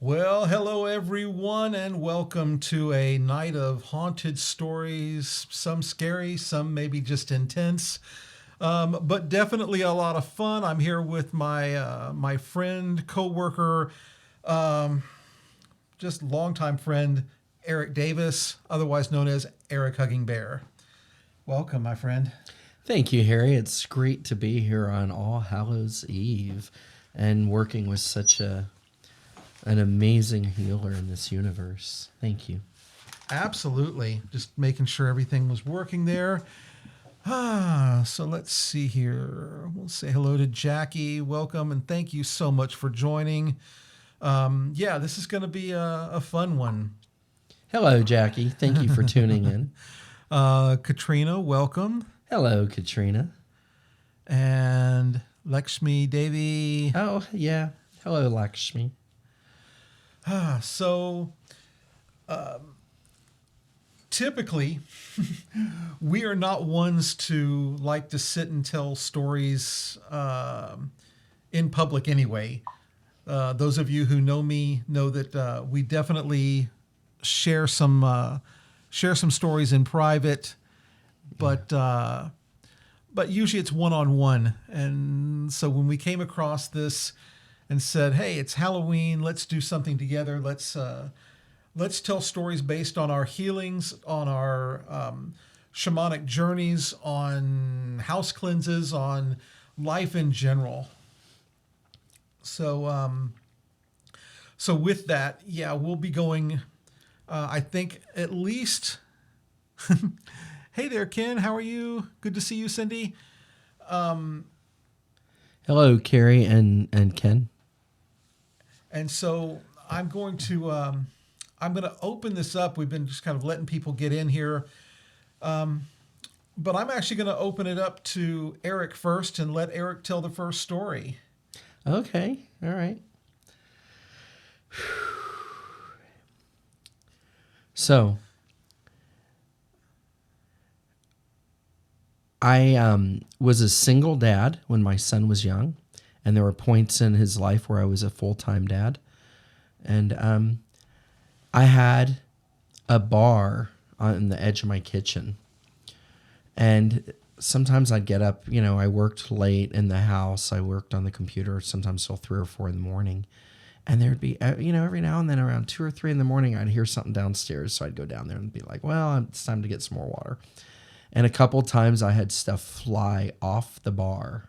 Well, hello everyone, and welcome to a night of haunted stories. Some scary, some maybe just intense, but definitely a lot of fun. I'm here with my friend, coworker, um, just longtime friend, Eric Davis, otherwise known as Eric Hugging Bear. Welcome, my friend. Thank you, Harry. It's great to be here on All Hallows Eve and working with such an amazing healer in this universe. Thank you. Absolutely, just making sure everything was working there. So let's see here. We'll say hello to Jackie. Welcome and thank you so much for joining. Yeah, this is going to be a fun one. Hello, Jackie. Thank you for tuning in. Katrina, welcome. Hello, Katrina. And Lakshmi Devi. Oh, yeah. Hello, Lakshmi. So, typically, we are not ones to like to sit and tell stories in public anyway. Those of you who know me know that we definitely share some stories in private, but usually it's one-on-one. And so when we came across this and said, "Hey, it's Halloween. Let's do something together. Let's tell stories based on our healings, on our shamanic journeys, on house cleanses, on life in general." So with that, yeah, we'll be going. I think at least. Hey there, Ken. How are you? Good to see you, Cindy. Hello, Carrie and Ken. And so I'm going to open this up. We've been just kind of letting people get in here, but I'm actually going to open it up to Eric first and let Eric tell the first story. Okay. All right. So, I was a single dad when my son was young, and there were points in his life where I was a full-time dad. And I had a bar on the edge of my kitchen. And sometimes I'd get up, I worked late in the house. I worked on the computer sometimes till 3 or 4 in the morning. And there'd be, every now and then around 2 or 3 in the morning, I'd hear something downstairs. So I'd go down there and be like, well, it's time to get some more water. And a couple times I had stuff fly off the bar.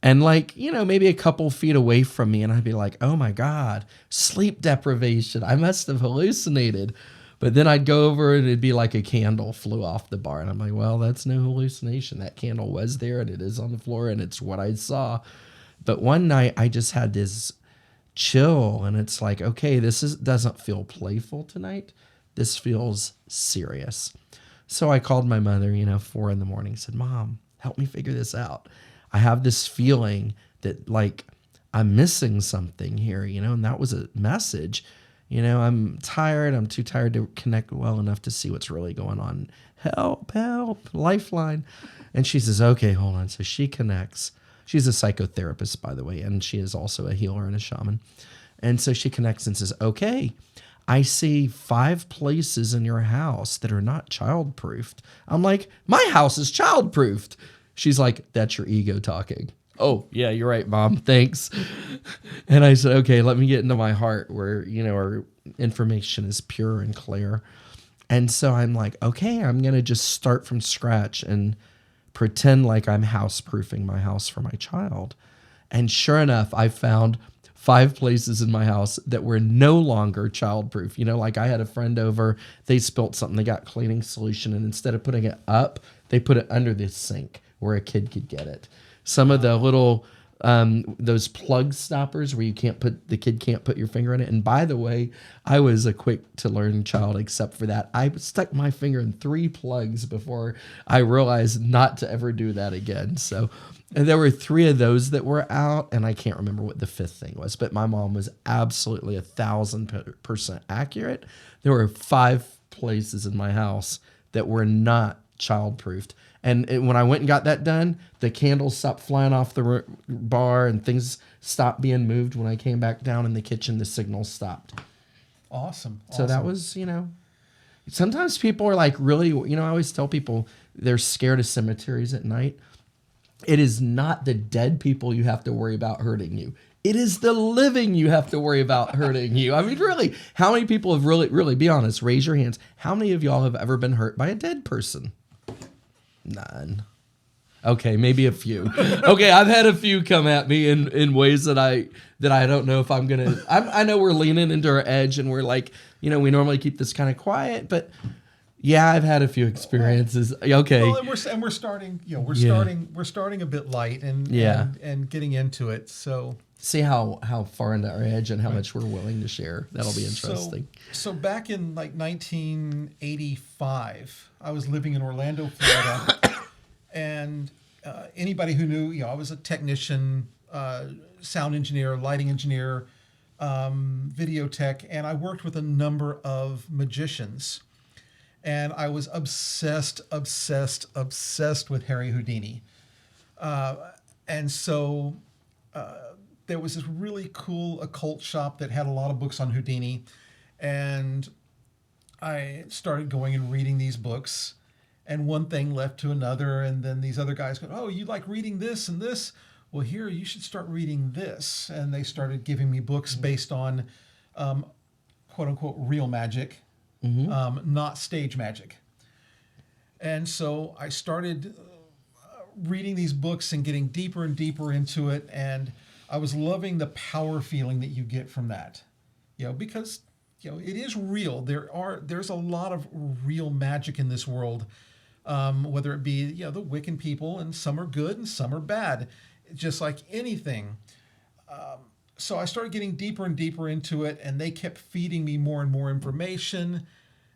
And maybe a couple feet away from me. And I'd be like, oh my God, sleep deprivation. I must have hallucinated. But then I'd go over and it'd be like a candle flew off the bar. And I'm like, well, that's no hallucination. That candle was there and it is on the floor and it's what I saw. But one night I just had this chill and it's like, okay, doesn't feel playful tonight. This feels serious. So I called my mother, 4 in the morning, said, Mom, help me figure this out. I have this feeling that I'm missing something here, and that was a message. I'm tired. I'm too tired to connect well enough to see what's really going on. Help, lifeline. And she says, okay, hold on. So she connects. She's a psychotherapist, by the way, and she is also a healer and a shaman. And so she connects and says, okay, I see 5 places in your house that are not child-proofed. I'm like, my house is child-proofed. She's like, that's your ego talking. Oh, yeah, you're right, Mom. Thanks. And I said, okay, let me get into my heart where, our information is pure and clear. And so I'm like, okay, I'm going to just start from scratch and pretend like I'm house-proofing my house for my child. And sure enough, I found 5 places in my house that were no longer child-proof. I had a friend over, they spilt something, they got cleaning solution, and instead of putting it up, they put it under the sink where a kid could get it. Some of the little, those plug stoppers where the kid can't put your finger in it. And by the way, I was a quick to learn child except for that. I stuck my finger in 3 plugs before I realized not to ever do that again. So and there were 3 of those that were out, and I can't remember what the 5th thing was, but my mom was absolutely 1,000% accurate. There were 5 places in my house that were not child-proofed. And when I went and got that done, the candles stopped flying off the bar and things stopped being moved. When I came back down in the kitchen, the signal stopped. Awesome. So that was, sometimes people are like really, I always tell people they're scared of cemeteries at night. It is not the dead people you have to worry about hurting you. It is the living you have to worry about hurting you. I mean, really, how many people have really, be honest, raise your hands. How many of y'all have ever been hurt by a dead person? None. Okay, maybe a few. Okay, I've had a few come at me in ways that I don't know if I'm gonna. I know we're leaning into our edge, and we're like, we normally keep this kind of quiet, but yeah, I've had a few experiences. Okay, well, and we're starting. We're starting a bit light and getting into it. So see how far into our edge and how much we're willing to share. That'll be interesting. So back in like 1985, I was living in Orlando, Florida. And anybody who knew, I was a technician, sound engineer, lighting engineer, video tech, and I worked with a number of magicians. And I was obsessed with Harry Houdini. And so there was this really cool occult shop that had a lot of books on Houdini. And I started going and reading these books. And one thing led to another, and then these other guys go, "Oh, you like reading this and this? Well, here, you should start reading this." And they started giving me books based on quote-unquote real magic, not stage magic. And so I started reading these books and getting deeper and deeper into it, and I was loving the power feeling that you get from that, because it is real. There's a lot of real magic in this world. Whether it be the Wiccan people, and some are good and some are bad, just like anything. So I started getting deeper and deeper into it, and they kept feeding me more and more information.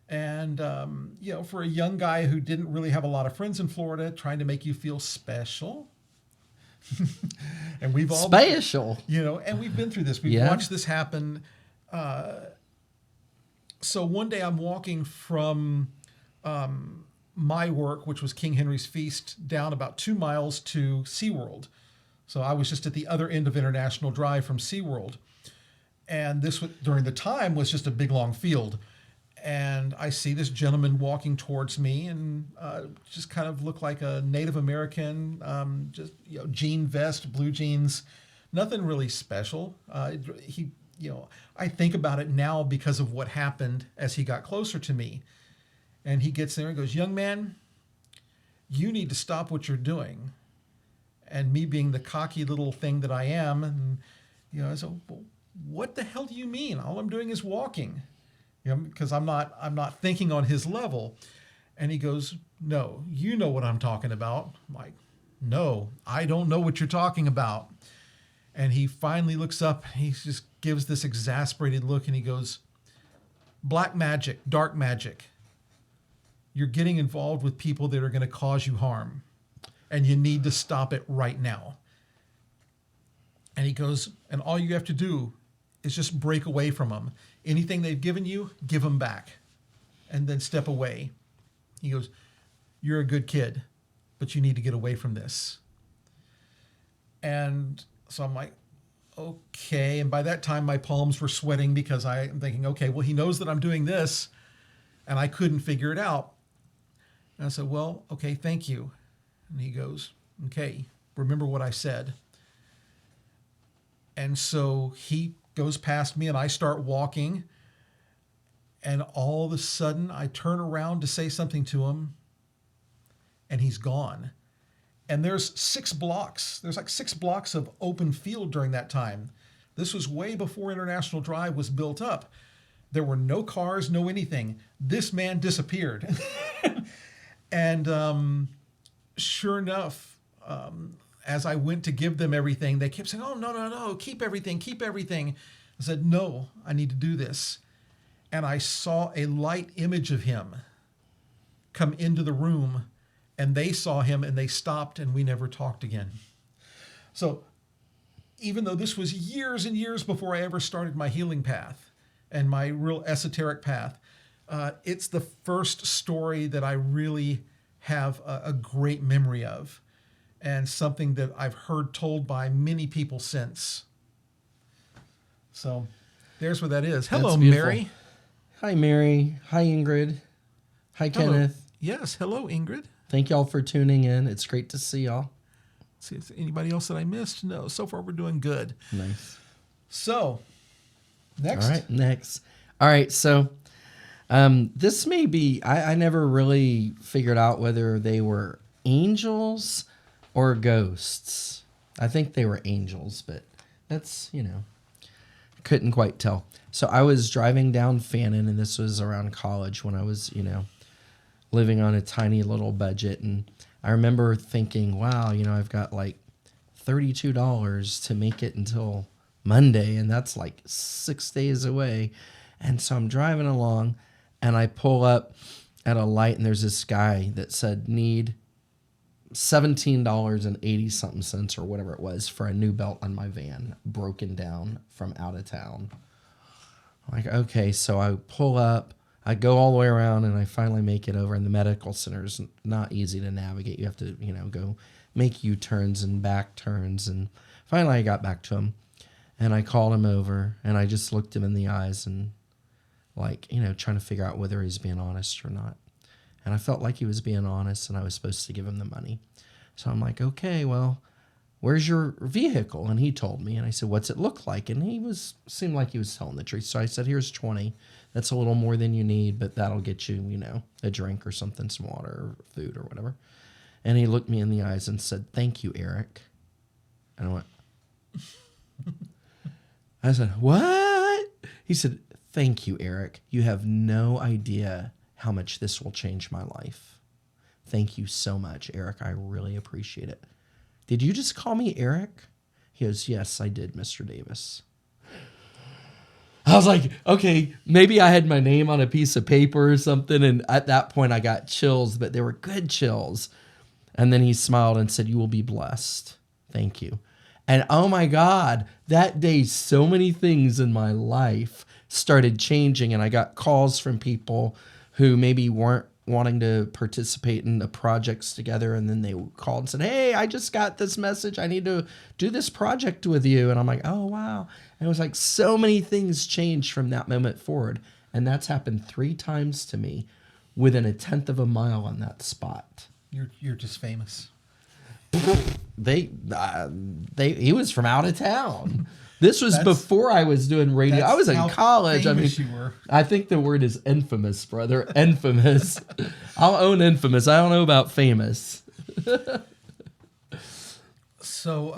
And for a young guy who didn't really have a lot of friends in Florida, trying to make you feel special. And we've all special, and we've been through this. We've watched this happen. So one day I'm walking from my work, which was King Henry's Feast, down about 2 miles to SeaWorld. So I was just at the other end of International Drive from SeaWorld. And this, during the time, was just a big, long field. And I see this gentleman walking towards me, and just kind of looked like a Native American, jean vest, blue jeans, nothing really special. I think about it now because of what happened as he got closer to me. And he gets there and goes, "Young man, you need to stop what you're doing." And me being the cocky little thing that I am, and I said, "Well, what the hell do you mean? All I'm doing is walking." Because I'm not thinking on his level. And he goes, "No, you know what I'm talking about." I'm like, "No, I don't know what you're talking about." And he finally looks up, he just gives this exasperated look, and he goes, "Black magic, dark magic. You're getting involved with people that are going to cause you harm, and you need to stop it right now." And he goes, "And all you have to do is just break away from them. Anything they've given you, give them back, and then step away." He goes, "You're a good kid, but you need to get away from this." And so I'm like, okay. And by that time, my palms were sweating because I'm thinking, okay, well, he knows that I'm doing this, and I couldn't figure it out. And I said, "Well, okay, thank you." And he goes, "Okay, remember what I said." And so he goes past me, and I start walking. And all of a sudden, I turn around to say something to him, and he's gone. And there's 6 blocks. There's like 6 blocks of open field during that time. This was way before International Drive was built up. There were no cars, no anything. This man disappeared. And sure enough, as I went to give them everything, they kept saying, "Oh, no, keep everything, keep everything." I said, "No, I need to do this." And I saw a light image of him come into the room, and they saw him, and they stopped, and we never talked again. So even though this was years and years before I ever started my healing path and my real esoteric path, it's the first story that I really have a great memory of, and something that I've heard told by many people since. So there's where that is. Hello, That's beautiful. Mary. Hi, Mary. Hi, Ingrid. Hi, Hello. Kenneth. Yes, hello, Ingrid. Thank y'all for tuning in. It's great to see y'all. See, is anybody else that I missed? No, so far we're doing good. Nice. So, next. All right, next. All right, so this may be, I never really figured out whether they were angels or ghosts. I think they were angels, but that's, couldn't quite tell. So I was driving down Fannin, and this was around college when I was, living on a tiny little budget. And I remember thinking, wow, I've got like $32 to make it until Monday, and that's like 6 days away. And so I'm driving along, and I pull up at a light, and there's this guy that said need $17.80 something cents or whatever it was for a new belt on my van, broken down from out of town. I'm like, okay, so I pull up, I go all the way around, and I finally make it over. And the medical center is not easy to navigate. You have to, go make U-turns and back turns. And finally I got back to him, and I called him over, and I just looked him in the eyes and trying to figure out whether he's being honest or not. And I felt like he was being honest, and I was supposed to give him the money. So I'm like, okay, well, where's your vehicle? And he told me, and I said, what's it look like? And seemed like he was telling the truth. So I said, here's 20. That's a little more than you need, but that'll get you, a drink or something, some water or food or whatever. And he looked me in the eyes and said, thank you, Eric. And I went, I said, what? He said, thank you, Eric. You have no idea how much this will change my life. Thank you so much, Eric. I really appreciate it. Did you just call me Eric? He goes, yes, I did, Mr. Davis. I was like, okay, maybe I had my name on a piece of paper or something. And at that point I got chills, but they were good chills. And then he smiled and said, you will be blessed. Thank you. And oh my God, that day, so many things in my life started changing. And I got calls from people who maybe weren't wanting to participate in the projects together. And then they called and said, hey, I just got this message. I need to do this project with you. And I'm like, oh, wow. And it was like so many things changed from that moment forward. And that's happened 3 times to me within 1/10 of a mile on that spot. You're just famous. He was from out of town. This was before I was doing radio. I was in college. You were. I think the word is infamous, brother. Infamous. I'll own infamous. I don't know about famous. So,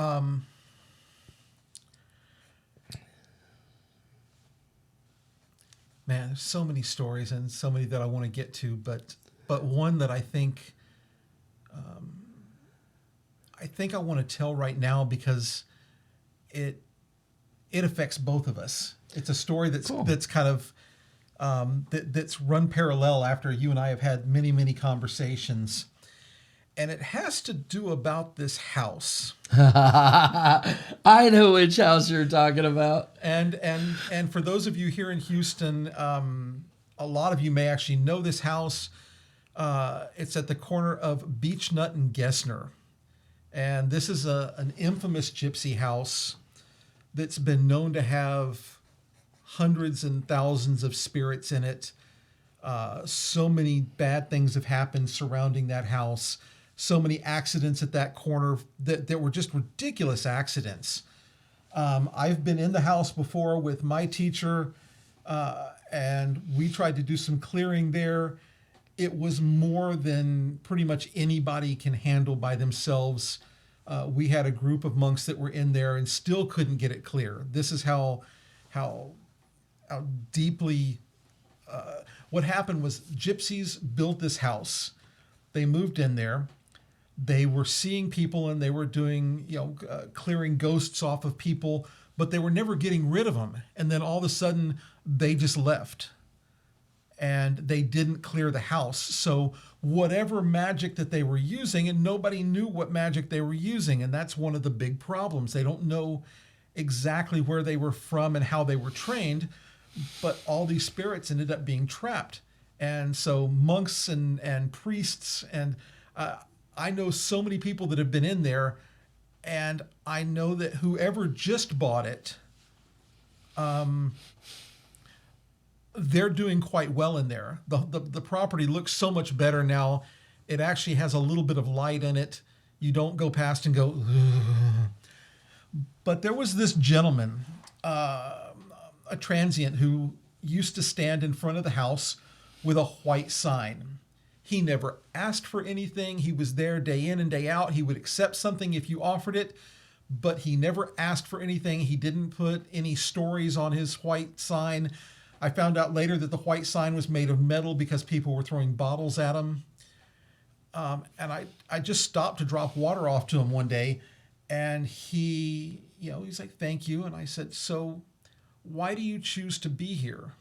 man, there's so many stories and so many that I want to get to, but one that I think I want to tell right now because it affects both of us. It's a story that's Cool. that's kind of that's run parallel after you and I have had many, many conversations. And it has to do about this house. I know which house you're talking about. And for those of you here in Houston, a lot of you may actually know this house. It's at the corner of Beechnut and Gessner. And this is an infamous gypsy house that's been known to have hundreds and thousands of spirits in it. So many bad things have happened surrounding that house. So many accidents at that corner that were just ridiculous accidents. I've been in the house before with my teacher, and we tried to do some clearing there. It was more than pretty much anybody can handle by themselves. We had a group of monks that were in there and still couldn't get it clear. This is how deeply. What happened was gypsies built this house. They moved in there. They were seeing people and they were doing, clearing ghosts off of people, but they were never getting rid of them. And then all of a sudden they just left and they didn't clear the house. So whatever magic that they were using, and nobody knew what magic they were using. And that's one of the big problems. They don't know exactly where they were from and how they were trained, but all these spirits ended up being trapped. And so monks and priests and I know so many people that have been in there, and I know that whoever just bought it, they're doing quite well in there. The property looks so much better now. It actually has a little bit of light in it. You don't go past and go, ugh. But there was this gentleman, a transient, who used to stand in front of the house with a white sign. He never asked for anything. He was there day in and day out. He would accept something if you offered it, but he never asked for anything. He didn't put any stories on his white sign. I found out later that the white sign was made of metal because people were throwing bottles at him. And I just stopped to drop water off to him one day, and he's like, thank you. And I said, so why do you choose to be here?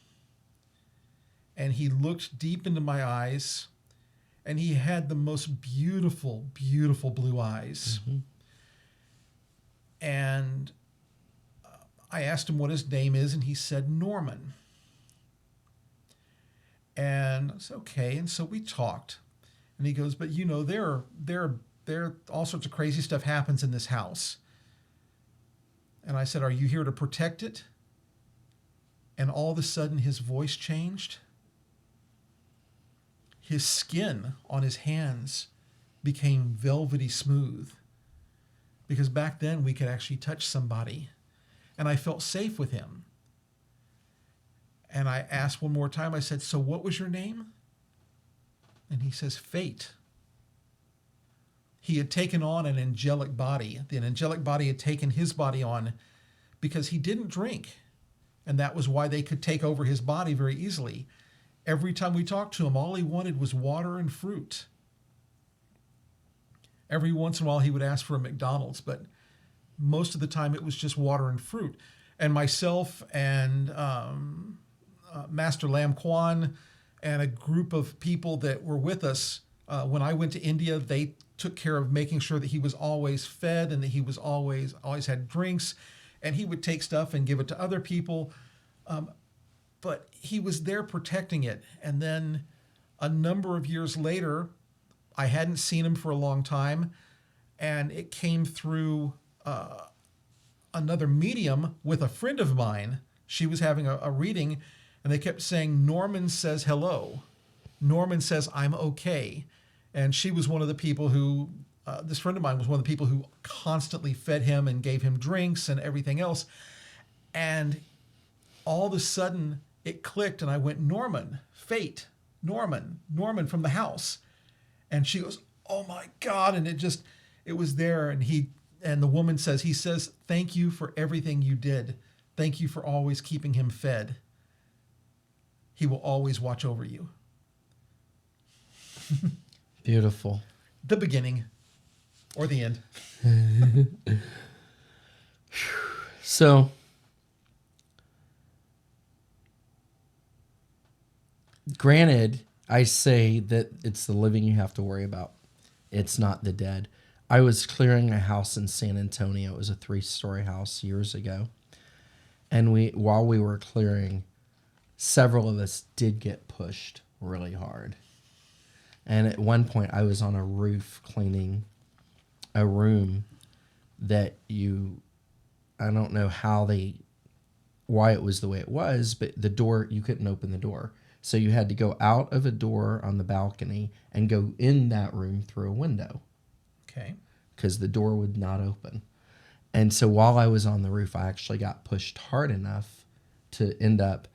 And he looked deep into my eyes, and he had the most beautiful, beautiful blue eyes. Mm-hmm. And I asked him what his name is, and he said Norman. And I said, okay. And so we talked. And he goes, but there are all sorts of crazy stuff happens in this house. And I said, are you here to protect it? And all of a sudden his voice changed. His skin on his hands became velvety smooth. Because back then we could actually touch somebody. And I felt safe with him. And I asked one more time, I said, so what was your name? And he says, Fate. He had taken on an angelic body. The angelic body had taken his body on because he didn't drink. And that was why they could take over his body very easily. Every time we talked to him, all he wanted was water and fruit. Every once in a while he would ask for a McDonald's, but most of the time it was just water and fruit. And myself and Master Lam Kwan and a group of people that were with us, when I went to India, they took care of making sure that he was always fed and that he was always had drinks, and he would take stuff and give it to other people. But he was there protecting it. And then a number of years later, I hadn't seen him for a long time, and it came through another medium with a friend of mine. She was having a reading, and they kept saying, Norman says hello. Norman says, I'm okay. And she was one of the people who, this friend of mine was one of the people who constantly fed him and gave him drinks and everything else. And all of a sudden it clicked, and I went, Norman, Fate, Norman from the house. And she goes, oh my God. And it was there. And the woman says, he says, thank you for everything you did. Thank you for always keeping him fed. He will always watch over you. Beautiful. The beginning or the end. So, granted, I say that it's the living you have to worry about. It's not the dead. I was clearing a house in San Antonio. It was a 3-story house years ago. And while we were clearing, several of us did get pushed really hard. And at one point, I was on a roof cleaning a room that I don't know why it was the way it was, but the door, you couldn't open the door. So you had to go out of a door on the balcony and go in that room through a window. Okay. Because the door would not open. And so while I was on the roof, I actually got pushed hard enough to end up,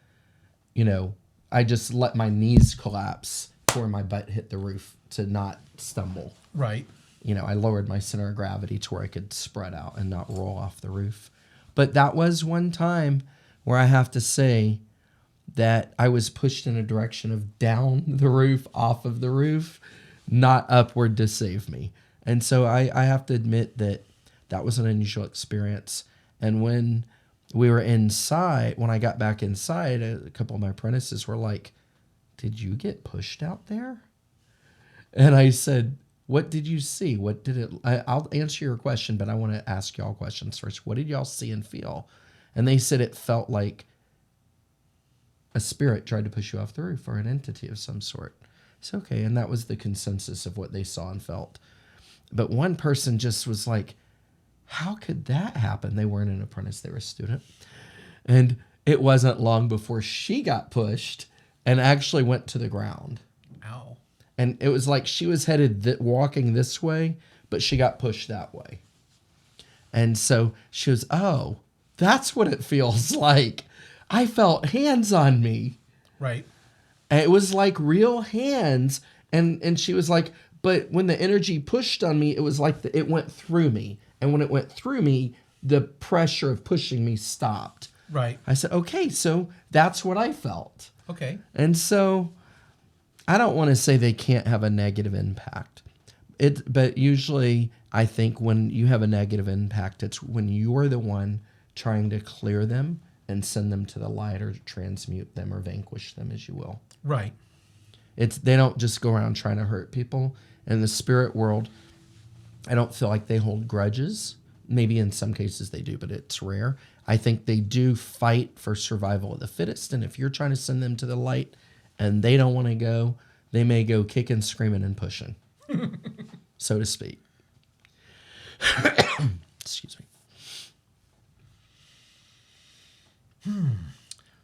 I just let my knees collapse before my butt hit the roof to not stumble. Right. I lowered my center of gravity to where I could spread out and not roll off the roof. But that was one time where I have to say that I was pushed in a direction of down the roof, off of the roof, not upward to save me. And so I have to admit that was an unusual experience. And when we were inside, when I got back inside, a couple of my apprentices were like, did you get pushed out there? And I said, what did you see? What did it... I'll answer your question, but I want to ask y'all questions first. What did y'all see and feel? And they said it felt like a spirit tried to push you off the roof, or an entity of some sort. It's okay. And that was the consensus of what they saw and felt. But one person just was like, how could that happen? They weren't an apprentice, they were a student. And it wasn't long before she got pushed and actually went to the ground. Ow. And it was like she was headed walking this way, but she got pushed that way. And so she was, oh, that's what it feels like. I felt hands on me. Right. And it was like real hands. And she was like, but when the energy pushed on me, it was like it went through me. And when it went through me, the pressure of pushing me stopped. Right. I said, okay, so that's what I felt. Okay. And so I don't want to say they can't have a negative impact. But usually I think when you have a negative impact, it's when you're the one trying to clear them and send them to the light or transmute them or vanquish them, as you will. Right. They don't just go around trying to hurt people. In the spirit world, I don't feel like they hold grudges. Maybe in some cases they do, but it's rare. I think they do fight for survival of the fittest. And if you're trying to send them to the light and they don't want to go, they may go kicking, screaming, and pushing, so to speak. Excuse me.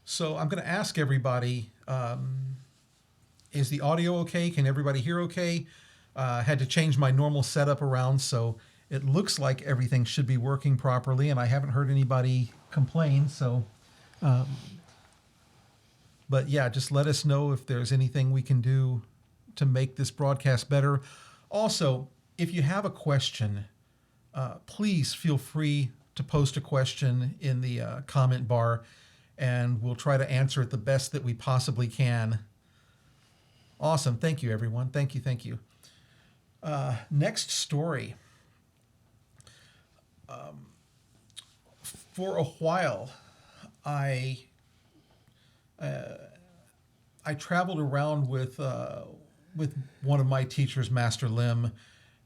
So I'm going to ask everybody, is the audio okay? Can everybody hear okay? Had to change my normal setup around, so it looks like everything should be working properly, and I haven't heard anybody complain. So, but yeah, just let us know if there's anything we can do to make this broadcast better. Also, if you have a question, please feel free to post a question in the comment bar, and we'll try to answer it the best that we possibly can. Awesome. Thank you, everyone. Thank you. Thank you. Next story. For a while, I traveled around with one of my teachers, Master Lim,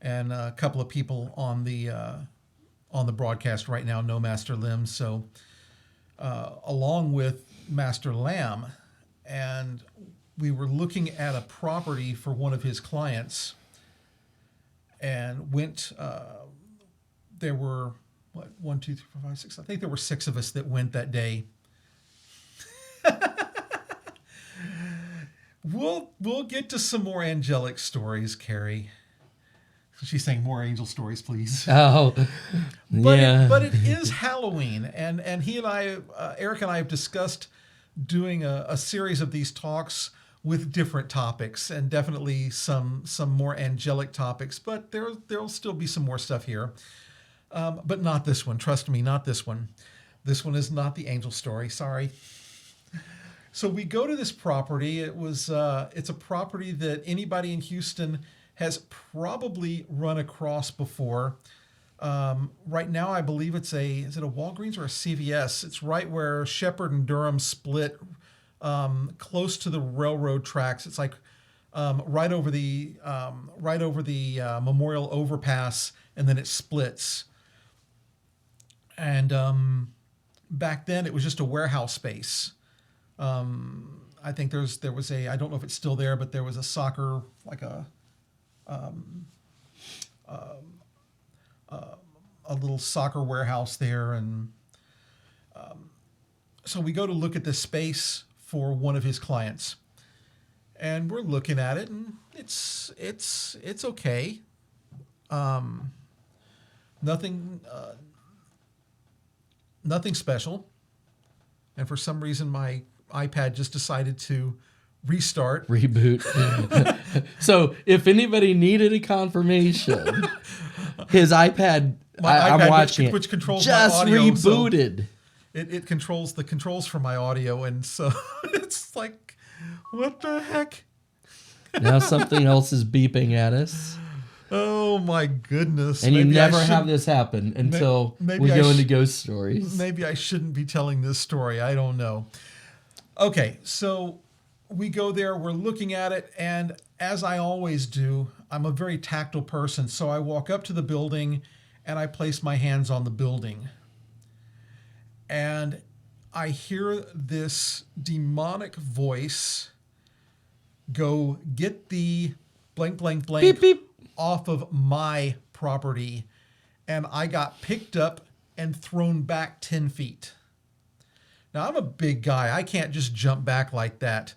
and a couple of people on the broadcast right now know Master Lim. So, along with Master Lam, and we were looking at a property for one of his clients, and went. There were 1, 2, 3, 4, 5, 6. I think there were 6 of us that went that day. We'll get to some more angelic stories, Carrie. She's saying more angel stories, please. Oh, yeah. But it is Halloween, and he and I, Eric and I, have discussed doing a series of these talks with different topics, and definitely some more angelic topics. But there'll still be some more stuff here, but not this one. Trust me, not this one. This one is not the angel story. Sorry. So we go to this property. It's a property that anybody in Houston has probably run across before. Right now, I believe is it a Walgreens or a CVS? It's right where Shepherd and Durham split, close to the railroad tracks. It's like right over the Memorial Overpass, and then it splits. And back then, it was just a warehouse space. I think there was I don't know if it's still there, but there was a soccer, like a little soccer warehouse there. And so we go to look at this space for one of his clients, and we're looking at it, and it's okay. Nothing special. And for some reason, my iPad just decided to reboot. So if anybody needed a confirmation, his iPad, I'm watching which controls just my audio, rebooted. So it controls the controls for my audio, and so it's like, what the heck? Now something else is beeping at us. Oh my goodness! And you never have this happen until we go into ghost stories. Maybe I shouldn't be telling this story. I don't know. Okay, so we go there, we're looking at it, and as I always do, I'm a very tactile person, so I walk up to the building and I place my hands on the building. And I hear this demonic voice go get the blank, blank, blank Beep, beep. off of my property. And I got picked up and thrown back 10 feet. Now, I'm a big guy. I can't just jump back like that.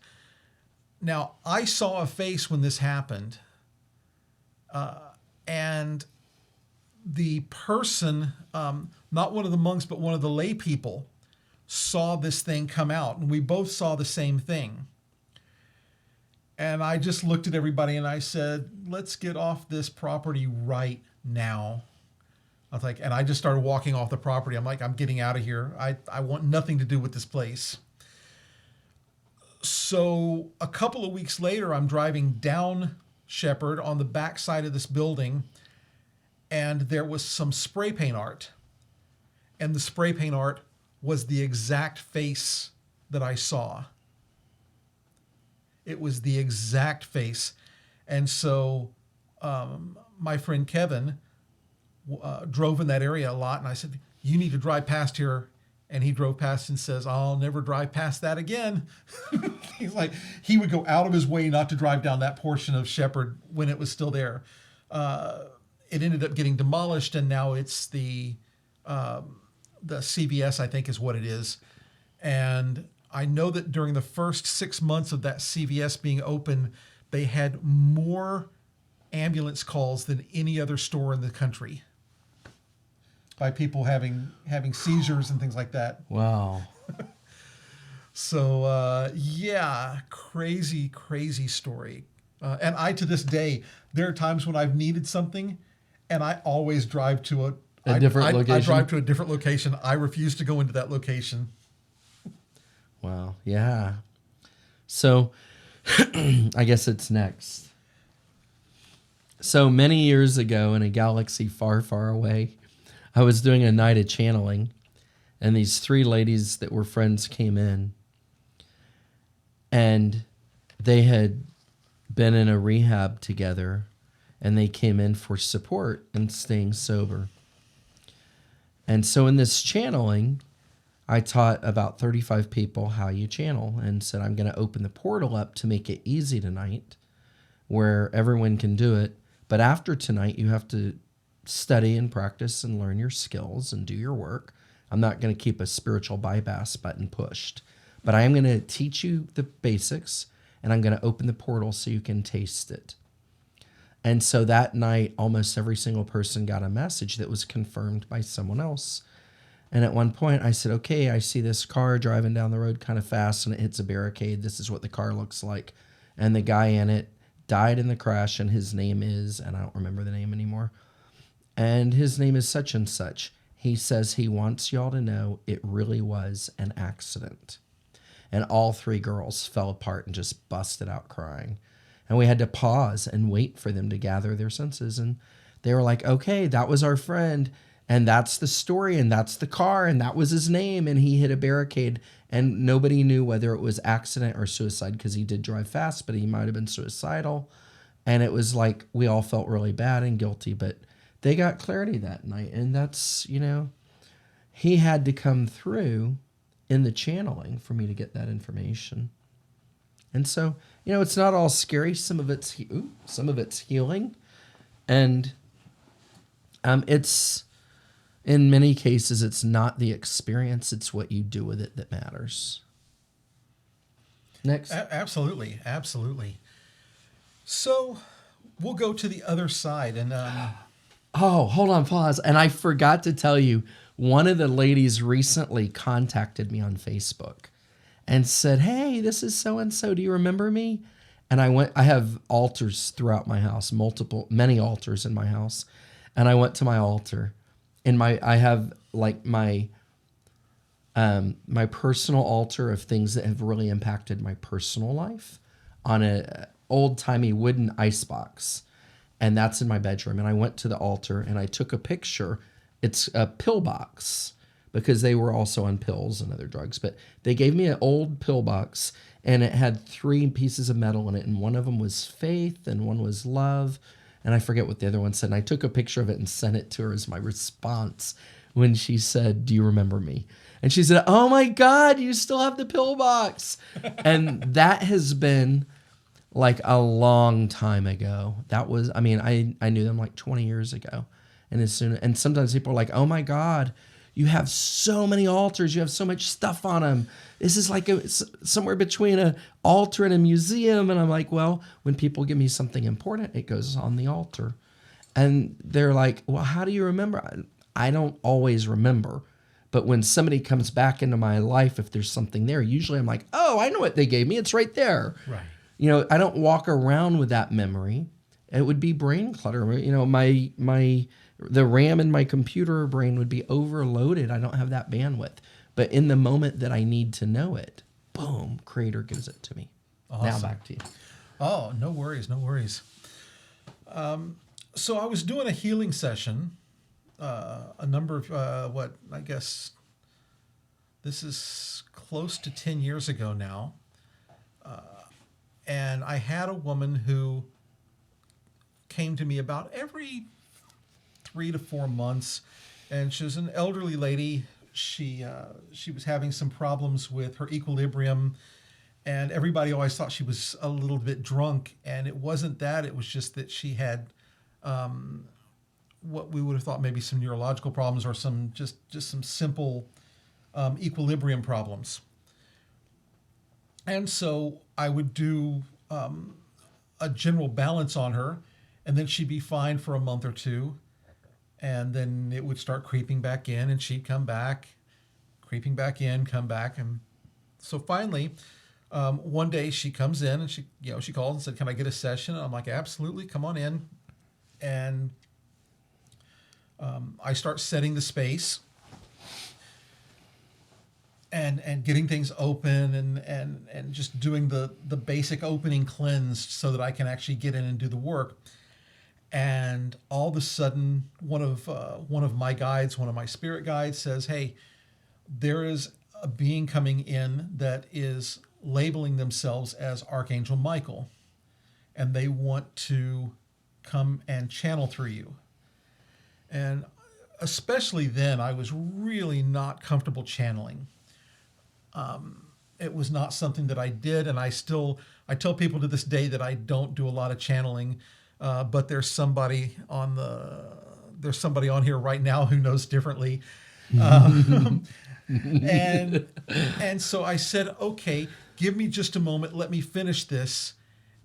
Now, I saw a face when this happened. And the person, not one of the monks, but one of the lay people, saw this thing come out. And we both saw the same thing. And I just looked at everybody and I said, let's get off this property right now. I was like, and I just started walking off the property. I'm like, I'm getting out of here. I want nothing to do with this place. So a couple of weeks later, I'm driving down Shepherd on the back side of this building, and there was some spray paint art. And the spray paint art was the exact face that I saw. It was the exact face. And so my friend Kevin drove in that area a lot, and I said, you need to drive past here. And he drove past and says, I'll never drive past that again. He's like, he would go out of his way not to drive down that portion of Shepherd when it was still there. It ended up getting demolished, and now it's the CVS, I think is what it is. And I know that during the first 6 months of that CVS being open, they had more ambulance calls than any other store in the country, by people having seizures and things like that. Wow. So, yeah, crazy story. And I, to this day, there are times when I've needed something, and I always drive to a different location. I drive to a different location. I refuse to go into that location. Wow. Yeah. So I guess it's next. So many years ago in a galaxy far, far away, I was doing a night of channeling, and these three ladies that were friends came in, and they had been in a rehab together, and they came in for support and staying sober. And so in this channeling, I taught about 35 people how you channel, and said, I'm going to open the portal up to make it easy tonight, where everyone can do it. But after tonight, you have to study and practice and learn your skills and do your work. I'm not going to keep a spiritual bypass button pushed, but I am going to teach you the basics, and I'm going to open the portal so you can taste it. And so that night, almost every single person got a message that was confirmed by someone else. And at one point I said, okay, I see this car driving down the road kind of fast and it hits a barricade. This is what the car looks like. And the guy in it died in the crash, and his name is, and I don't remember the name anymore, and his name is such and such. He says he wants y'all to know it really was an accident. And all three girls fell apart and just busted out crying. And we had to pause and wait for them to gather their senses. And they were like, okay, that was our friend, and that's the story, and that's the car, and that was his name, and he hit a barricade. And nobody knew whether it was accident or suicide, because he did drive fast, but he might have been suicidal. And it was like, we all felt really bad and guilty, but they got clarity that night. And that's, he had to come through in the channeling for me to get that information. And so, it's not all scary. Some of it's healing. And it's, in many cases, it's not the experience, it's what you do with it that matters. Next. Absolutely. So we'll go to the other side. And Oh, hold on, pause. And I forgot to tell you, one of the ladies recently contacted me on Facebook and said, hey, this is so-and-so. Do you remember me? And I have altars throughout my house, many altars in my house. And I went to my altar, and I have like my personal altar of things that have really impacted my personal life on a old-timey wooden icebox. And that's in my bedroom. And I went to the altar and I took a picture. It's a pill box, because they were also on pills and other drugs. But they gave me an old pill box, and it had 3 pieces of metal in it. And one of them was faith and one was love. And I forget what the other one said. And I took a picture of it and sent it to her as my response when she said, do you remember me? And she said, oh my God, you still have the pill box. And that has been like a long time ago. That was, I mean, I knew them like 20 years ago. And sometimes people are like, oh my God, you have so many altars. You have so much stuff on them. This is like somewhere between an altar and a museum. And I'm like, well, when people give me something important, it goes on the altar. And they're like, well, how do you remember? I don't always remember. But when somebody comes back into my life, if there's something there, usually I'm like, oh, I know what they gave me. It's right there. Right. You know, I don't walk around with that memory. It would be brain clutter. You know, the RAM in my computer brain would be overloaded. I don't have that bandwidth. But in the moment that I need to know it, boom, Creator gives it to me. Awesome. Now back to you. Oh, no worries, no worries. So I was doing a healing session, a number of, I guess this is close to 10 years ago now. And I had a woman who came to me about every 3 to 4 months, and she was an elderly lady. She was having some problems with her equilibrium, and everybody always thought she was a little bit drunk, and it wasn't that. It was just that she had what we would have thought maybe some neurological problems or some just some simple equilibrium problems. And so I would do a general balance on her, and then she'd be fine for a month or two. And then it would start creeping back in, and she'd come back, creeping back in, come back. And so finally, one day she comes in and she called and said, "Can I get a session?" And I'm like, "Absolutely, come on in." And I start setting the space and getting things open and just doing the basic opening cleanse so that I can actually get in and do the work. And all of a sudden, one of my guides, one of my spirit guides, says, "Hey, there is a being coming in that is labeling themselves as Archangel Michael, and they want to come and channel through you." And especially then, I was really not comfortable channeling. It was not something that I did, and I tell people to this day that I don't do a lot of channeling. But there's somebody on here right now who knows differently. And so I said, "Okay, give me just a moment. Let me finish this."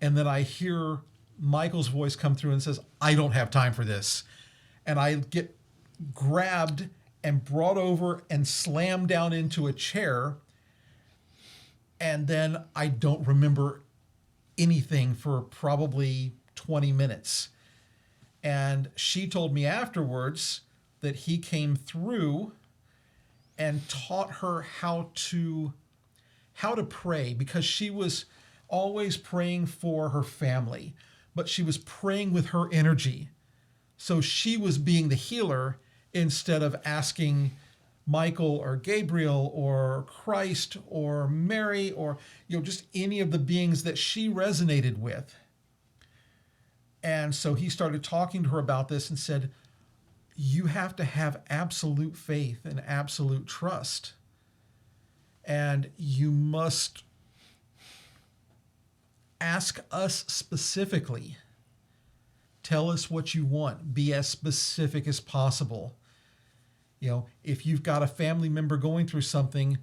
And then I hear Michael's voice come through and says, "I don't have time for this." And I get grabbed and brought over and slammed down into a chair. And then I don't remember anything for probably 20 minutes. And she told me afterwards that he came through and taught her how to pray, because she was always praying for her family, but she was praying with her energy. So she was being the healer instead of asking Michael or Gabriel or Christ or Mary or just any of the beings that she resonated with. And so he started talking to her about this and said, "You have to have absolute faith and absolute trust. And you must ask us specifically. Tell us what you want. Be as specific as possible. If you've got a family member going through something,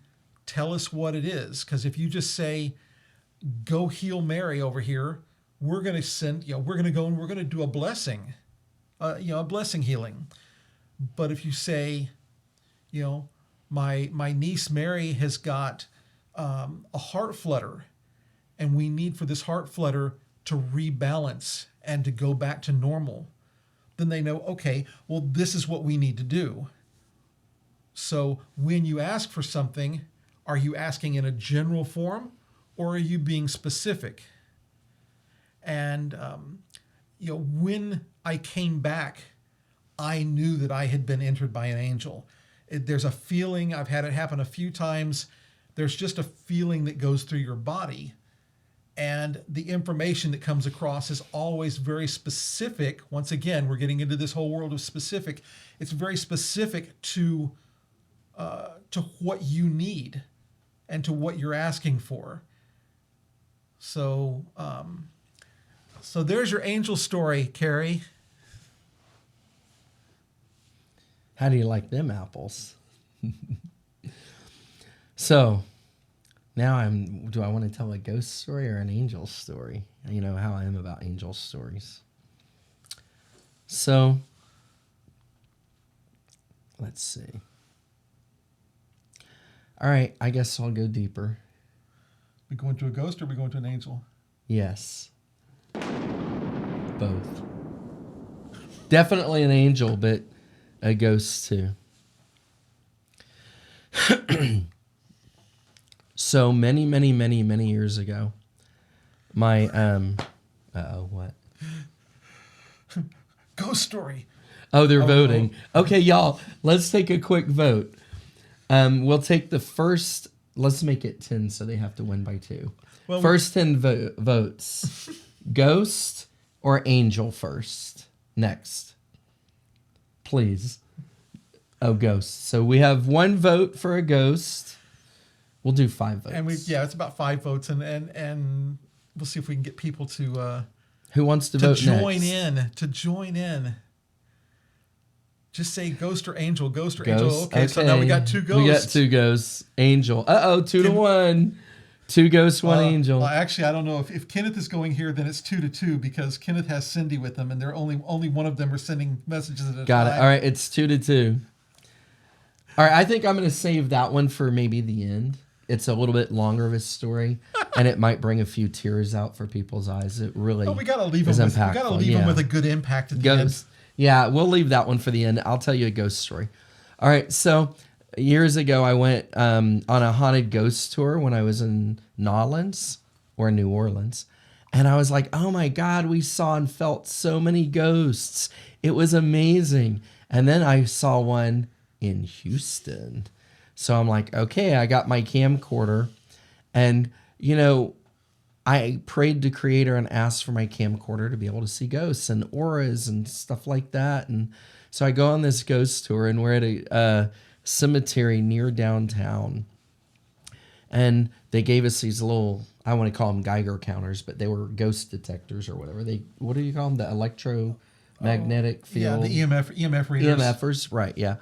tell us what it is. Because if you just say, 'Go heal Mary over here,' we're going to we're going to go and we're going to do a blessing, a blessing healing. But if you say, my niece Mary has got a heart flutter, and we need for this heart flutter to rebalance and to go back to normal," then they know, okay, well, this is what we need to do. So when you ask for something, are you asking in a general form, or are you being specific? And, when I came back, I knew that I had been entered by an angel. There's a feeling, I've had it happen a few times. There's just a feeling that goes through your body. And the information that comes across is always very specific. Once again, we're getting into this whole world of specific. It's very specific to what you need and to what you're asking for. So So there's your angel story, Carrie. How do you like them apples? So now do I want to tell a ghost story or an angel story? You know how I am about angel stories. So let's see. All right, I guess I'll go deeper. We going to a ghost or we going to an angel? Yes. Both. Definitely an angel, but a ghost too. So many, many, many, many years ago, my what? Ghost story. Oh, they're voting. Okay, y'all, let's take a quick vote. We'll take the first. Let's make it 10, so they have to win by 2. Well, first 10 votes. Ghost or angel first? Next. Please. Oh, ghost. So we have 1 vote for a ghost. We'll do 5 votes. And it's about 5 votes, and we'll see if we can get people to who wants to vote join next? in. To join in. Just say ghost or angel. Ghost or Ghost. angel. Okay, so now we got 2 ghosts. We got 2 ghosts. Angel. 2-1. 2 ghosts, 1 angel. Well, actually, I don't know if Kenneth is going here. Then it's 2-2 because Kenneth has Cindy with him, and they're only one of them are sending messages at a time. Got it. All right, it's 2-2. All right, I think I'm going to save that one for maybe the end. It's a little bit longer of a story, and it might bring a few tears out for people's eyes. It really we gotta leave is them. impactful. We gotta leave them with a good impact at the end. Yeah, we'll leave that one for the end. I'll tell you a ghost story. All right, so years ago, I went on a haunted ghost tour when I was in New Orleans. And I was like, oh my God, we saw and felt so many ghosts. It was amazing. And then I saw one in Houston. So I'm like, okay, I got my camcorder. And, I prayed to Creator and asked for my camcorder to be able to see ghosts and auras and stuff like that. And so I go on this ghost tour, and we're at a cemetery near downtown. And they gave us these little, I want to call them Geiger counters, but they were ghost detectors or whatever. What do you call them? The electromagnetic field? Yeah, the EMF readers. EMFers, right, yeah.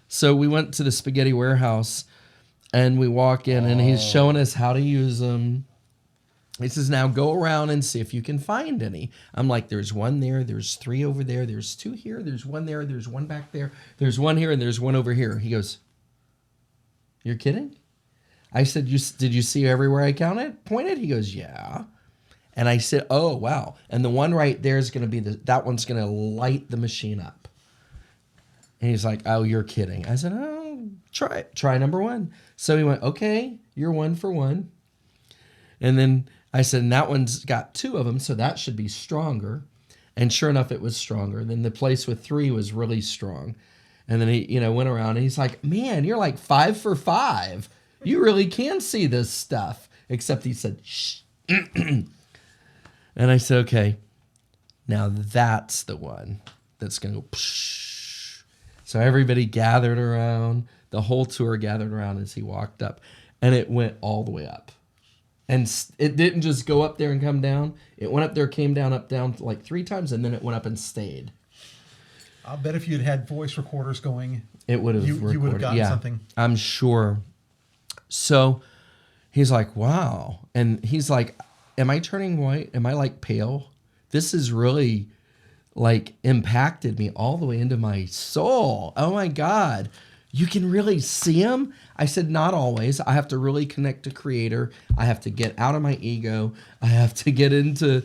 So we went to the spaghetti warehouse, and we walk in, and he's showing us how to use them. He says, now go around and see if you can find any. I'm like, there's 1 there, there's 3 over there, there's 2 here, there's 1 there, there's 1 back there, there's 1 here, and there's 1 over here. He goes, you're kidding? I said, did you see everywhere I pointed? He goes, yeah. And I said, oh, wow. And the one right there is going to be, that one's going to light the machine up. And he's like, oh, you're kidding. I said, oh, try it. Try number 1. So he went, okay, you're 1 for 1. And then I said, and that one's got 2 of them, so that should be stronger. And sure enough, it was stronger. Then the place with 3 was really strong. And then he, went around, and he's like, man, you're like 5 for 5. You really can see this stuff. Except he said, shh. And I said, okay, now that's the one that's going to go, psh. So everybody gathered around. The whole tour gathered around as he walked up. And it went all the way up. And it didn't just go up there and come down. It went up there, came down, up, down like 3 times, and then it went up and stayed. I'll bet if you'd had voice recorders going, it would have you would have gotten something. I'm sure. So he's like, wow. And he's like, am I turning white? Am I like pale? This has really like impacted me all the way into my soul. Oh my God. You can really see him? I said, not always. I have to really connect to Creator. I have to get out of my ego. I have to get into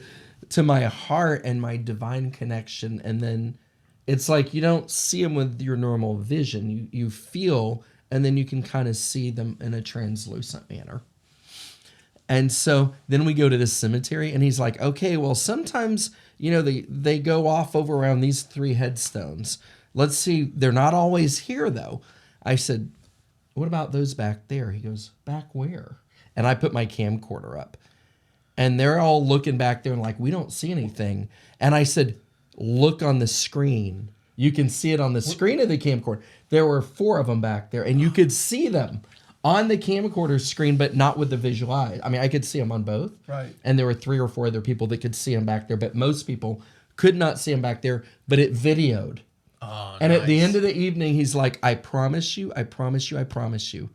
my heart and my divine connection. And then it's like you don't see them with your normal vision. You feel, and then you can kind of see them in a translucent manner. And so then we go to the cemetery, and he's like, okay, well, sometimes, they go off over around these 3 headstones. Let's see. They're not always here, though. I said, what about those back there? He goes, back where? And I put my camcorder up. And they're all looking back there and like, we don't see anything. And I said, look on the screen. You can see it on the screen of the camcorder. There were 4 of them back there, and you could see them on the camcorder screen, but not with the visual eye. I mean, I could see him on both. Right. And there were 3 or 4 other people that could see him back there, but most people could not see him back there, but it videoed. Oh, And at the nice. end of the evening, he's like, I promise you, I promise you, I promise you,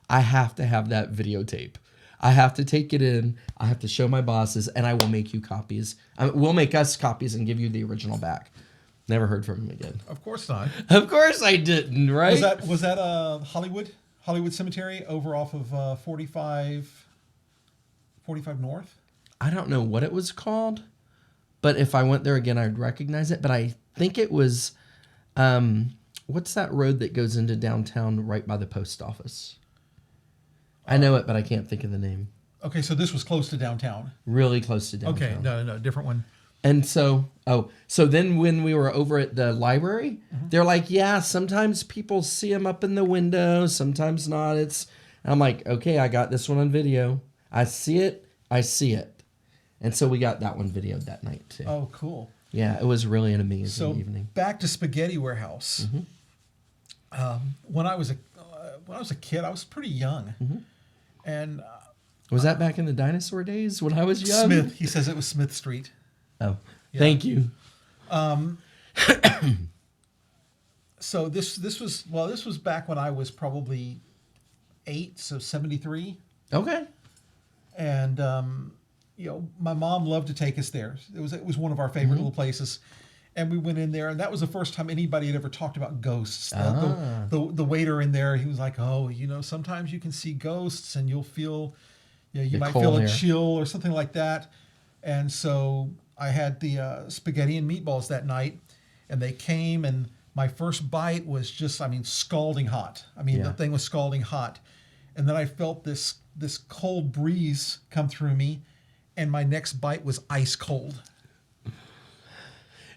I have to have that videotape. I have to take it in. I have to show my bosses, and I will make you copies. We'll make us copies and give you the original back. Never heard from him again. Of course not. Of course I didn't, right? Was that Hollywood Cemetery over off of 45 North? I don't know what it was called, but if I went there again, I'd recognize it. But I think it was, what's that road that goes into downtown right by the post office? I know it, but I can't think of the name. Okay, so this was close to downtown. Really close to downtown. Okay, no, different one. And so then when we were over at the library, they're like, yeah, sometimes people see him up in the window, sometimes not. And I'm like, okay, I got this one on video. I see it. And so we got that one videoed that night too. Oh, cool. Yeah, it was really an amazing So evening. back to Spaghetti Warehouse. When I was a kid, I was pretty young, and Was that back in the dinosaur days when I was young? Smith. He says it was Smith Street. Oh, thank you. So this was back when I was probably 8, so 73, Okay. and my mom loved to take us there. It was one of our favorite little places. And we went in there, and that was the first time anybody had ever talked about ghosts. The waiter in there, he was like, "Oh, sometimes you can see ghosts, and you'll feel, you might feel a chill or something like that." And so I had the spaghetti and meatballs that night, and they came, and my first bite was just, scalding hot. The thing was scalding hot, and then I felt this cold breeze come through me, and my next bite was ice cold.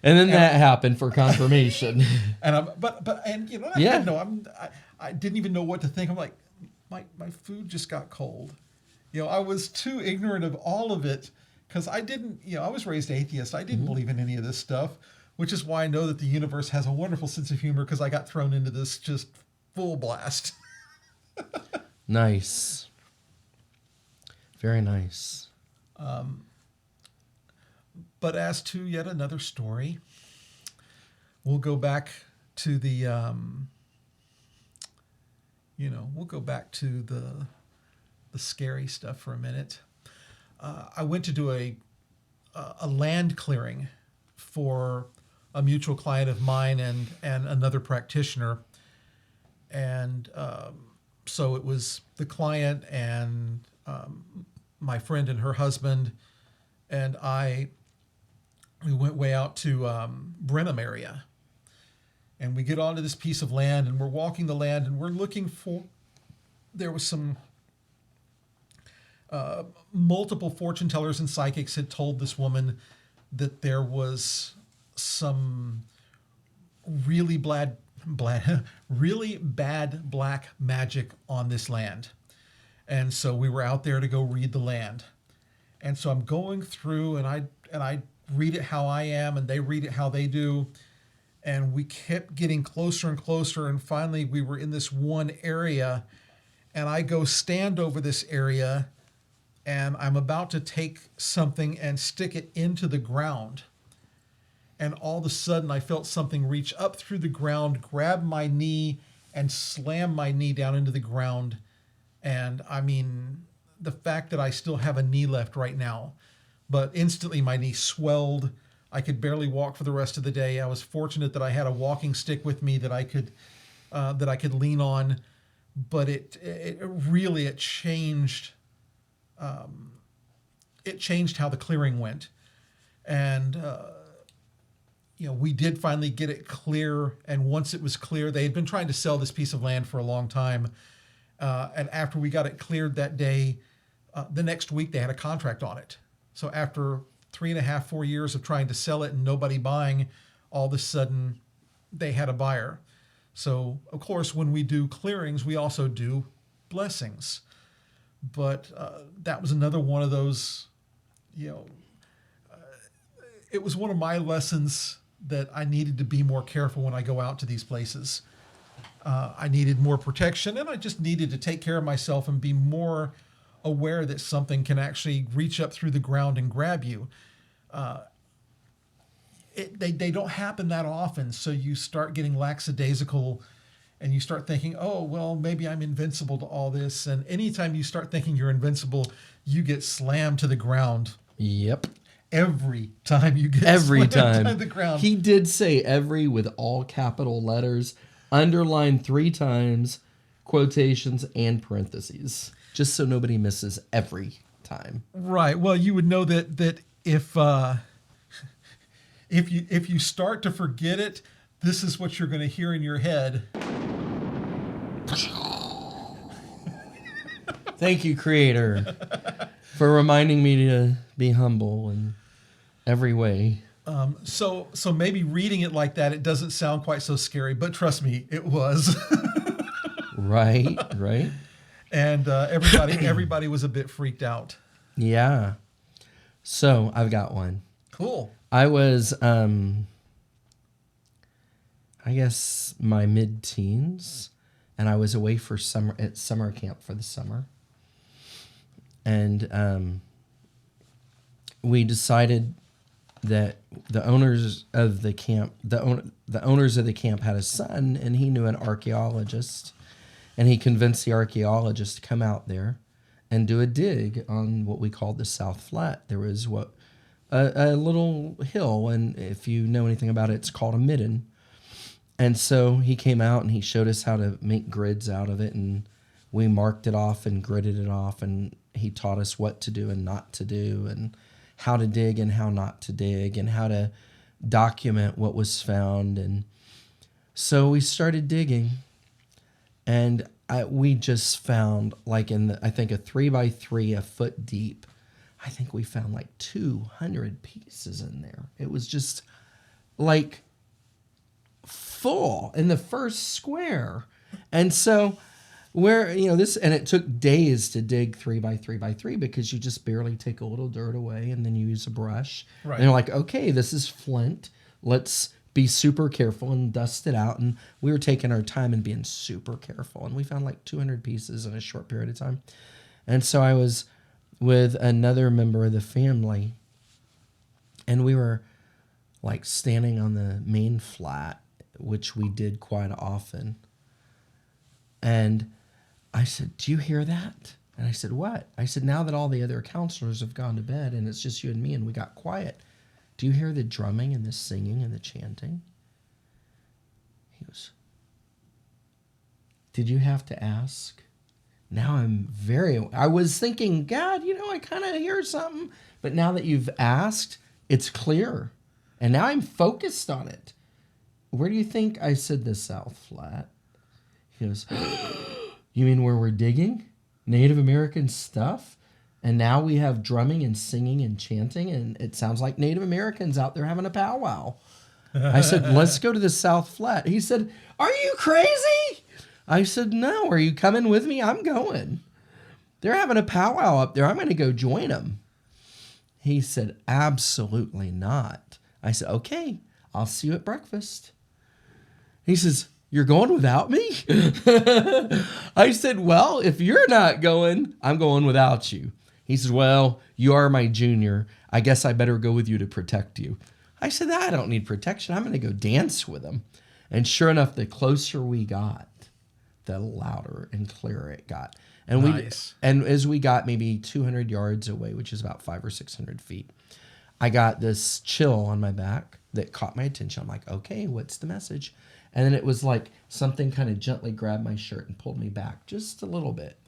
And then that happened for confirmation. I didn't even know what to think. I'm like, my food just got cold. I was too ignorant of all of it because I didn't, I was raised atheist. I didn't believe in any of this stuff, which is why I know that the universe has a wonderful sense of humor because I got thrown into this just full blast. Nice. Very nice. But as to yet another story, we'll go back to the, the scary stuff for a minute. I went to do a land clearing for a mutual client of mine and another practitioner, and so it was the client and my friend and her husband and we went way out to Brenham area, and we get onto this piece of land, and we're walking the land, and we're looking for. There was some multiple fortune tellers and psychics had told this woman that there was some really really bad black magic on this land, and so we were out there to go read the land, and so I'm going through, and I read it how I am, and they read it how they do. And we kept getting closer and closer. And finally we were in this one area, and I go stand over this area, and I'm about to take something and stick it into the ground. And all of a sudden I felt something reach up through the ground, grab my knee, and slam my knee down into the ground. And the fact that I still have a knee left right now, but instantly my knee swelled. I could barely walk for the rest of the day. I was fortunate that I had a walking stick with me that I could lean on, but it really changed. It changed how the clearing went, and we did finally get it clear. And once it was clear, they had been trying to sell this piece of land for a long time, and after we got it cleared that day, the next week they had a contract on it. So after 3.5, 4 years of trying to sell it and nobody buying, all of a sudden they had a buyer. So of course, when we do clearings, we also do blessings. But that was another one of those, it was one of my lessons that I needed to be more careful when I go out to these places. I needed more protection, and I just needed to take care of myself and be more aware that something can actually reach up through the ground and grab you. They don't happen that often, so you start getting lackadaisical and you start thinking, oh, well, maybe I'm invincible to all this. And anytime you start thinking you're invincible, you get slammed to the ground. Yep. Every time you get Every slammed time. to the ground. He did say every with all capital letters, underlined 3 times, quotations, and parentheses, just so nobody misses every time. Right. Well, you would know that if you start to forget it, this is what you're going to hear in your head. Thank you, Creator, for reminding me to be humble in every way. So maybe reading it like that, it doesn't sound quite so scary, but trust me, it was. Right. And everybody was a bit freaked out. Yeah. So I've got one. Cool. I was, I guess, my mid-teens, and I was away for summer camp for the summer. And we decided that the owners of the camp, the owners of the camp had a son, and he knew an archaeologist, and he convinced the archaeologist to come out there and do a dig on what we called the South Flat. There was a little hill, and if you know anything about it, it's called a midden. And so he came out and he showed us how to make grids out of it, and we marked it off and gridded it off, and he taught us what to do and not to do, and how to dig and how not to dig, and how to document what was found. And so we started digging, and we just found, like I think a 3x3, a foot deep, I think we found like 200 pieces in there. It was just like full in the first square. And so and it took days to dig 3x3x3 because you just barely take a little dirt away and then you use a brush. Right. And they're like, okay, this is flint. Let's be super careful and dust it out. And we were taking our time and being super careful. And we found like 200 pieces in a short period of time. And so I was with another member of the family, and we were like standing on the main flat, which we did quite often. And I said, do you hear that? And I said, what? I said, now that all the other counselors have gone to bed and it's just you and me and we got quiet, do you hear the drumming and the singing and the chanting? He goes, did you have to ask? Now I was thinking, God, I kind of hear something. But now that you've asked, it's clear. And now I'm focused on it. Where do you think I said the South Flat? He goes, you mean where we're digging? Native American stuff? And now we have drumming and singing and chanting, and it sounds like Native Americans out there having a powwow. I said, let's go to the South Flat. He said, are you crazy? I said, no, are you coming with me? I'm going. They're having a powwow up there. I'm going to go join them. He said, absolutely not. I said, okay, I'll see you at breakfast. He says, you're going without me? I said, well, if you're not going, I'm going without you. He says, well, you are my junior. I guess I better go with you to protect you. I said, I don't need protection. I'm going to go dance with him. And sure enough, the closer we got, the louder and clearer it got. And Nice. And as we got maybe 200 yards away, which is about 500 or 600 feet, I got this chill on my back that caught my attention. I'm like, okay, what's the message? And then it was like something kind of gently grabbed my shirt and pulled me back just a little bit.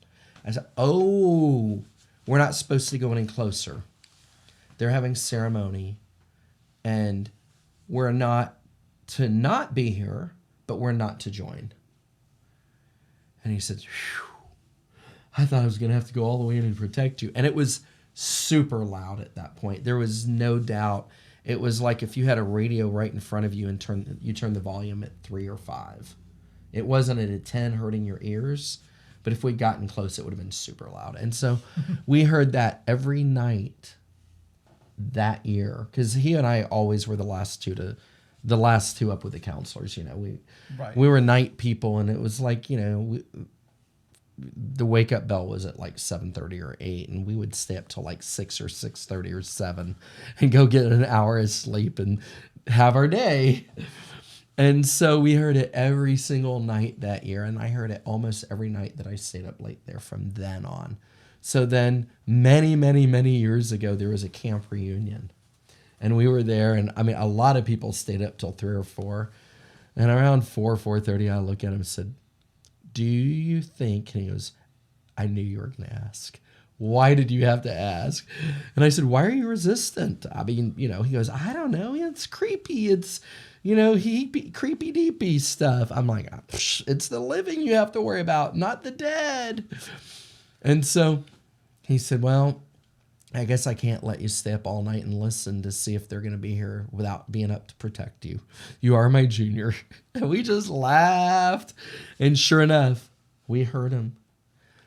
I said, oh, we're not supposed to go any closer. They're having ceremony, and we're not to not be here, but we're not to join. And he said, phew, I thought I was going to have to go all the way in and protect you. And it was super loud at that point. There was no doubt. It was like if you had a radio right in front of you and turn the volume at 3 or 5. It wasn't at a 10 hurting your ears, but if we'd gotten close, it would have been super loud. And so we heard that every night that year, because he and I always were the last two to the last two up with the counselors. Right. We were night people, and it was like, the wake up bell was at like 7:30 or 8, and we would stay up till like 6 or 6:30 or 7 and go get an hour of sleep and have our day. And so we heard it every single night that year, and I heard it almost every night that I stayed up late there from then on. So then many, many, many years ago, there was a camp reunion, and we were there, and I mean, a lot of people stayed up till 3 or 4, and around 4:30, I look at him and said, "Do you think," and he goes, "I knew you were going to ask. Why did you have to ask?" And I said, "Why are you resistant?" I mean, he goes, "I don't know. It's creepy. It's, creepy deepy stuff." I'm like, "It's the living you have to worry about, not the dead." And so he said, "Well, I guess I can't let you stay up all night and listen to see if they're going to be here without being up to protect you. You are my junior." And we just laughed. And sure enough, we heard him.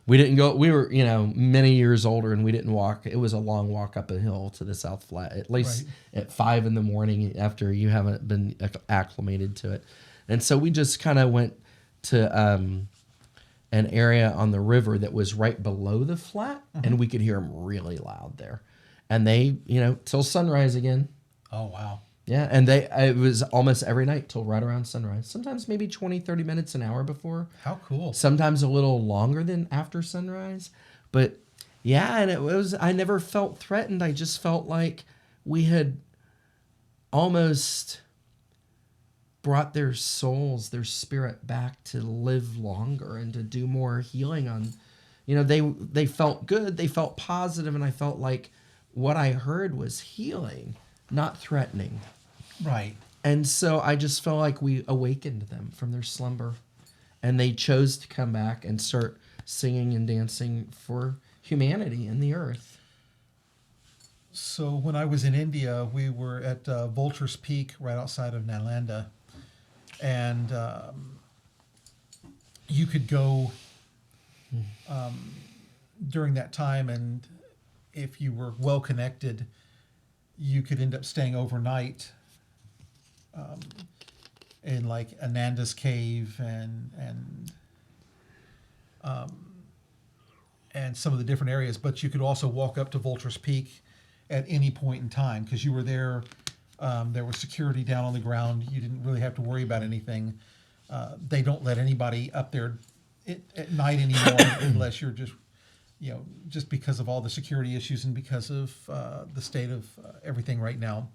We didn't go, we were, many years older, and we didn't walk. It was a long walk up a hill to the South Flat, at least at 5 a.m. after you haven't been acclimated to it. And so we just kind of went to an area on the river that was right below the flat, and we could hear them really loud there. And they, till sunrise again. Oh, wow. Yeah, and it was almost every night till right around sunrise. Sometimes maybe 20, 30 minutes, an hour before. How cool. Sometimes a little longer than after sunrise. But yeah, and I never felt threatened. I just felt like we had almost brought their souls, their spirit back to live longer and to do more healing on. They felt good, they felt positive, and I felt like what I heard was healing, not threatening. Right. And so I just felt like we awakened them from their slumber, and they chose to come back and start singing and dancing for humanity and the earth. So when I was in India, we were at Vulture's Peak right outside of Nalanda, and you could go during that time, and if you were well connected, you could end up staying overnight in like Ananda's cave and some of the different areas. But you could also walk up to Vulture's Peak at any point in time because you were there. There was security down on the ground. You didn't really have to worry about anything. They don't let anybody up there at night anymore unless you're just because of all the security issues and because of the state of everything right now.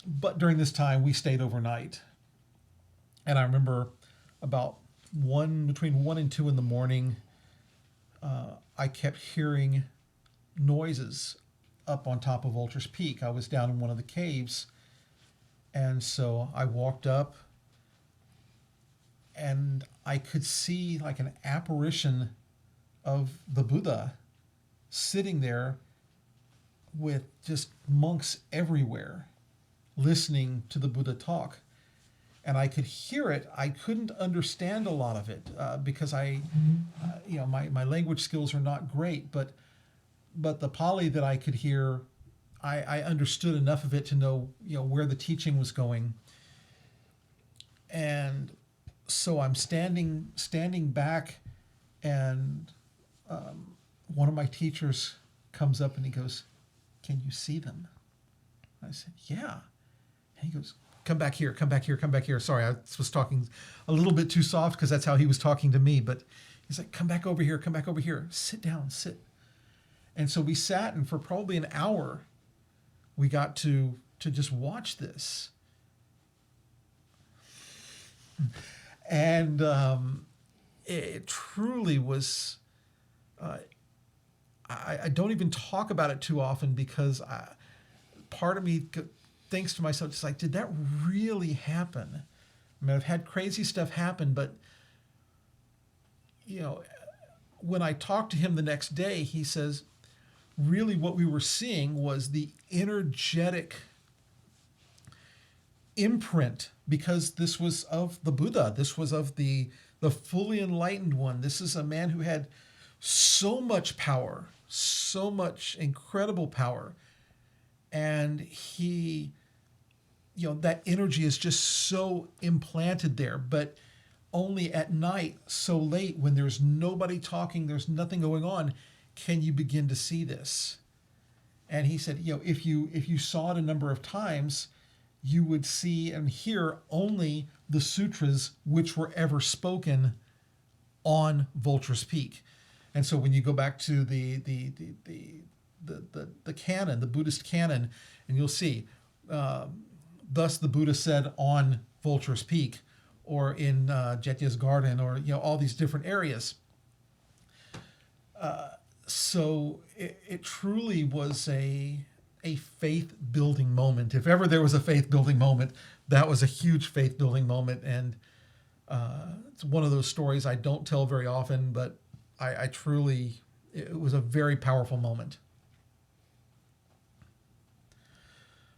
But during this time, we stayed overnight. And I remember about between 1 and 2 in the morning, I kept hearing noises up on top of Vulture's Peak. I was down in one of the caves. And so I walked up, and I could see like an apparition of the Buddha sitting there with just monks everywhere listening to the Buddha talk. And I could hear it. I couldn't understand a lot of it because my language skills are not great, but the Pali that I could hear, I understood enough of it to know where the teaching was going. And so I'm standing back, and one of my teachers comes up and he goes, "Can you see them?" I said, "Yeah." And he goes, "Come back here, come back here, come back here." Sorry, I was talking a little bit too soft because that's how he was talking to me. But he's like, "Come back over here, come back over here. Sit down, sit." And so we sat, and for probably an hour, we got to just watch this. And it truly was, I don't even talk about it too often because part of me thinks to myself, just like, did that really happen? I mean, I've had crazy stuff happen, but, when I talked to him the next day, he says, really what we were seeing was the energetic imprint, because this was of the Buddha. This was of the fully enlightened one. This is a man who had so much power, so much incredible power. And he that energy is just so implanted there. But only at night, so late, when there's nobody talking, there's nothing going on, can you begin to see this. And he said, if you saw it a number of times, you would see and hear only the sutras which were ever spoken on Vulture's Peak. And so when you go back to the canon, the Buddhist canon, and you'll see, thus the Buddha said on Vulture's Peak, or in Jetya's garden, or all these different areas. So it truly was a faith building moment. If ever there was a faith building moment, that was a huge faith building moment. And it's one of those stories I don't tell very often, but I truly, it was a very powerful moment.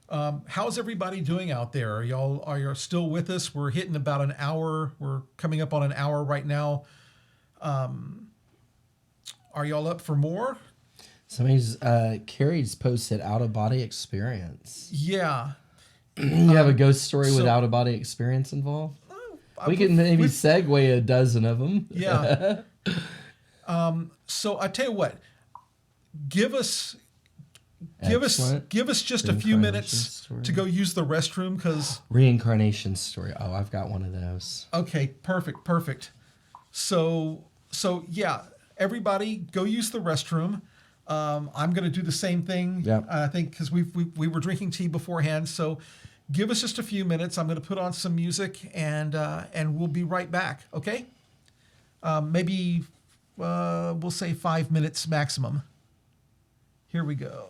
How's everybody doing out there? Are you still with us? We're hitting about an hour. We're coming up on an hour right now. Are y'all up for more? Somebody's Carrie's posted out of body experience. Yeah. You have a ghost story with out of body experience involved? We can maybe segue a dozen of them. Yeah. So I tell you what, give us just a few minutes story. To go use the restroom, because reincarnation story. Oh, I've got one of those. Okay, perfect. So yeah, everybody go use the restroom. I'm going to do the same thing. Yep. I think because we were drinking tea beforehand. So give us just a few minutes. I'm going to put on some music, and we'll be right back. Okay? Maybe we'll say 5 minutes maximum. Here we go.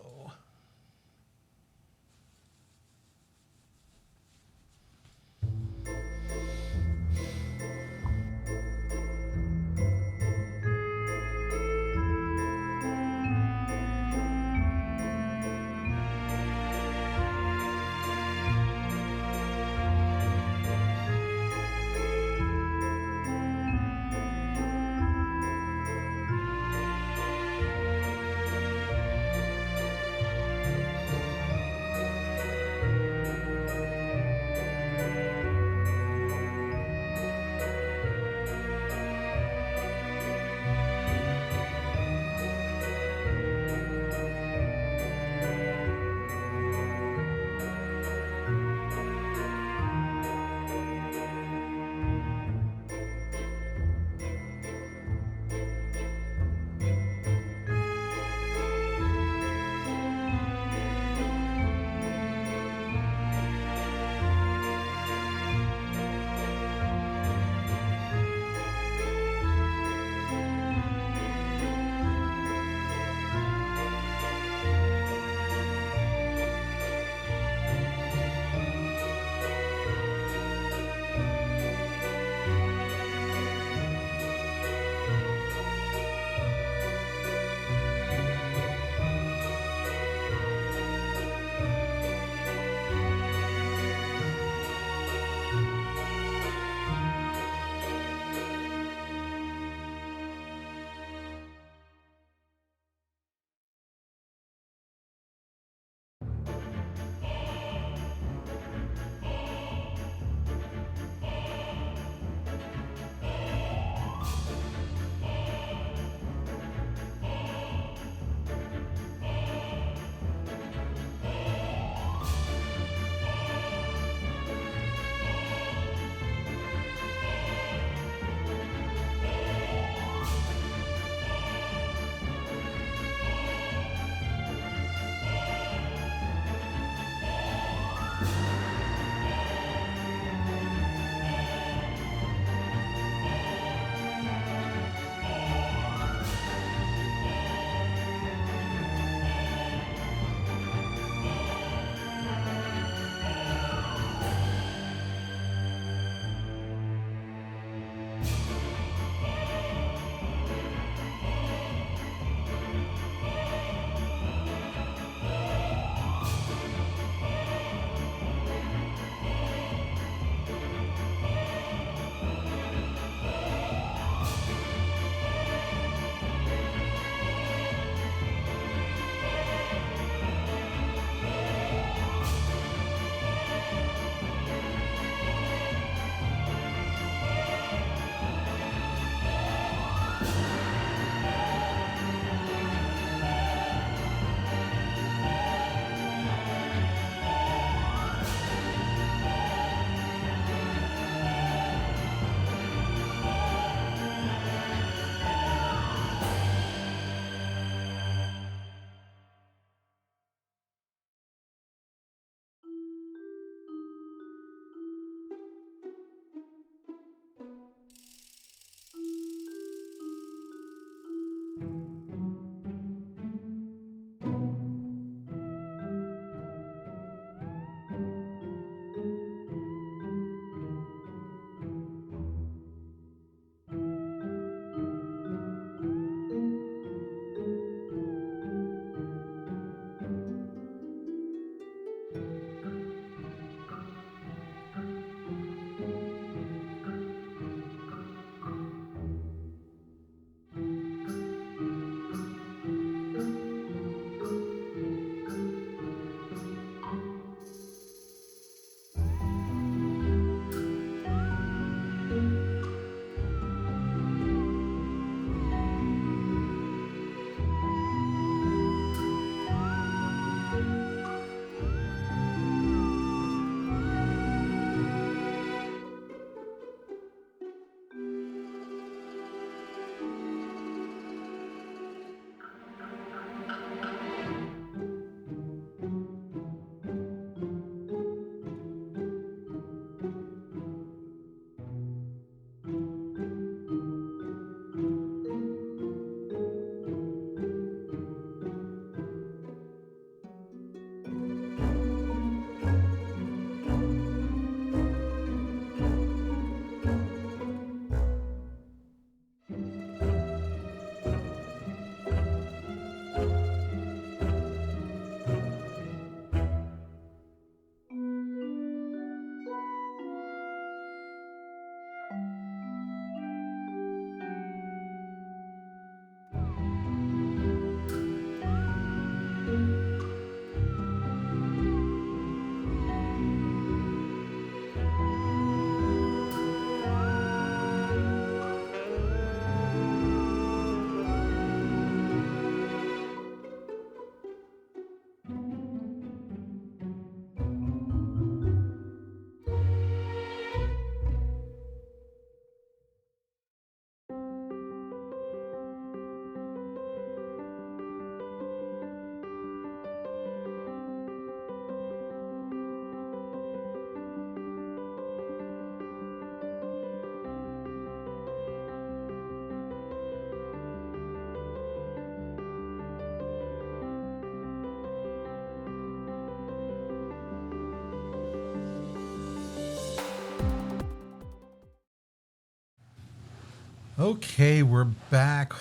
Okay, we're back.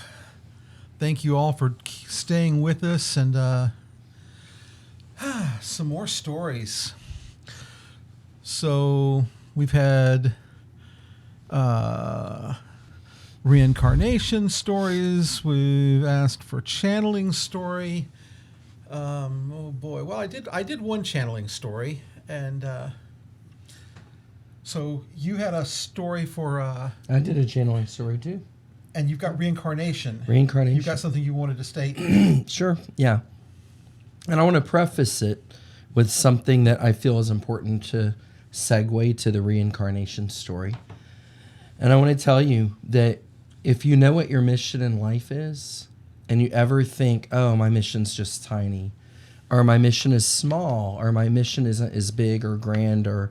Thank you all for staying with us, and some more stories. So we've had uh, reincarnation stories. We've asked for channeling story. Oh boy! Well, I did one channeling story, and so you had a story for, I did a channeling story too. and you've got reincarnation. Reincarnation. You've got something you wanted to state. Sure, yeah. And I want to preface it with something that I feel is important to segue to the reincarnation story. And I want to tell you that if you know what your mission in life is, and you ever think, oh, my mission's just tiny, or my mission is small, or my mission isn't as big or grand or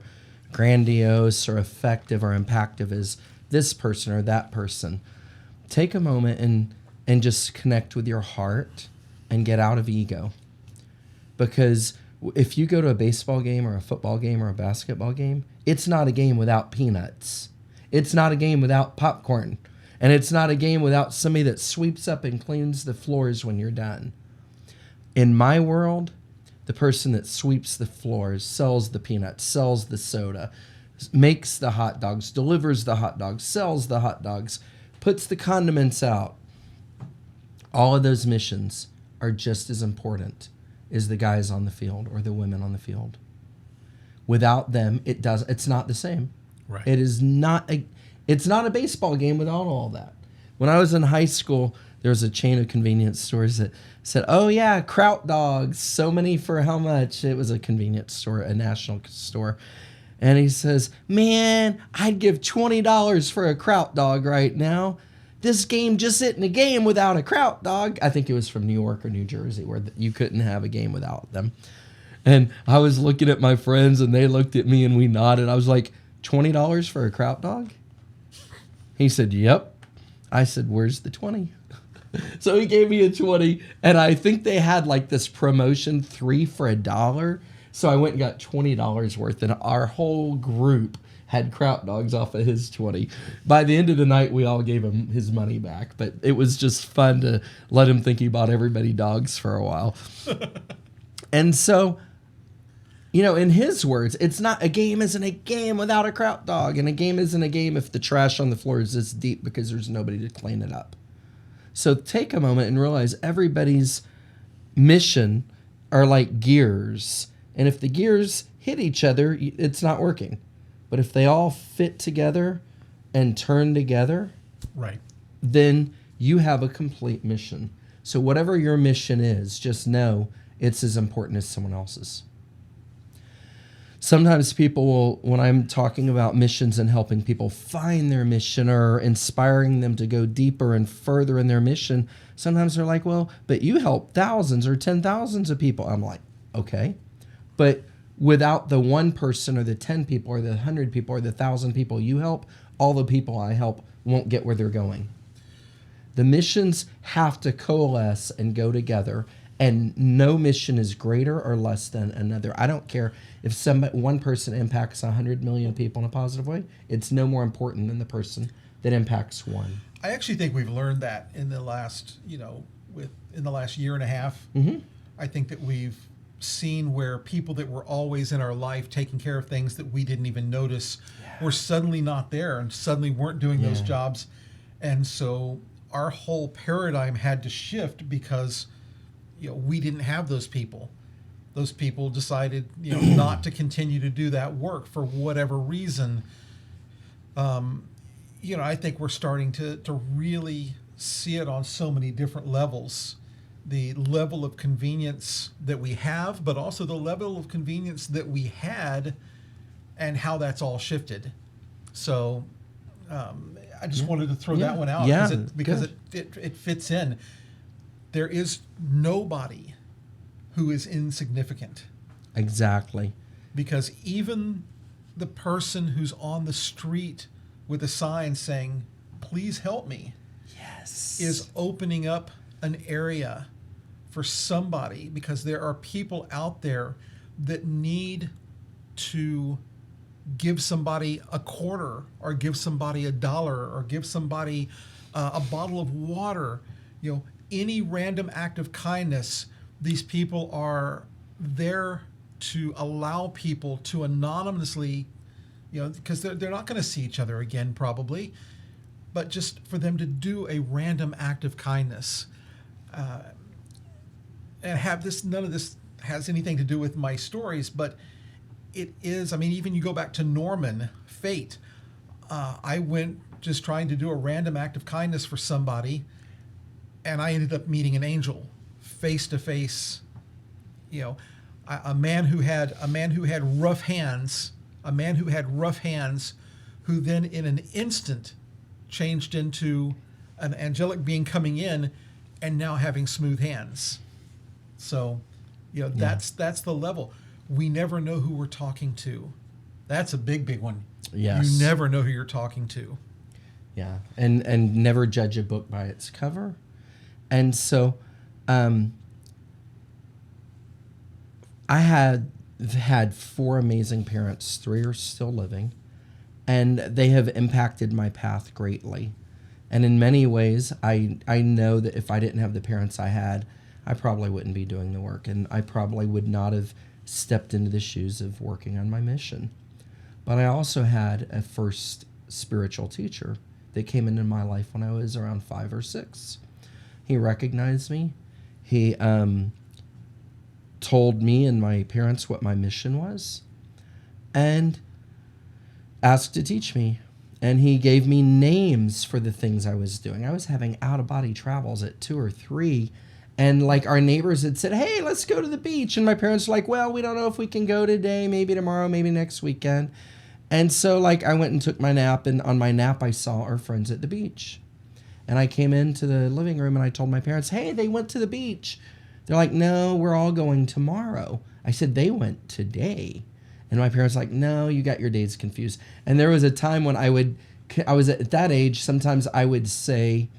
grandiose or effective or impactful as this person or that person, take a moment and just connect with your heart and get out of ego. Because if you go to a baseball game or a football game or a basketball game, it's not a game without peanuts. It's not a game without popcorn. And it's not a game without somebody that sweeps up and cleans the floors when you're done. In my world, the person that sweeps the floors, sells the peanuts, sells the soda, makes the hot dogs, delivers the hot dogs, sells the hot dogs, puts the condiments out. All of those missions are just as important as the guys on the field or the women on the field. Without them, it's not the same. Right. It's not a baseball game without all that. When I was in high school, there was a chain of convenience stores that said, oh yeah, Kraut dogs, so many for how much? It was a convenience store, a national store. And he says, man, I'd give $20 for a Kraut dog right now. This game just isn't a game without a Kraut dog. I think it was from New York or New Jersey where you couldn't have a game without them. And I was looking at my friends and they looked at me and we nodded. I was like, $20 for a Kraut dog? He said, yep. I said, where's the 20? So he gave me a 20, and I think they had like this promotion, 3 for $1. So I went and got $20 worth, and our whole group had Kraut dogs off of his 20. By the end of the night, we all gave him his money back, but it was just fun to let him think he bought everybody dogs for a while. And so, you know, in his words, it's not a game isn't a game without a Kraut dog, and a game isn't a game if the trash on the floor is this deep because there's nobody to clean it up. So take a moment and realize everybody's mission are like gears. And if the gears hit each other, it's not working. But if they all fit together and turn together, Right. then you have a complete mission. So whatever your mission is, just know it's as important as someone else's. Sometimes people will, when I'm talking about missions and helping people find their mission or inspiring them to go deeper and further in their mission, sometimes they're like, well, but you help thousands or 10,000s of people. I'm like, okay. But without the one person or the 10 people or the 100 people or the 1,000 people you help, all the people I help won't get where they're going. The missions have to coalesce and go together, and no mission is greater or less than another. I don't care if one person impacts 100 million people in a positive way. It's no more important than the person that impacts one. I actually think we've learned that in the last, in the last year and a half. Mm-hmm. I think that we've seen where people that were always in our life taking care of things that we didn't even notice were suddenly not there and suddenly weren't doing those jobs. And so our whole paradigm had to shift because we didn't have those people. Those people decided not to continue to do that work for whatever reason. I think we're starting to really see it on so many different levels. The level of convenience that we have, but also the level of convenience that we had and how that's all shifted. So I just wanted to throw that one out because it fits in. There is nobody who is insignificant. Exactly. Because even the person who's on the street with a sign saying, please help me, is opening up an area for somebody, because there are people out there that need to give somebody a quarter or give somebody $1 or give somebody a bottle of water, any random act of kindness. These people are there to allow people to anonymously, because they're not going to see each other again probably, but just for them to do a random act of kindness. And have this, none of this has anything to do with my stories, but it is, even you go back to Norman Fate. I went just trying to do a random act of kindness for somebody, and I ended up meeting an angel face to face. A man who had rough hands, who then in an instant changed into an angelic being coming in and now having smooth hands. So, that's the level. We never know who we're talking to. That's a big one. Yes. You never know who you're talking to. Yeah. And never judge a book by its cover. And so I had 4 amazing parents. 3 are still living. And they have impacted my path greatly. And in many ways, I know that if I didn't have the parents I had, I probably wouldn't be doing the work. And I probably would not have stepped into the shoes of working on my mission. But I also had a first spiritual teacher that came into my life when I was around 5 or 6. He recognized me. He told me and my parents what my mission was and asked to teach me. And he gave me names for the things I was doing. I was having out-of-body travels at 2 or 3. And like our neighbors had said, hey, let's go to the beach. And my parents were like, well, we don't know if we can go today, maybe tomorrow, maybe next weekend. And so like I went and took my nap, and on my nap I saw our friends at the beach. And I came into the living room and I told my parents, hey, they went to the beach. They're like, no, we're all going tomorrow. I said, they went today. And my parents were like, no, you got your days confused. And there was a time when I was at that age, sometimes I would say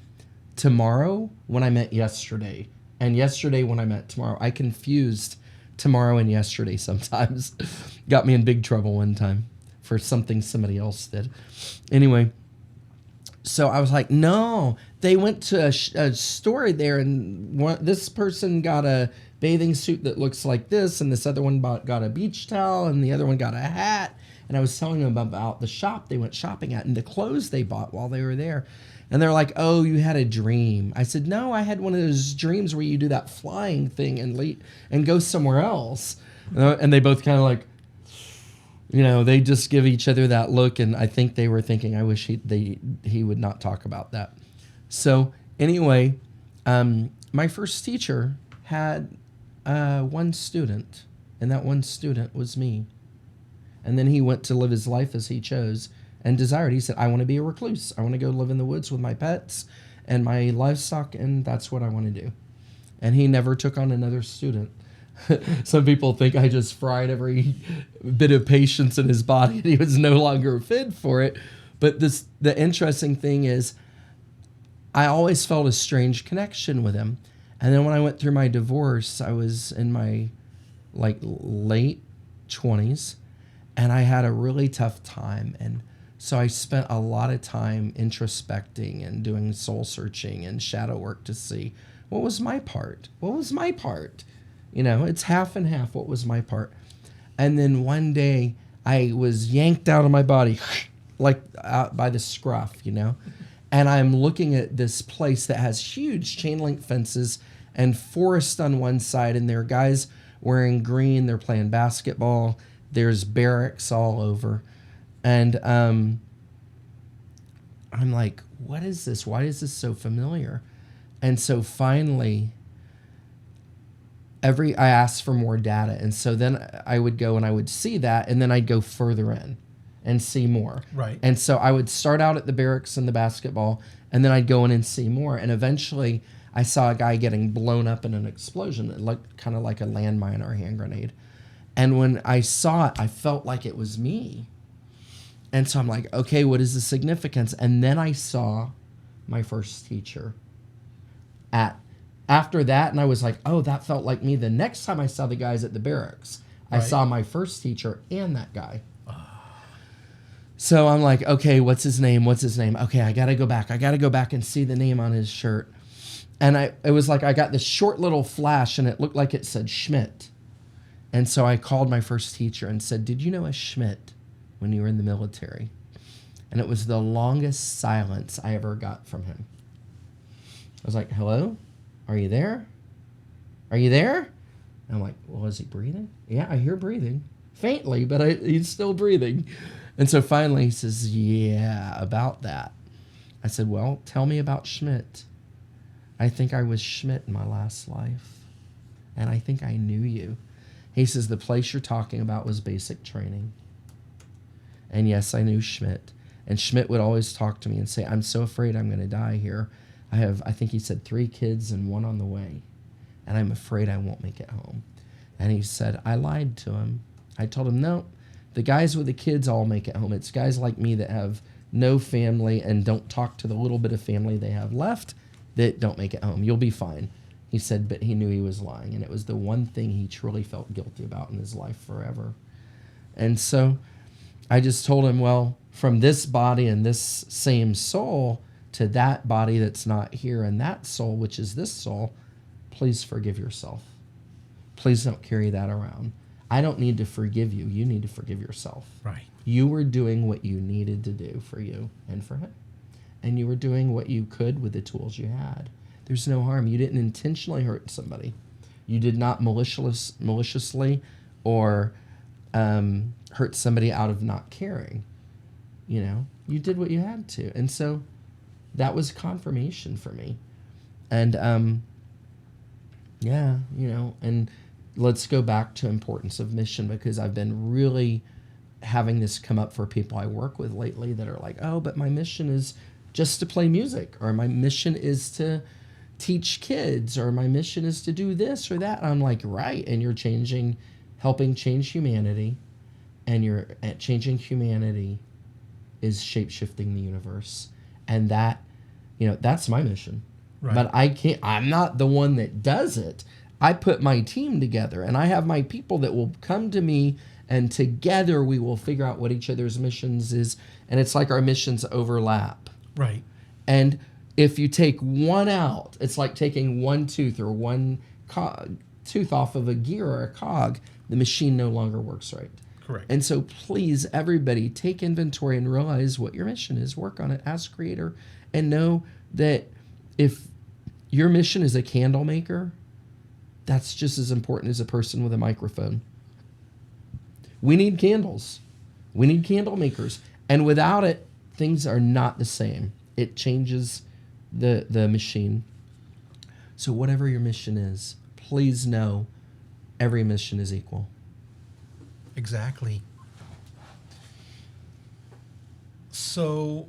tomorrow when I meant yesterday. And yesterday when I meant tomorrow. I confused tomorrow and yesterday sometimes. Got me in big trouble one time for something somebody else did. Anyway, so I was like, no, they went to a store there, and this person got a bathing suit that looks like this, and this other one got a beach towel, and the other one got a hat. And I was telling them about the shop they went shopping at and the clothes they bought while they were there. And they're like, oh, you had a dream. I said, no, I had one of those dreams where you do that flying thing and go somewhere else. And they both kind of like, they just give each other that look. And I think they were thinking, I wish he would not talk about that. So anyway, my first teacher had 1 student, and that 1 student was me. And then he went to live his life as he chose and desired. He said, I want to be a recluse. I want to go live in the woods with my pets and my livestock, and that's what I want to do. And he never took on another student. Some people think I just fried every bit of patience in his body and he was no longer fit for it. But the interesting thing is I always felt a strange connection with him. And then when I went through my divorce, I was in my late 20s, and I had a really tough time. And so I spent a lot of time introspecting and doing soul searching and shadow work to see what was my part. What was my part? It's half and half. What was my part? And then one day I was yanked out of my body by the scruff, And I'm looking at this place that has huge chain link fences and forest on one side. And there are guys wearing green. They're playing basketball. There's barracks all over. And I'm like, what is this? Why is this so familiar? And so finally, I asked for more data. And so then I would go and I would see that, and then I'd go further in and see more. Right. And so I would start out at the barracks and the basketball, and then I'd go in and see more. And eventually I saw a guy getting blown up in an explosion. It looked kind of like a landmine or a hand grenade. And when I saw it, I felt like it was me. And so I'm like, okay, what is the significance? And then I saw my first teacher after that, and I was like, oh, that felt like me. The next time I saw the guys at the barracks, I saw my first teacher and that guy. So I'm like, okay, what's his name? What's his name? Okay, I got to go back. I got to go back and see the name on his shirt. And it was like I got this short little flash and it looked like it said Schmidt. And so I called my first teacher and said, did you know a Schmidt when you were in the military? And it was the longest silence I ever got from him. I was like, hello? Are you there? Are you there? And I'm like, well, is he breathing? Yeah, I hear breathing. Faintly, but he's still breathing. And so finally he says, yeah, about that. I said, well, tell me about Schmidt. I think I was Schmidt in my last life. And I think I knew you. He says, the place you're talking about was basic training. And yes, I knew Schmidt. And Schmidt would always talk to me and say, I'm so afraid I'm going to die here. I think he said 3 kids and 1 on the way. And I'm afraid I won't make it home. And he said, I lied to him. I told him, no, the guys with the kids all make it home. It's guys like me that have no family and don't talk to the little bit of family they have left that don't make it home. You'll be fine. He said, but he knew he was lying. And it was the one thing he truly felt guilty about in his life forever. And so I just told him, well, from this body and this same soul to that body that's not here and that soul, which is this soul, please forgive yourself. Please don't carry that around. I don't need to forgive you. You need to forgive yourself. Right. You were doing what you needed to do for you and for him. And you were doing what you could with the tools you had. There's no harm. You didn't intentionally hurt somebody. You did not maliciously or hurt somebody out of not caring. You know, you did what you had to. And so that was confirmation for me. And yeah, you know, and let's go back to importance of mission, because I've been really having this come up for people I work with lately that are like, oh, but my mission is just to play music, or my mission is to teach kids, or my mission is to do this or that. And I'm like, right. And you're helping change humanity, and you're changing humanity is shape-shifting the universe. And that, you know, that's my mission. Right. But I'm not the one that does it. I put my team together, and I have my people that will come to me, and together we will figure out what each other's missions is. And it's like our missions overlap. Right. And if you take one out, it's like taking one tooth or one tooth off of a gear or a cog. The machine no longer works right. Correct. And so please, everybody, take inventory and realize what your mission is. Work on it. Ask Creator, and know that if your mission is a candle maker, that's just as important as a person with a microphone. We need candles. We need candle makers. And without it, things are not the same. It changes the machine. So whatever your mission is, please know every mission is equal. Exactly. So,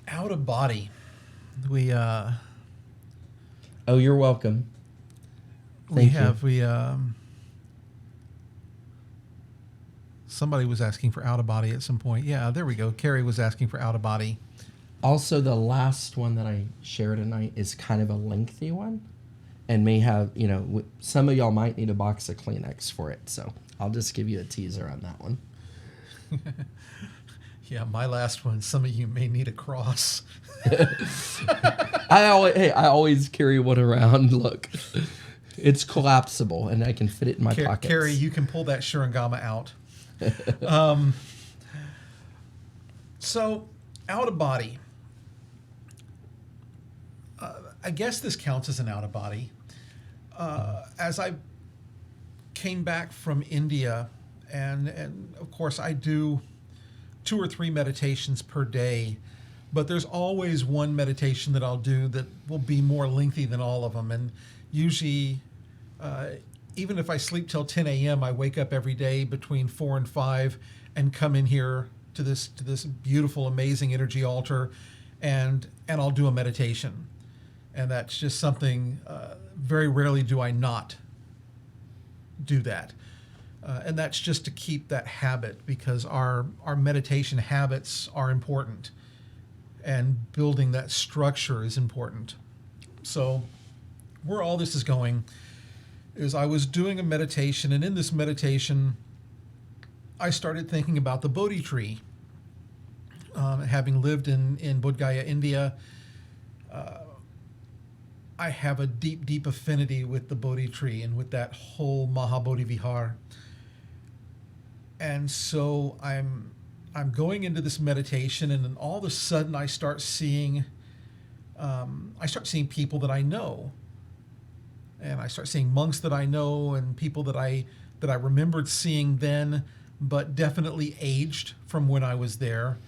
out of body, we Oh, you're welcome. Thank you. Somebody was asking for out of body at some point. Yeah, there we go. Carrie was asking for out of body. Also, the last one that I share tonight is kind of a lengthy one, and may have, you know, some of y'all might need a box of Kleenex for it. So I'll just give you a teaser on that one. Yeah, my last one. Some of you may need a cross. I always carry one around. Look, it's collapsible, and I can fit it in my pockets. Carrie, you can pull that Shurangama out. So, out of body. I guess this counts as an out of body. As I came back from India, and of course I do 2 or 3 meditations per day, but there's always one meditation that I'll do that will be more lengthy than all of them. And usually, even if I sleep till 10 a.m., I wake up every day between 4 and 5 and come in here to this beautiful, amazing energy altar, and I'll do a meditation. And that's just something, very rarely do I not do that. And that's just to keep that habit, because our meditation habits are important, and building that structure is important. So where all this is going is I was doing a meditation, and in this meditation, I started thinking about the Bodhi tree. Having lived in Bodh Gaya, India, I have a deep, deep affinity with the Bodhi tree and with that whole Mahabodhi Vihar. And so I'm going into this meditation, and then all of a sudden I start seeing people that I know, and I start seeing monks that I know, and people that I remembered seeing then, but definitely aged from when I was there.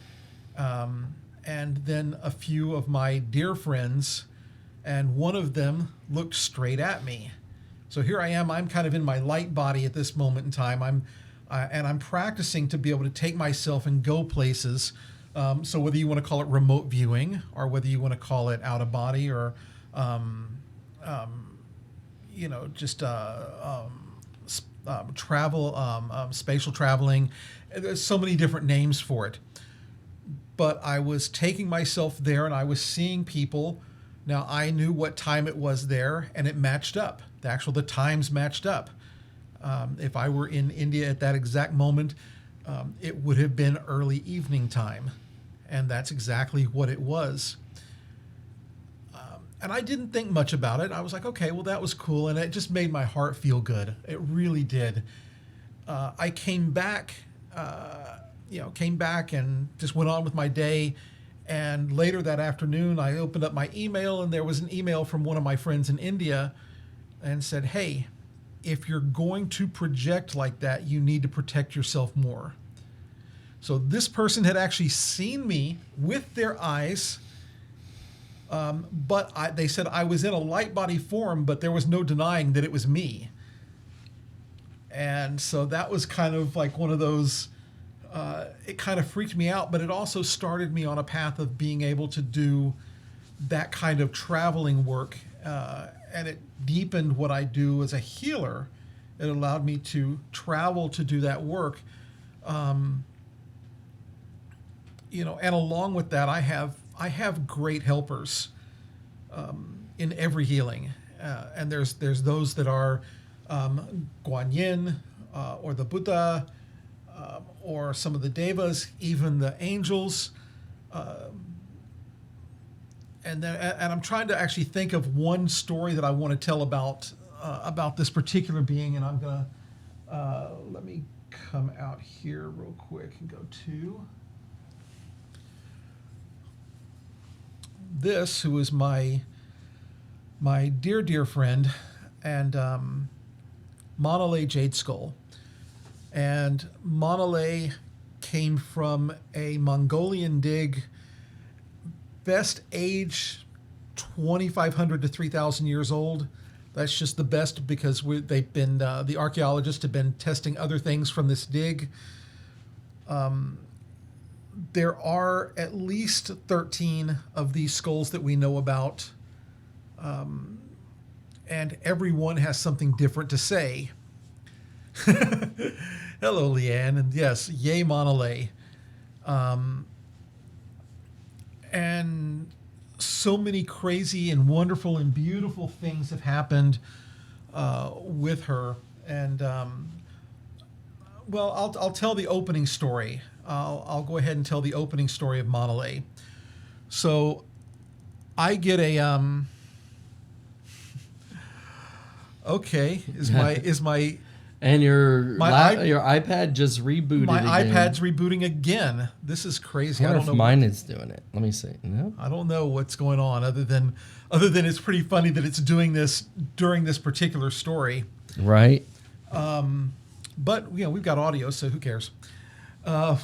And then a few of my dear friends, and one of them looked straight at me. So here I am. I'm kind of in my light body at this moment in time. I'm practicing to be able to take myself and go places. So whether you want to call it remote viewing, or whether you want to call it out of body, or just travel, spatial traveling. There's so many different names for it. But I was taking myself there, and I was seeing people. Now, I knew what time it was there, and it matched up. The times matched up. If I were in India at that exact moment, it would have been early evening time. And that's exactly what it was. And I didn't think much about it. I was like, okay, well, that was cool. And it just made my heart feel good. It really did. I came back and just went on with my day. And later that afternoon, I opened up my email, and there was an email from one of my friends in India and said, hey, if you're going to project like that, you need to protect yourself more. So this person had actually seen me with their eyes, but they said I was in a light body form, but there was no denying that it was me. And so that was kind of like one of those, it kind of freaked me out, but it also started me on a path of being able to do that kind of traveling work. And it deepened what I do as a healer. It allowed me to travel to do that work. And along with that, I have great helpers in every healing. And there's those that are Guan Yin, or the Buddha, or some of the devas, even the angels. And I'm trying to actually think of one story that I want to tell about this particular being, and I'm gonna let me come out here real quick and go to this, who is my dear friend, and Monolay Jade Skull. And Monolay came from a Mongolian dig. Best age 2,500 to 3,000 years old. That's just the best, because the archaeologists have been testing other things from this dig. There are at least 13 of these skulls that we know about, and everyone has something different to say. Hello, Leanne, and yes, yay, Monolay. And so many crazy and wonderful and beautiful things have happened with her. And I'll tell the opening story. I'll go ahead and tell the opening story of Monolay. So I get a okay. Is my And your iPad just rebooted my again. iPad's rebooting again. This is crazy. I don't know if mine is doing it. Let me see. No, I don't know what's going on, other than it's pretty funny that it's doing this during this particular story. Right. But we've got audio, so who cares? And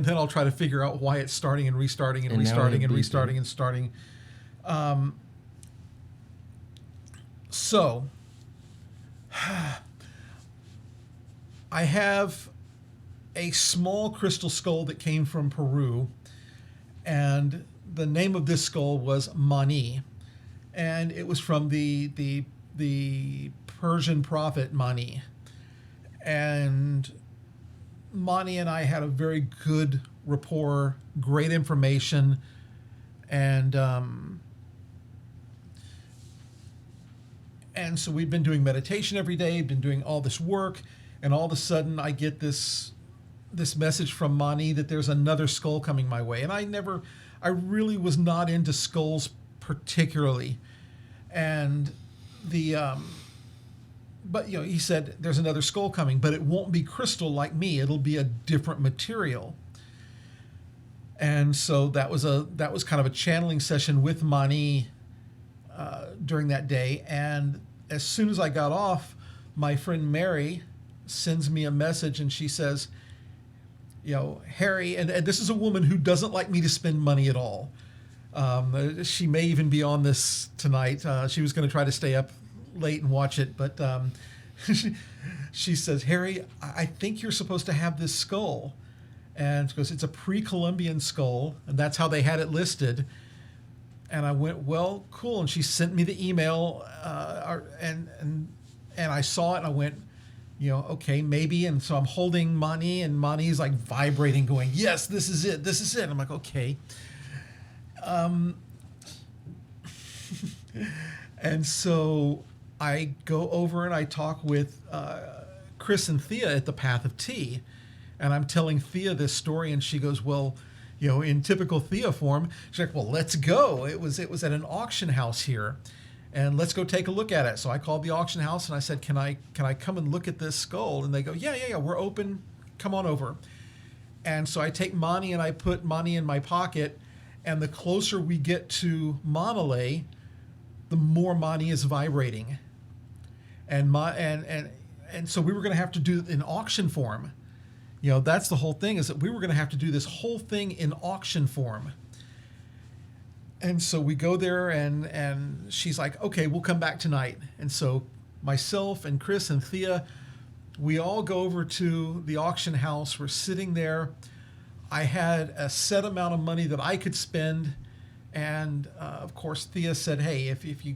then I'll try to figure out why it's starting and restarting and restarting and restarting and starting. So I have a small crystal skull that came from Peru, and the name of this skull was Mani, and it was from the Persian prophet Mani. And Mani and I had a very good rapport, great information, and so we've been doing meditation every day, been doing all this work, and all of a sudden I get this this message from Mani that there's another skull coming my way. And I really was not into skulls particularly. And but he said there's another skull coming, but it won't be crystal like me. It'll be a different material. And so that was kind of a channeling session with Mani during that day. And as soon as I got off, my friend Mary sends me a message, and she says, Harry, and this is a woman who doesn't like me to spend money at all. She may even be on this tonight. She was going to try to stay up late and watch it, but she says, Harry, I think you're supposed to have this skull. And she goes, it's a pre-Columbian skull, and that's how they had it listed. And I went, well, cool. And she sent me the email, and I saw it, and I went, okay, maybe. And so I'm holding Mani, and Mani's like vibrating, going, yes, this is it. This is it. I'm like, okay. And so I go over and I talk with Chris and Thea at the Path of Tea. And I'm telling Thea this story, and she goes, well, in typical Thea form, she's like, well, let's go. It was at an auction house here, and let's go take a look at it. So I called the auction house, and I said, can I come and look at this skull? And they go, yeah, we're open. Come on over. And so I take Mani, and I put Mani in my pocket, and the closer we get to Monolay, the more Mani is vibrating. And so we were going to have to do it in auction form. That's the whole thing, is that we were going to have to do this whole thing in auction form. And so we go there, and she's like, okay, we'll come back tonight. And so myself and Chris and Thea, we all go over to the auction house. We're sitting there. I had a set amount of money that I could spend. And of course, Thea said, hey, if you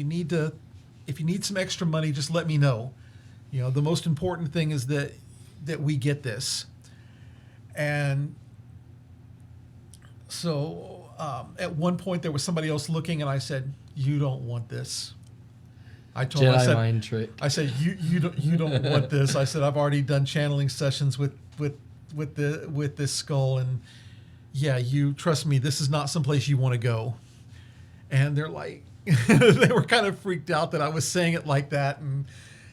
need some extra money, just let me know. The most important thing is that we get this. And so at one point there was somebody else looking, and I said, you don't want this. I told him, mind trick. I said, you don't want this. I said, I've already done channeling sessions with this skull, and yeah, you trust me, this is not someplace you want to go. And they're like, they were kind of freaked out that I was saying it like that.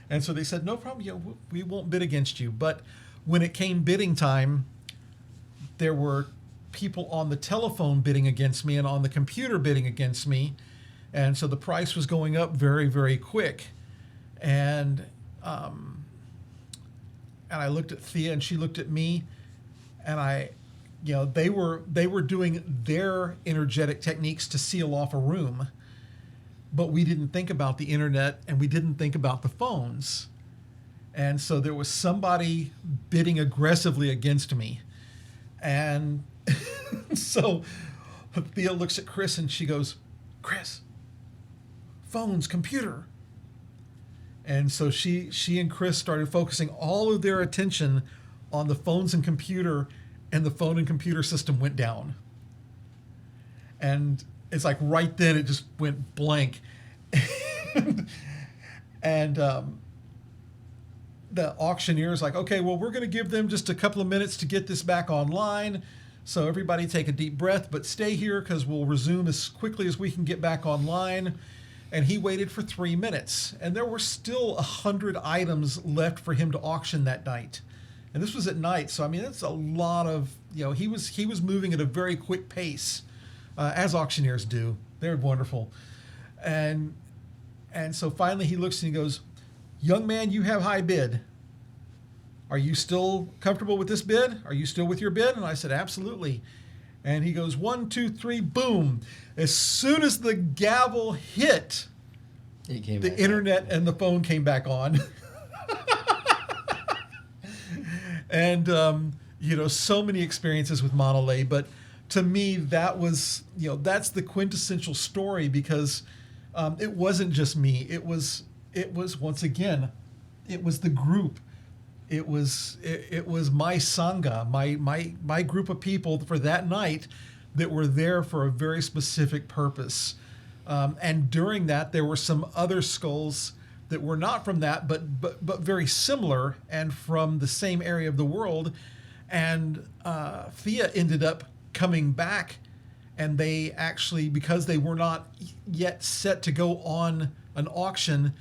And so they said, no problem, we won't bid against you. But when it came bidding time, there were people on the telephone bidding against me and on the computer bidding against me. And so the price was going up very, very quick. And I looked at Thea, and she looked at me, and they were doing their energetic techniques to seal off a room. But we didn't think about the internet, and we didn't think about the phones. And so there was somebody bidding aggressively against me. And so Thea looks at Chris, and she goes, Chris, phones, computer. And so she and Chris started focusing all of their attention on the phones and computer, and the phone and computer system went down. And it's like right then it just went blank. And the auctioneer is like, okay, well, we're going to give them just a couple of minutes to get this back online. So everybody take a deep breath, but stay here because we'll resume as quickly as we can get back online. And he waited for 3 minutes, and there were still 100 items left for him to auction that night. And this was at night, so I mean, that's a lot of, he was moving at a very quick pace, as auctioneers do. They're wonderful. And so finally he looks and he goes, young man, you have high bid. Are you still comfortable with this bid? Are you still with your bid? And I said, absolutely. And he goes, 1, 2, 3, boom. As soon as the gavel hit, the internet and the phone came back on. And, so many experiences with Monolay. But to me, that was, that's the quintessential story, because it wasn't just me. It was once again, it was the group. It was my sangha, my group of people for that night that were there for a very specific purpose. And during that, there were some other skulls that were not from that, but very similar and from the same area of the world. And Thea ended up coming back, and they actually, because they were not yet set to go on an auction,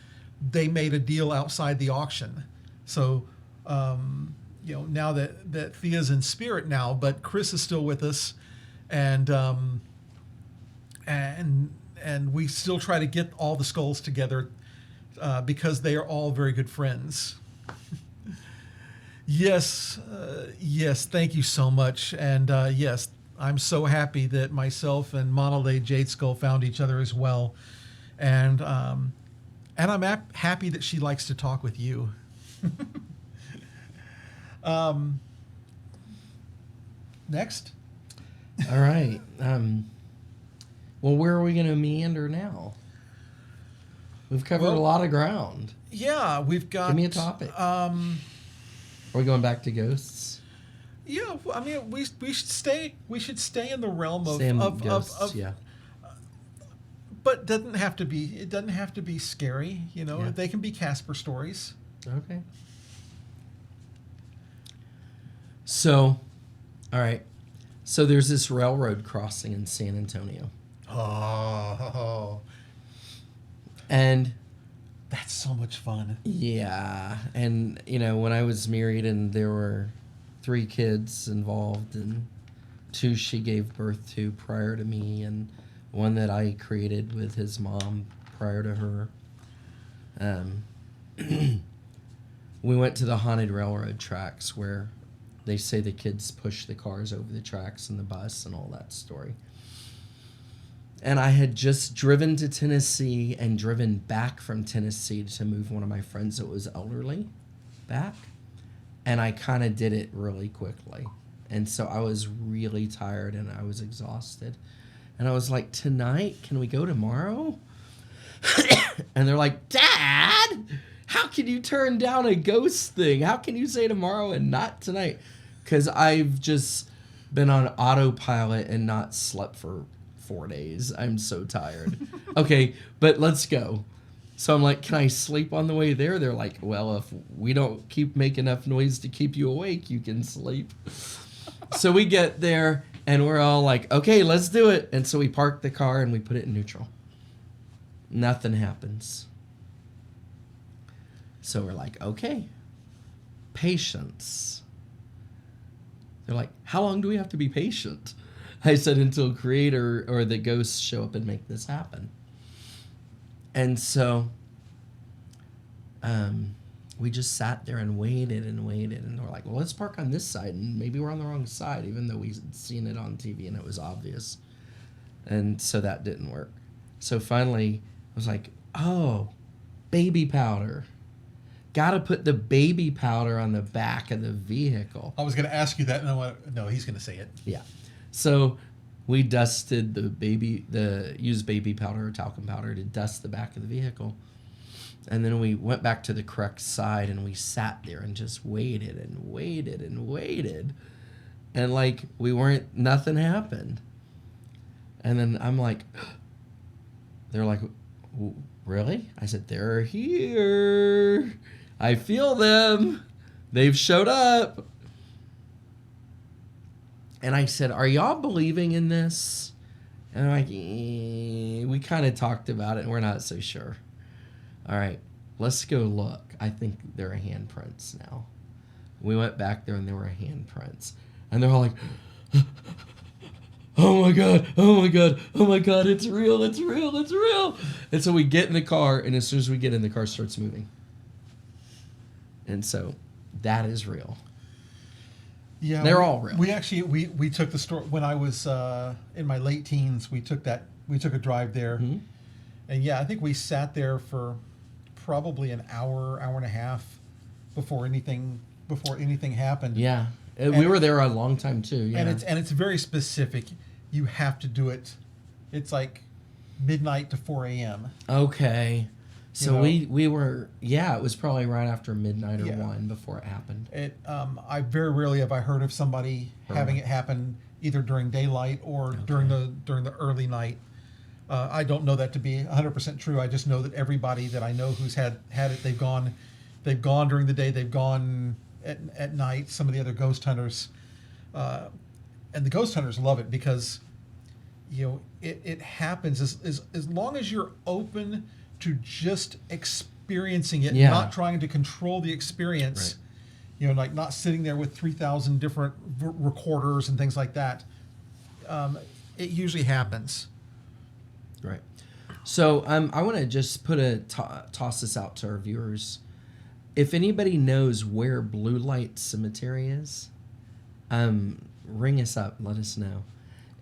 they made a deal outside the auction. So, now that Thea's in spirit now, but Chris is still with us, and we still try to get all the skulls together because they are all very good friends. Yes, thank you so much. And yes, I'm so happy that myself and Monolith Jade Skull found each other as well. And I'm happy that she likes to talk with you. Next. All right. Well, where are we going to meander now? We've covered a lot of ground. Yeah, we've got... Give me a topic. Are we going back to ghosts? Yeah, I mean, we should stay in the realm of ghosts, yeah. But it doesn't have to be scary, Yeah. They can be Casper stories. Okay. So, all right. So there's this railroad crossing in San Antonio. Oh. And that's so much fun. yeah, and when I was married and there were 3 kids involved, and 2 she gave birth to prior to me, and 1 that I created with his mom prior to her. We went to the haunted railroad tracks where they say the kids push the cars over the tracks and the bus and all that story. And I had just driven to Tennessee and driven back from Tennessee to move one of my friends that was elderly back. And I kind of did it really quickly. And so I was really tired and I was exhausted. And I was like, tonight? Can we go tomorrow? And they're like, Dad, how can you turn down a ghost thing? How can you say tomorrow and not tonight? Because I've just been on autopilot and not slept for 4 days. I'm so tired. Okay, but let's go. So I'm like, can I sleep on the way there? They're like, well, if we don't keep making enough noise to keep you awake, you can sleep. So we get there and we're all like, okay, let's do it. And so we park the car and we put it in neutral. Nothing happens. So we're like, okay, patience. They're like, how long do we have to be patient? I said, until creator or the ghosts show up and make this happen. And so we just sat there and waited. And we're like, well, let's park on this side. And maybe we're on the wrong side, even though we'd seen it on TV and it was obvious. And so that didn't work. So finally, I was like, oh, baby powder. Got to put the baby powder on the back of the vehicle. I was going to ask you that, and no, he's going to say it. Yeah. So we dusted the used baby powder or talcum powder to dust the back of the vehicle. And then we went back to the correct side and we sat there and just waited and waited and waited. And like nothing happened. And then I'm like, they're like, really? I said, they're here. I feel them. They've showed up. And I said, are y'all believing in this? And I'm like, we kind of talked about it and we're not so sure. All right, let's go look. I think there are handprints now. We went back there and there were handprints. And they're all like, oh my God, oh my God, oh my God, it's real, it's real, it's real. And so we get in the car, and as soon as we get in, the car starts moving. And so that is real. Yeah, they're all real. We actually we took the story when I was in my late teens. We took a drive there, Mm-hmm. and yeah, I think we sat there for probably an hour and a half before anything happened. Yeah, we were there a long time too. Yeah, and it's very specific. You have to do it. It's like midnight to 4 a.m. Okay. So we were, it was probably right after midnight or 1 before it happened. I very rarely have I heard of somebody having it happen either during daylight or during the early night. I don't know that to be 100% true. I just know that everybody that I know who's had it, they've gone during the day, they've gone at night. Some of the other ghost hunters, and the ghost hunters love it because, it happens as long as you're open to just experiencing it, Yeah. not trying to control the experience. Right. Like not sitting there with 3,000 different recorders and things like that. It usually happens. Right. So I want to just toss this out to our viewers. If anybody knows where Blue Light Cemetery is, ring us up. Let us know.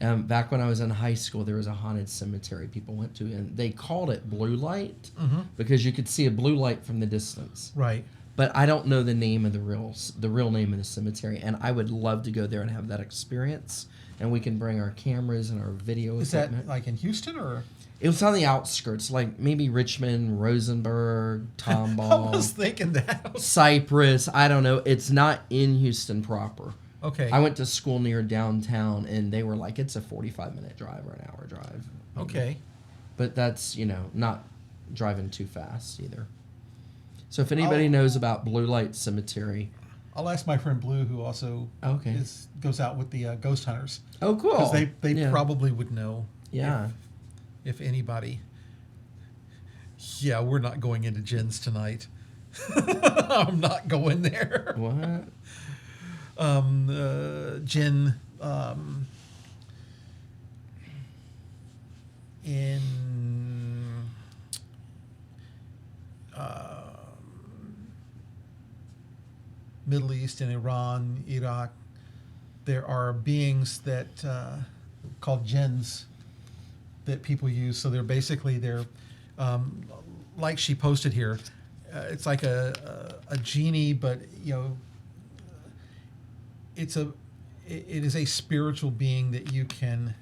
Back when I was in high school, there was a haunted cemetery people went to, and they called it Blue Light because you could see a blue light from the distance. Right. But I don't know the name of the real name of the cemetery, and I would love to go there and have that experience. And we can bring our cameras and our video equipment. Is that like in Houston or? It was on the outskirts, like maybe Richmond, Rosenberg, Tomball. I was thinking that. Cypress. I don't know. It's not in Houston proper. Okay. I went to school near downtown, and they were like, it's a 45-minute drive or an hour drive. Okay. But that's, not driving too fast either. So if anybody knows about Blue Light Cemetery. I'll ask my friend Blue, who also goes out with the ghost hunters. Oh, cool. Because they probably would know. Yeah. If anybody. Yeah, we're not going into Jen's tonight. I'm not going there. What? Jen, in Middle East and Iran, Iraq, there are beings that called jinns that people use. So they're like she posted here. It's like a genie, but it is a spiritual being that you can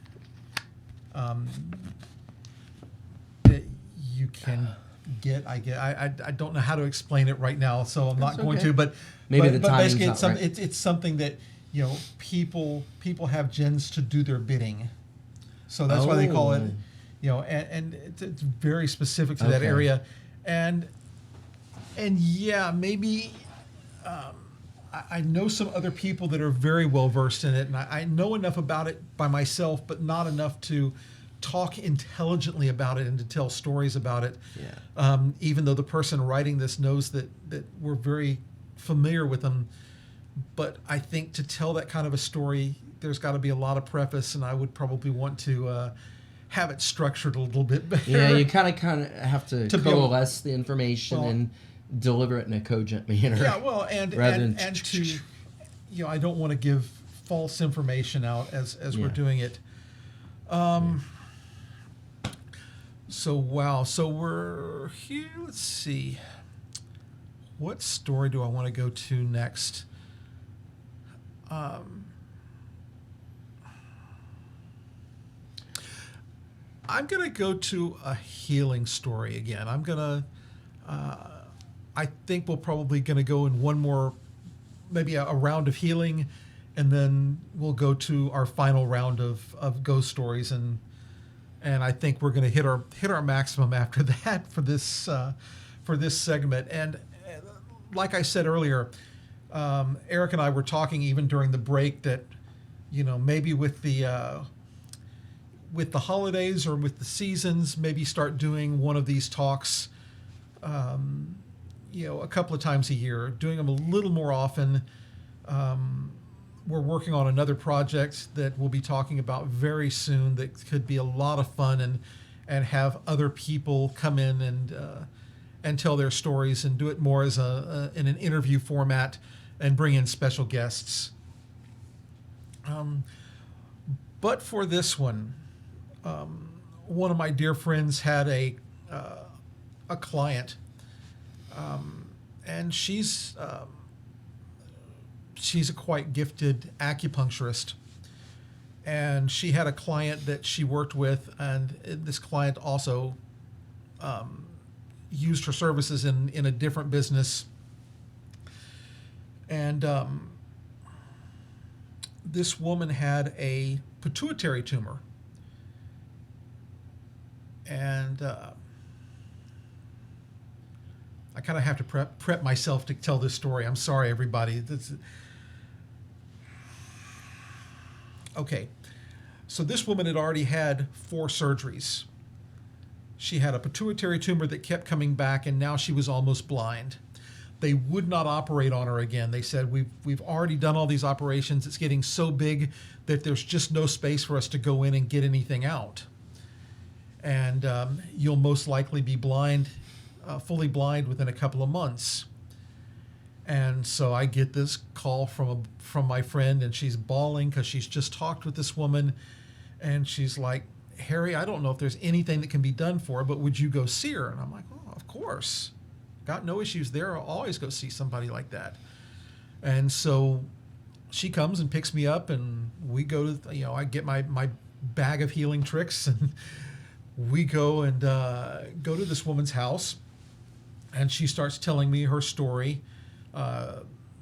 get. I don't know how to explain it right now, so I'm not going to. But maybe but timing's basically, not right. It's something that people have jinns to do their bidding. So that's why they call it, and it's very specific to that area, and yeah, maybe I know some other people that are very well versed in it, and I know enough about it by myself, but not enough to talk intelligently about it and to tell stories about it. Yeah. Even though the person writing this knows that we're very familiar with them, but I think to tell that kind of a story, there's got to be a lot of preface, and I would probably want to have it structured a little bit better. Yeah, you kind of have to coalesce the information and deliver it in a cogent manner. Yeah, well, and to, I don't want to give false information out as we're doing it. So we're here. Let's see. What story do I want to go to next? I'm going to go to a healing story again. I think we're probably going to go in one more, maybe a round of healing, and then we'll go to our final round of ghost stories, and I think we're going to hit our maximum after that for this segment. And like I said earlier, Eric and I were talking even during the break that maybe with the holidays or with the seasons, maybe start doing one of these talks, a couple of times a year, doing them a little more often. We're working on another project that we'll be talking about very soon that could be a lot of fun and have other people come in and tell their stories and do it more as in an interview format and bring in special guests. But for this one of my dear friends had a client, and she's a quite gifted acupuncturist, and she had a client that she worked with, and this client also used her services in a different business, and this woman had a pituitary tumor. And I kind of have to prep myself to tell this story. I'm sorry, everybody. Okay. So this woman had already had 4 surgeries. She had a pituitary tumor that kept coming back, and now she was almost blind. They would not operate on her again. They said, we've already done all these operations. It's getting so big that there's just no space for us to go in and get anything out. And you'll most likely be blind, fully blind within a couple of months. And so I get this call from my friend, and she's bawling because she's just talked with this woman, and she's like, Harry, I don't know if there's anything that can be done for her, but would you go see her? And I'm like, oh, of course. Got no issues there. I'll always go see somebody like that. And so she comes and picks me up, and we go to, I get my bag of healing tricks, and we go and go to this woman's house, and she starts telling me her story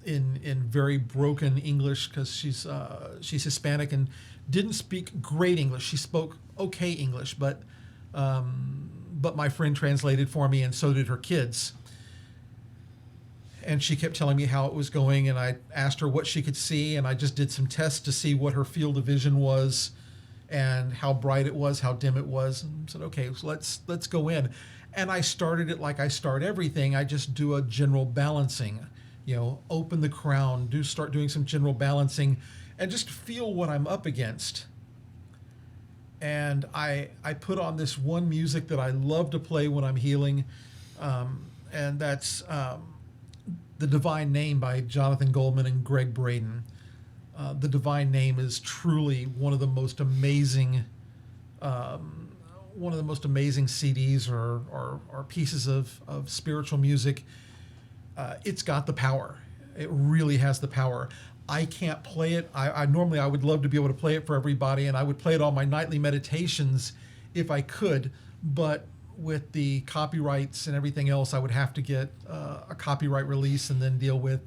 in very broken English, because she's Hispanic and didn't speak great English. She spoke okay English, but my friend translated for me, and so did her kids. And she kept telling me how it was going, and I asked her what she could see, and I just did some tests to see what her field of vision was and how bright it was, how dim it was, and said, okay, so let's go in. And I started it like I start everything. I just do a general balancing, open the crown, start doing some general balancing, and just feel what I'm up against. And I put on this one music that I love to play when I'm healing, and that's The Divine Name by Jonathan Goldman and Greg Braden. The Divine Name is truly one of the most amazing CDs or pieces of spiritual music. It's got the power. It really has the power. I can't play it. I normally would love to be able to play it for everybody, and I would play it on my nightly meditations if I could, but with the copyrights and everything else, I would have to get a copyright release and then deal with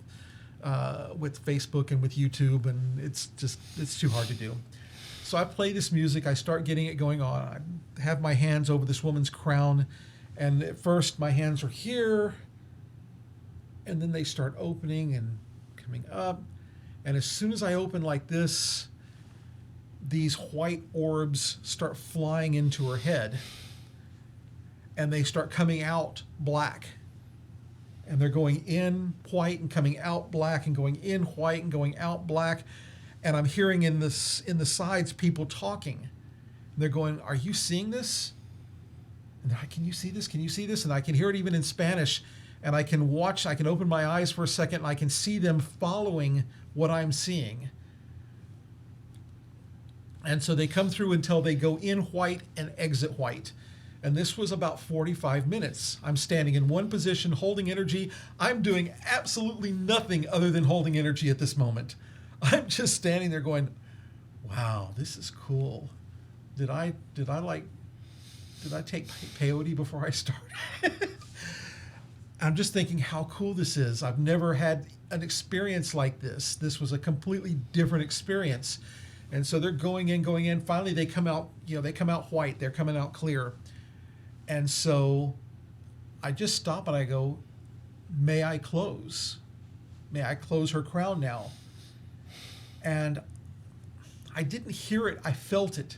Facebook and with YouTube, and it's too hard to do. So I play this music. I start getting it going on. I have my hands over this woman's crown, and at first my hands are here, and then they start opening and coming up. And as soon as I open like this, these white orbs start flying into her head, and they start coming out black. And they're going in white and coming out black, and going in white and going out black. And I'm hearing in the sides people talking. And they're going, "Are you seeing this? And can you see this? Can you see this?" And I can hear it even in Spanish. And I can open my eyes for a second, and I can see them following what I'm seeing. And so they come through until they go in white and exit white. And this was about 45 minutes. I'm standing in one position, holding energy. I'm doing absolutely nothing other than holding energy at this moment. I'm just standing there going, wow, this is cool. Did I take peyote before I started? I'm just thinking how cool this is. I've never had an experience like this. This was a completely different experience. And so they're going in. Finally, they come out, they come out white. They're coming out clear. And so I just stop and I go, may I close? May I close her crown now? And I didn't hear it. I felt it.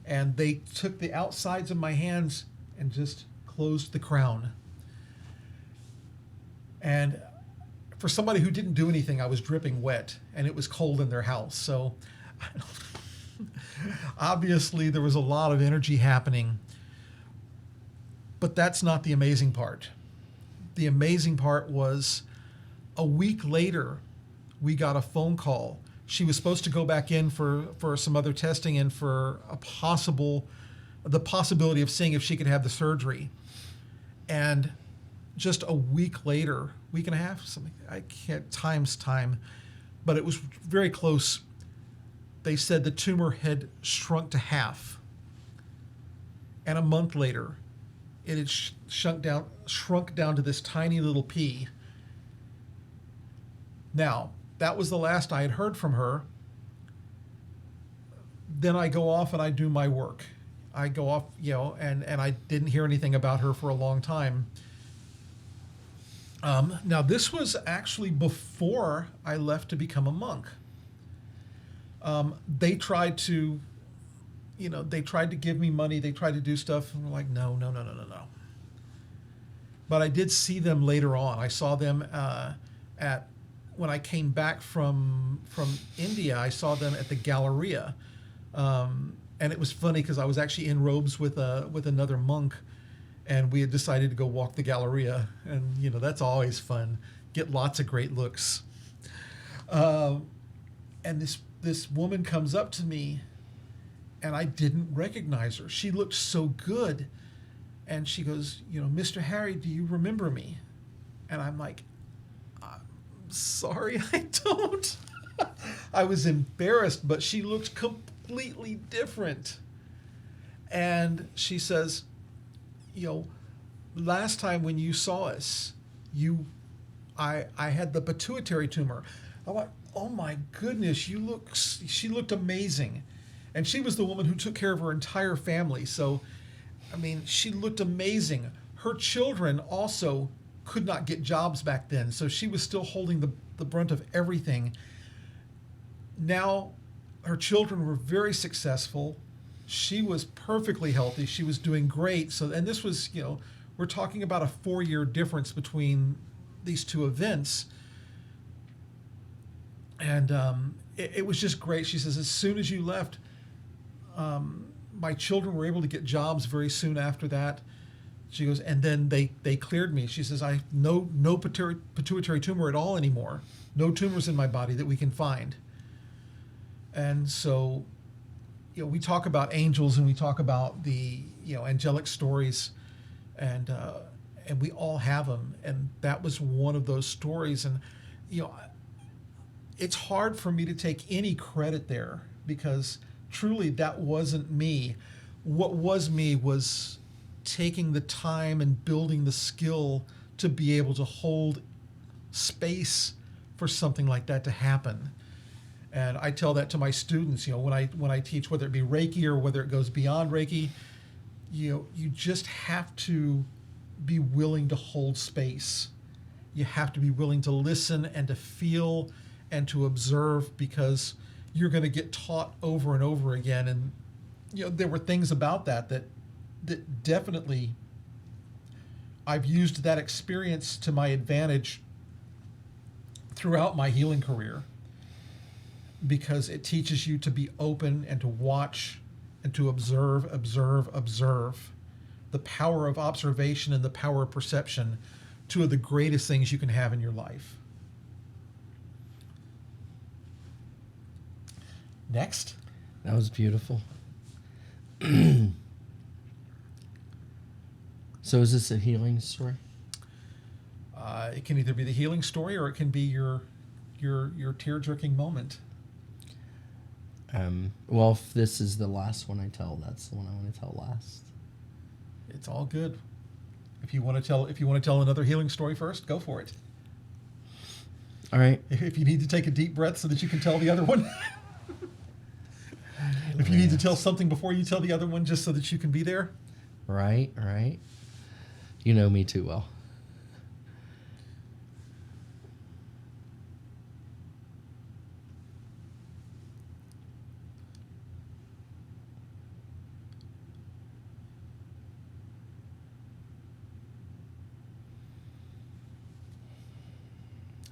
And they took the outsides of my hands and just closed the crown. And for somebody who didn't do anything, I was dripping wet, and it was cold in their house. So obviously there was a lot of energy happening. But that's not the amazing part. The amazing part was a week later, we got a phone call. She was supposed to go back in for some other testing and for the possibility of seeing if she could have the surgery. And just a week later, week and a half, something, I can't, time, but it was very close. They said the tumor had shrunk to half. And a month later, it had shrunk down to this tiny little pea. Now, that was the last I had heard from her. Then I go off and I do my work. I go off, and I didn't hear anything about her for a long time. Now, this was actually before I left to become a monk. They tried to, they tried to give me money. They tried to do stuff. And we're like, no, no, no, no, no, no. But I did see them later on. I saw them at when I came back from India. I saw them at the Galleria, and it was funny because I was actually in robes with another monk, and we had decided to go walk the Galleria, and that's always fun. Get lots of great looks. And this woman comes up to me, and I didn't recognize her. She looked so good, and she goes, Mr. Harry, do you remember me? And I'm like, I'm sorry, I don't. I was embarrassed, but she looked completely different. And she says, last time when you saw us, I had the pituitary tumor. I'm like, oh my goodness, she looked amazing. And she was the woman who took care of her entire family. So, I mean, she looked amazing. Her children also could not get jobs back then. So she was still holding the brunt of everything. Now, her children were very successful. She was perfectly healthy. She was doing great. So, and this was, we're talking about a 4-year difference between these two events. And it was just great. She says, as soon as you left, my children were able to get jobs very soon after that. She goes, and then they cleared me. She says, I have no pituitary tumor at all anymore. No tumors in my body that we can find. And so, we talk about angels and we talk about the, angelic stories, and we all have them. And that was one of those stories. And, it's hard for me to take any credit there because truly that wasn't me. What was me was taking the time and building the skill to be able to hold space for something like that to happen. And I tell that to my students, when I teach, whether it be Reiki or whether it goes beyond Reiki, you just have to be willing to hold space. You have to be willing to listen and to feel and to observe, because you're going to get taught over and over again. And there were things about that definitely I've used that experience to my advantage throughout my healing career, because it teaches you to be open and to watch and to observe. The power of observation and the power of perception, two of the greatest things you can have in your life. Next. That was beautiful. So is this a healing story? It can either be the healing story or it can be your tear-jerking moment. Well, if this is the last one I tell, that's the one I want to tell last. It's all good. If you want to tell another healing story first, go for it. All right. If you need to take a deep breath so that you can tell the other one. If you need to tell something before you tell the other one, just so that you can be there. Right. You know me too well.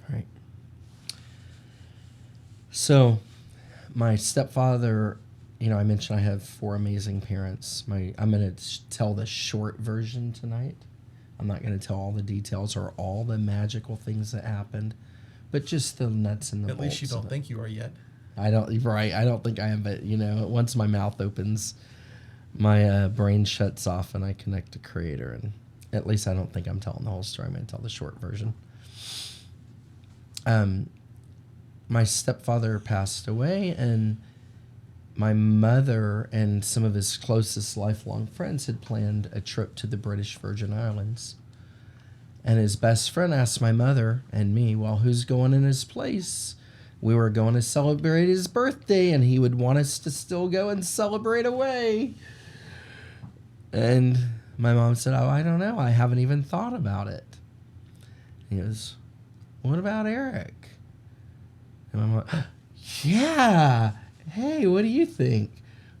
All right. So, my stepfather, I mentioned I have 4 amazing parents. I'm going to tell the short version tonight. I'm not going to tell all the details or all the magical things that happened, but just the nuts and the bolts. At least you don't think you are yet. I don't think I am, but once my mouth opens, my brain shuts off and I connect to Creator, and at least I don't think I'm telling the whole story. I'm going to tell the short version. My stepfather passed away, and my mother and some of his closest lifelong friends had planned a trip to the British Virgin Islands. And his best friend asked my mother and me, well, who's going in his place? We were going to celebrate his birthday, and he would want us to still go and celebrate away. And my mom said, oh, I don't know. I haven't even thought about it. He goes, what about Eric? And I'm like, yeah. Hey, what do you think?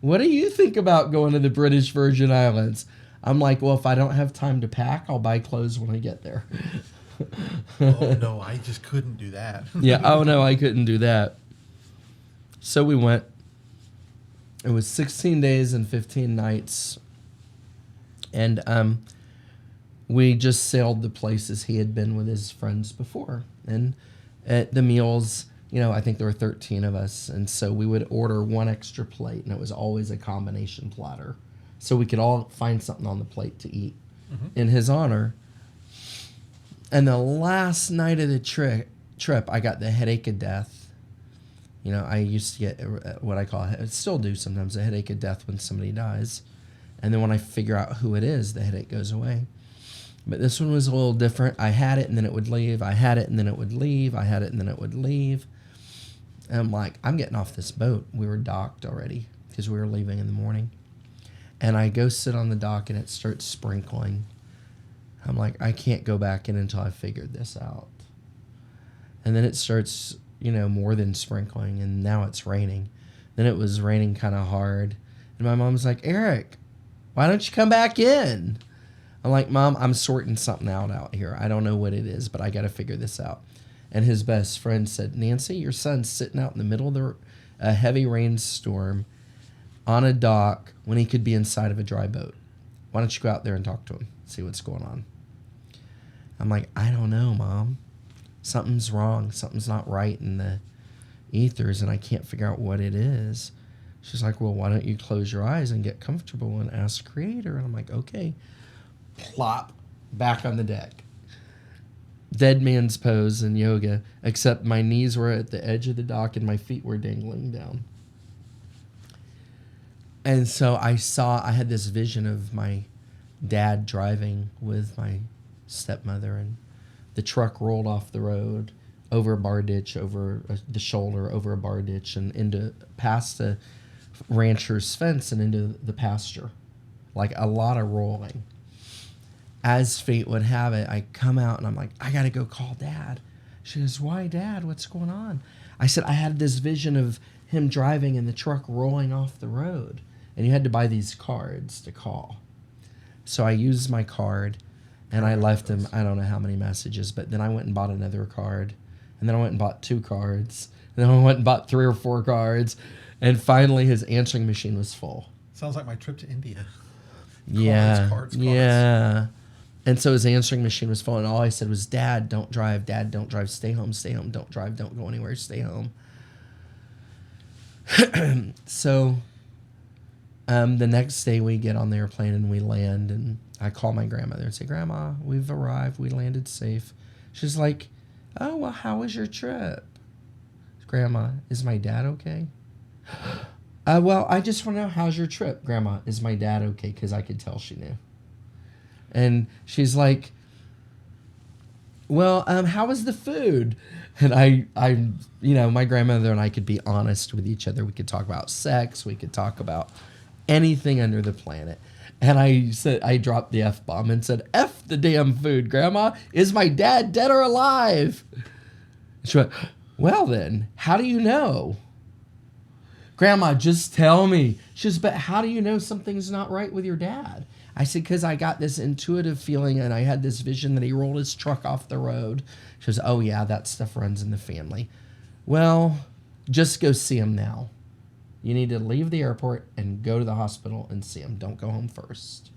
What do you think about going to the British Virgin Islands? I'm like, well, if I don't have time to pack, I'll buy clothes when I get there. Oh, no, I just couldn't do that. Yeah, oh no, I couldn't do that. So we went. It was 16 days and 15 nights. And we just sailed the places he had been with his friends before. And at the meals, I think there were 13 of us. And so we would order one extra plate, and it was always a combination platter. So we could all find something on the plate to eat in his honor. And the last night of the trip, I got the headache of death. I used to get what I call, I still do sometimes, a headache of death when somebody dies. And then when I figure out who it is, the headache goes away. But this one was a little different. I had it and then it would leave. I had it and then it would leave. I had it and then it would leave. And I'm like, I'm getting off this boat. We were docked already because we were leaving in the morning. And I go sit on the dock and it starts sprinkling. I'm like, I can't go back in until I figured this out. And then it starts, more than sprinkling, and now it's raining. Then it was raining kind of hard. And my mom's like, Eric, why don't you come back in? I'm like, Mom, I'm sorting something out here. I don't know what it is, but I got to figure this out. And his best friend said, Nancy, your son's sitting out in the middle of a heavy rainstorm on a dock when he could be inside of a dry boat. Why don't you go out there and talk to him, see what's going on? I'm like, I don't know, Mom. Something's wrong. Something's not right in the ethers, and I can't figure out what it is. She's like, well, why don't you close your eyes and get comfortable and ask Creator? And I'm like, okay. Plop, back on the deck. Dead man's pose in yoga, except my knees were at the edge of the dock and my feet were dangling down. And so I had this vision of my dad driving with my stepmother, and the truck rolled off the road over a bar ditch, over the shoulder, over a bar ditch, and past the rancher's fence and into the pasture. Like a lot of rolling. As fate would have it, I come out and I'm like, I got to go call Dad. She goes, why, Dad? What's going on? I said, I had this vision of him driving and the truck rolling off the road. And you had to buy these cards to call. So I used my card and I left him, I don't know how many messages, but then I went and bought another card. And then I went and bought 2 cards. And then I went and bought 3 or 4 cards. And finally his answering machine was full. Sounds like my trip to India. Yeah. Cards. Yeah. And so his answering machine was full, and all I said was, Dad, don't drive. Dad, don't drive. Stay home. Stay home. Don't drive. Don't go anywhere. Stay home. So the next day we get on the airplane and we land, and I call my grandmother and say, Grandma, we've arrived. We landed safe. She's like, oh, well, how was your trip? Grandma, is my dad okay? Well, I just want to know, how's your trip? Grandma, is my dad okay? Because I could tell she knew. And she's like, well, how was the food? And I, my grandmother and I could be honest with each other. We could talk about sex. We could talk about anything under the planet. And I dropped the F-bomb and said, F the damn food, Grandma. Is my dad dead or alive? She went, well then, how do you know? Grandma, just tell me. She says, but how do you know something's not right with your dad? I said, because I got this intuitive feeling and I had this vision that he rolled his truck off the road. She goes, oh yeah, that stuff runs in the family. Well, just go see him now. You need to leave the airport and go to the hospital and see him. Don't go home first.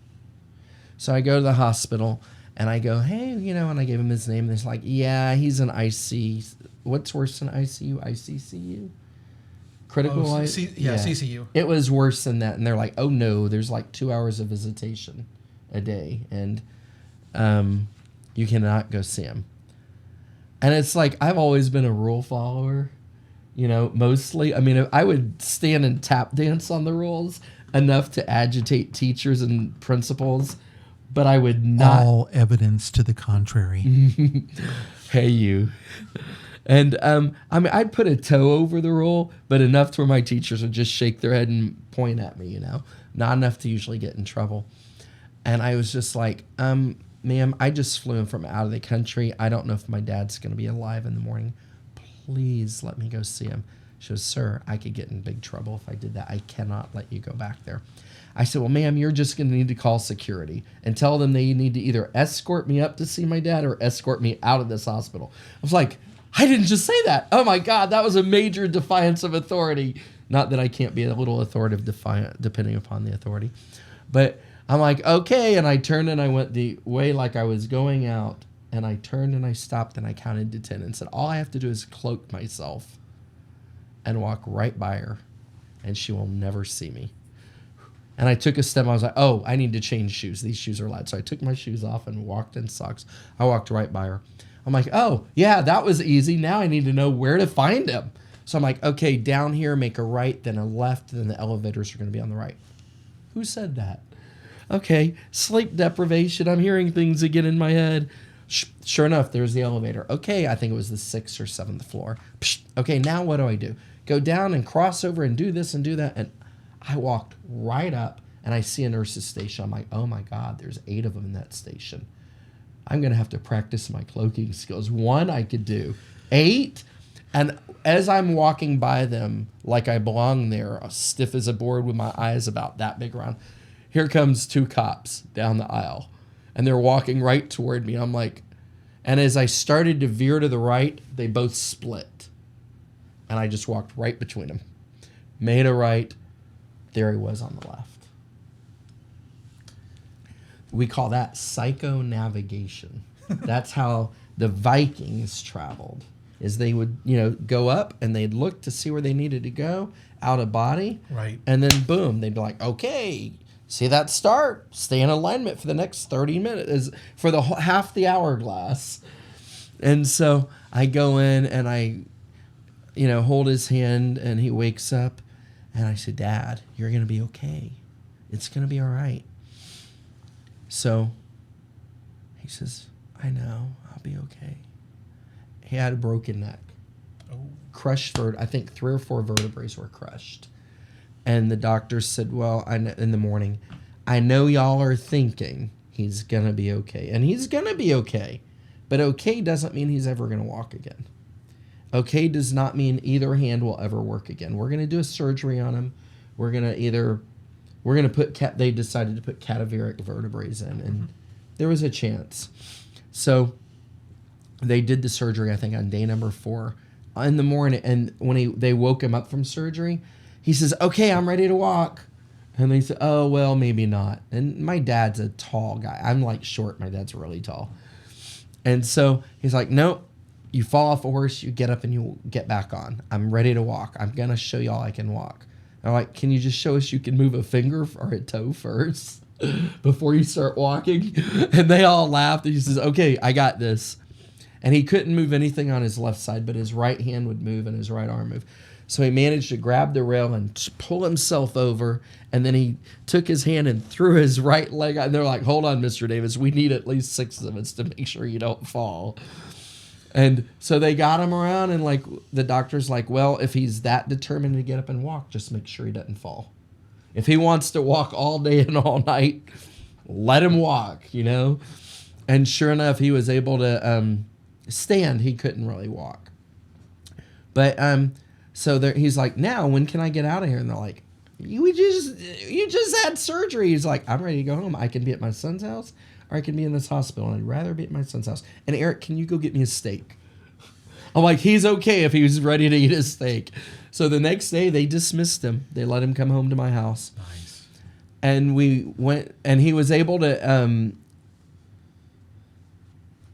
So I go to the hospital and I go, hey, and I gave him his name. And it's like, yeah, he's an IC. What's worse than ICU? ICCU? Critical life? CCU. It was worse than that. And they're like, oh no, there's like 2 hours of visitation a day. And you cannot go see him. And it's like, I've always been a rule follower, mostly. I mean, I would stand and tap dance on the rules enough to agitate teachers and principals, but I would not. All evidence to the contrary. Hey, you. And I'd put a toe over the rule, but enough to where my teachers would just shake their head and point at me, Not enough to usually get in trouble. And I was just like, ma'am, I just flew in from out of the country. I don't know if my dad's going to be alive in the morning. Please let me go see him. She goes, sir, I could get in big trouble if I did that. I cannot let you go back there. I said, well, ma'am, you're just going to need to call security and tell them they need to either escort me up to see my dad or escort me out of this hospital. I was like, I didn't just say that. Oh, my God, that was a major defiance of authority. Not that I can't be a little authoritative defiant depending upon the authority. But I'm like, okay. And I turned and I went the way like I was going out. And I turned and I stopped and I counted to 10 and said, all I have to do is cloak myself and walk right by her. And she will never see me. And I took a step. I was like, oh, I need to change shoes. These shoes are loud. So I took my shoes off and walked in socks. I walked right by her. I'm like, oh, yeah, that was easy. Now I need to know where to find him. So I'm like, okay, down here, make a right, then a left, then the elevators are going to be on the right. Who said that? Okay, sleep deprivation. I'm hearing things again in my head. Sure enough, there's the elevator. Okay, I think it was the 6th or 7th floor. Okay, now what do? Go down and cross over and do this and do that. And I walked right up and I see a nurse's station. I'm like, oh my God, there's 8 of them in that station. I'm going to have to practice my cloaking skills. 1 I could do. 8? And as I'm walking by them like I belong there, stiff as a board with my eyes about that big around, here comes 2 cops down the aisle. And they're walking right toward me. I'm like, and as I started to veer to the right, they both split. And I just walked right between them. Made a right. There he was on the left. We call that psycho-navigation. That's how the Vikings traveled. Is they would, go up and they'd look to see where they needed to go out of body. Right. And then boom, they'd be like, okay, see that start? Stay in alignment for the next 30 minutes, for the half the hourglass. And so I go in and I, hold his hand and he wakes up and I said, Dad, you're going to be okay. It's going to be all right. So he says, I know, I'll be okay. He had a broken neck. Oh. Crushed, I think 3 or 4 vertebrae were crushed. And the doctor said, well, in the morning, I know y'all are thinking he's going to be okay. And he's going to be okay. But okay doesn't mean he's ever going to walk again. Okay does not mean either hand will ever work again. We're going to do a surgery on him. We're going to put, they decided to put cadaveric vertebrae in. And there was a chance. So they did the surgery, I think, on day number 4 in the morning. And when they woke him up from surgery, he says, okay, I'm ready to walk. And they said, oh, well, maybe not. And my dad's a tall guy. I'm like short. My dad's really tall. And so he's like, nope, you fall off a horse, you get up and you get back on. I'm ready to walk. I'm going to show y'all I can walk. And I'm like, can you just show us you can move a finger or a toe first before you start walking? And they all laughed. And he says, okay, I got this. And he couldn't move anything on his left side, but his right hand would move and his right arm move. So he managed to grab the rail and pull himself over, and then he took his hand and threw his right leg out. And they're like, hold on, Mr. Davis, we need at least 6 of us to make sure you don't fall. And so they got him around, and like the doctor's like, well, if he's that determined to get up and walk, just make sure he doesn't fall. If he wants to walk all day and all night, let him walk, And sure enough, he was able to stand. He couldn't really walk. But so he's like, now when can I get out of here? And they're like, you just had surgery. He's like, I'm ready to go home. I can be at my son's house or I can be in this hospital. And I'd rather be at my son's house. And Eric, can you go get me a steak? I'm like, he's okay if he was ready to eat a steak. So the next day they dismissed him. They let him come home to my house. Nice. And we went, and he was able to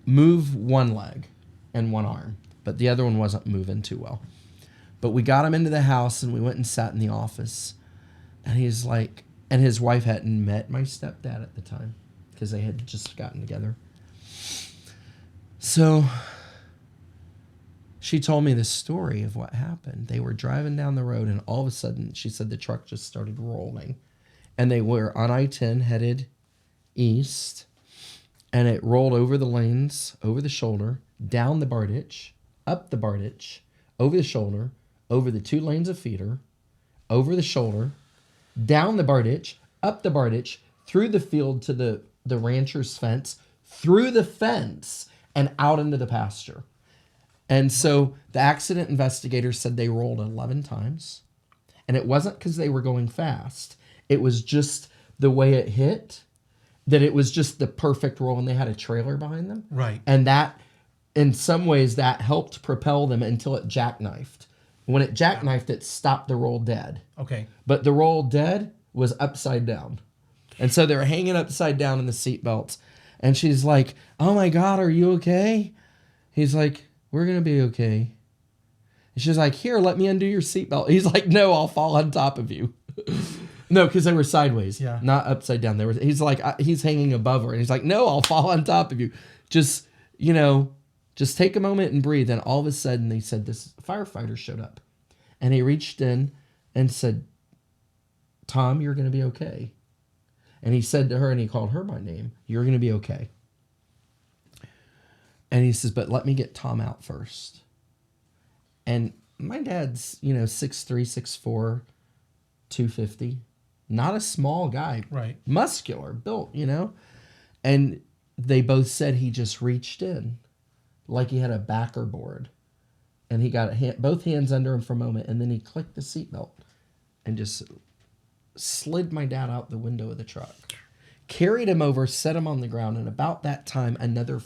move one leg and one arm, but the other one wasn't moving too well. But we got him into the house and we went and sat in the office. And he's like, and his wife hadn't met my stepdad at the time because they had just gotten together. So she told me the story of what happened. They were driving down the road and all of a sudden, she said the truck just started rolling. And they were on I-10 headed east. And it rolled over the lanes, over the shoulder, down the bar ditch, up the bar ditch, over the shoulder, over the 2 lanes of feeder, over the shoulder, down the bar ditch, up the bar ditch, through the field to the rancher's fence, through the fence, and out into the pasture. And so the accident investigators said they rolled 11 times. And it wasn't because they were going fast. It was just the way it hit, that it was just the perfect roll, and they had a trailer behind them. Right. And that, in some ways, that helped propel them until it jackknifed. When it jackknifed, it stopped the roll dead. Okay. But the roll dead was upside down. And so they're hanging upside down in the seatbelts. And she's like, "Oh my God, are you okay?" He's like, "We're going to be okay." And she's like, "Here, let me undo your seatbelt." He's like, "No, I'll fall on top of you." No, because they were sideways, not upside down. He's like, he's hanging above her. And he's like, "No, I'll fall on top of you. Just, just take a moment and breathe." And all of a sudden, they said this firefighter showed up. And he reached in and said, "Tom, you're going to be okay." And he said to her, and he called her by name, "You're going to be okay." And he says, "But let me get Tom out first." And my dad's, 6'3", 6'4", 250. Not a small guy. Right. Muscular, built, And they both said he just reached in like he had a backer board. And he got both hands under him for a moment, and then he clicked the seatbelt and just slid my dad out the window of the truck. Carried him over, set him on the ground, and about that time, another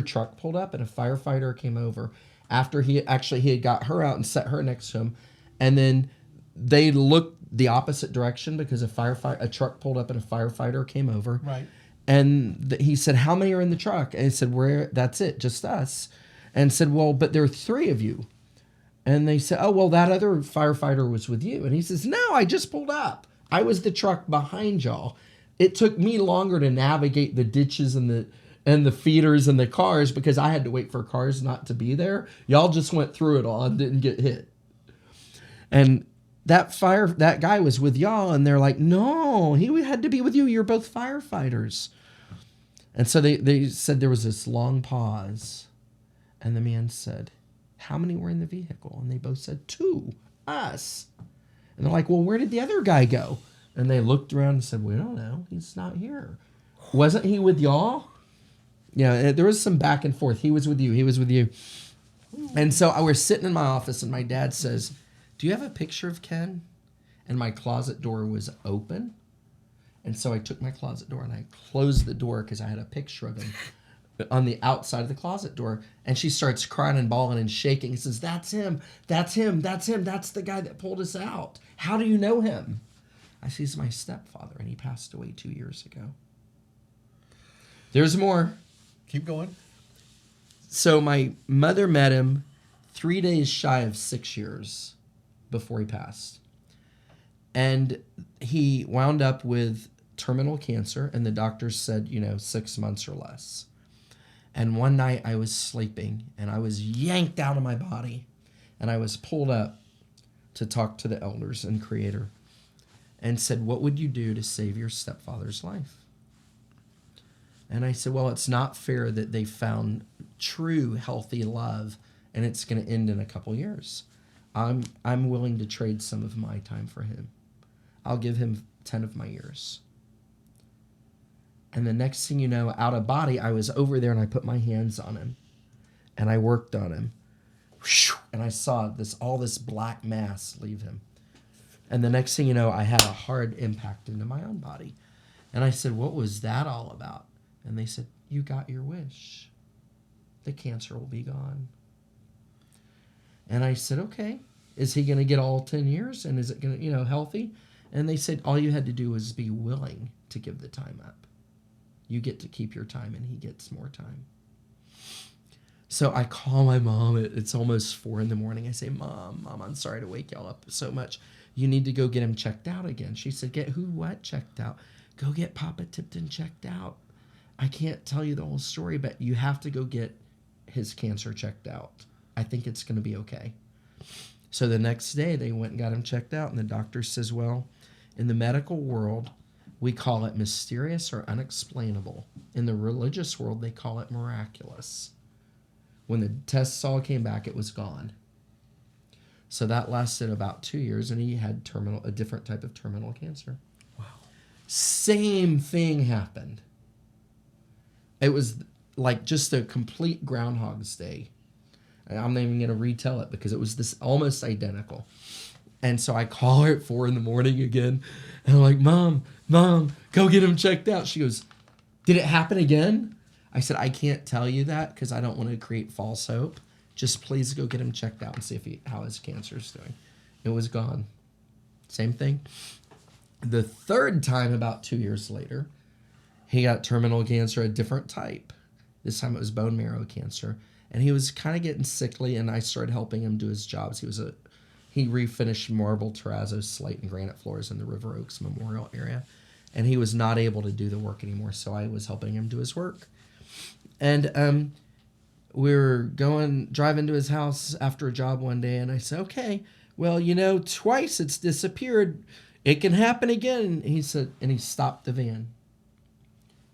truck pulled up, and a firefighter came over after he had got her out and set her next to him. And then they looked the opposite direction because a truck pulled up and a firefighter came over. Right. And he said, "How many are in the truck?" And he said, "That's it, just us." And said, "Well, but there are 3 of you." And they said, "Oh, well, that other firefighter was with you." And he says, "No, I just pulled up. I was the truck behind y'all. It took me longer to navigate the ditches and the feeders and the cars because I had to wait for cars not to be there. Y'all just went through it all and didn't get hit." And that guy was with y'all, and they're like, "No, he had to be with you. You're both firefighters." And so they said there was this long pause, and the man said, "How many were in the vehicle?" And they both said, "2, us." And they're like, "Well, where did the other guy go?" And they looked around and said, "We don't know. He's not here." "Wasn't he with y'all?" Yeah, there was some back and forth. "He was with you. He was with you." And so I was sitting in my office, and my dad says, "Do you have a picture of Ken?" And my closet door was open. And so I took my closet door and I closed the door because I had a picture of him on the outside of the closet door. And she starts crying and bawling and shaking. He says, "That's him. That's him. That's him. That's the guy that pulled us out. How do you know him?" I said, "He's my stepfather, and he passed away 2 years ago." There's more. Keep going. So my mother met him 3 days shy of 6 years before he passed. And he wound up with terminal cancer, and the doctors said, 6 months or less. And one night I was sleeping, and I was yanked out of my body, and I was pulled up to talk to the elders and Creator, and said, "What would you do to save your stepfather's life?" And I said, "Well, it's not fair that they found true healthy love, and it's going to end in a couple years. I'm willing to trade some of my time for him. I'll give him 10 of my years." And the next thing you know, out of body, I was over there and I put my hands on him and I worked on him. And I saw all this black mass leave him. And the next thing you know, I had a hard impact into my own body. And I said, "What was that all about?" And they said, "You got your wish. The cancer will be gone." And I said, "Okay, is he going to get all 10 years? And is it going to, healthy?" And they said, "All you had to do was be willing to give the time up. You get to keep your time, and he gets more time." So I call my mom. It's almost 4 a.m. I say, Mom, I'm sorry to wake y'all up so much. You need to go get him checked out again." She said, "Get who, what checked out?" "Go get Papa Tipton checked out. I can't tell you the whole story, but you have to go get his cancer checked out. I think it's going to be okay." So the next day they went and got him checked out, and the doctor says, "Well, in the medical world, we call it mysterious or unexplainable. In the religious world, they call it miraculous. When the tests all came back, it was gone." So that lasted about 2 years, and he had a different type of terminal cancer. Wow. Same thing happened. It was like just a complete Groundhog's Day. And I'm not even going to retell it because it was this almost identical. And so I call her at 4 a.m. again. And I'm like, Mom, go get him checked out. She goes, did it happen again? I said, I can't tell you that because I don't want to create false hope. Just please go get him checked out and see how his cancer is doing. It was gone. Same thing. The third time, about 2 years later, he got terminal cancer, a different type. This time it was bone marrow cancer. And he was kind of getting sickly, and I started helping him do his jobs. He refinished marble terrazzo, slate, and granite floors in the River Oaks Memorial area. And he was not able to do the work anymore, so I was helping him do his work. And we were driving to his house after a job one day, and I said, okay, well, twice it's disappeared. It can happen again. And he said, and he stopped the van.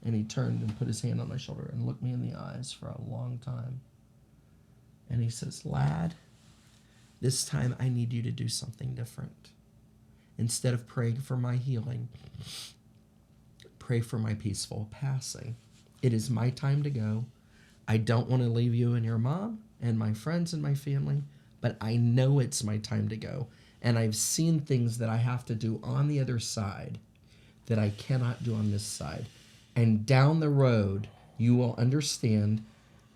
And he turned and put his hand on my shoulder and looked me in the eyes for a long time. And he says, lad, this time I need you to do something different. Instead of praying for my healing, pray for my peaceful passing. It is my time to go. I don't want to leave you and your mom and my friends and my family, but I know it's my time to go. And I've seen things that I have to do on the other side that I cannot do on this side. And down the road, you will understand.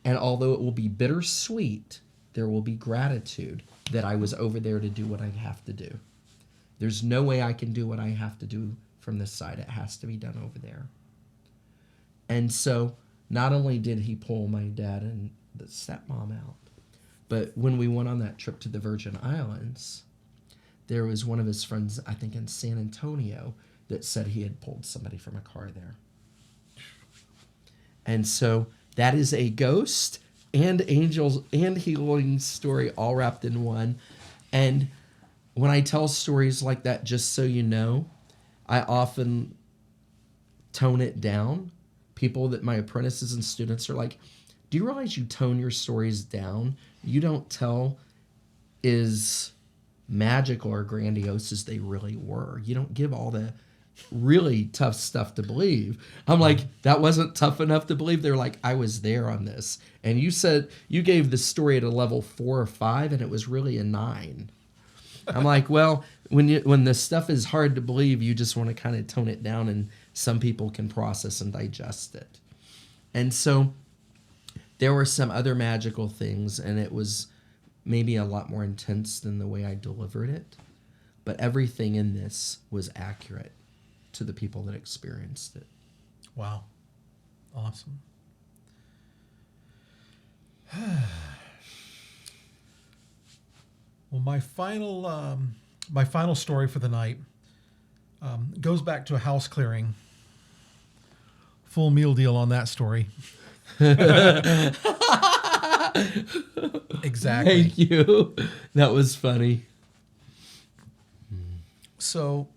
And although it will be bittersweet, there will be gratitude that I was over there to do what I have to do. There's no way I can do what I have to do from this side. It has to be done over there. And so not only did he pull my dad and the stepmom out, but when we went on that trip to the Virgin Islands, there was one of his friends, I think in San Antonio, that said he had pulled somebody from a car there. And so that is a ghost and angels and healing story all wrapped in one. And when I tell stories like that, just so you know, I often tone it down. People that my apprentices and students are like, do you realize you tone your stories down? You don't tell as magical or grandiose as they really were. You don't give all the really tough stuff to believe. I'm like, that wasn't tough enough to believe. They're like, I was there on this. And you said you gave the story at a level 4 or 5 and it was really a 9. I'm like, well, when the stuff is hard to believe, you just want to kind of tone it down and some people can process and digest it. And so there were some other magical things, and it was maybe a lot more intense than the way I delivered it. But everything in this was accurate to the people that experienced it. Wow. Awesome. Well, my final story for the night goes back to a house clearing. Full meal deal on that story. Exactly. Thank you. That was funny. So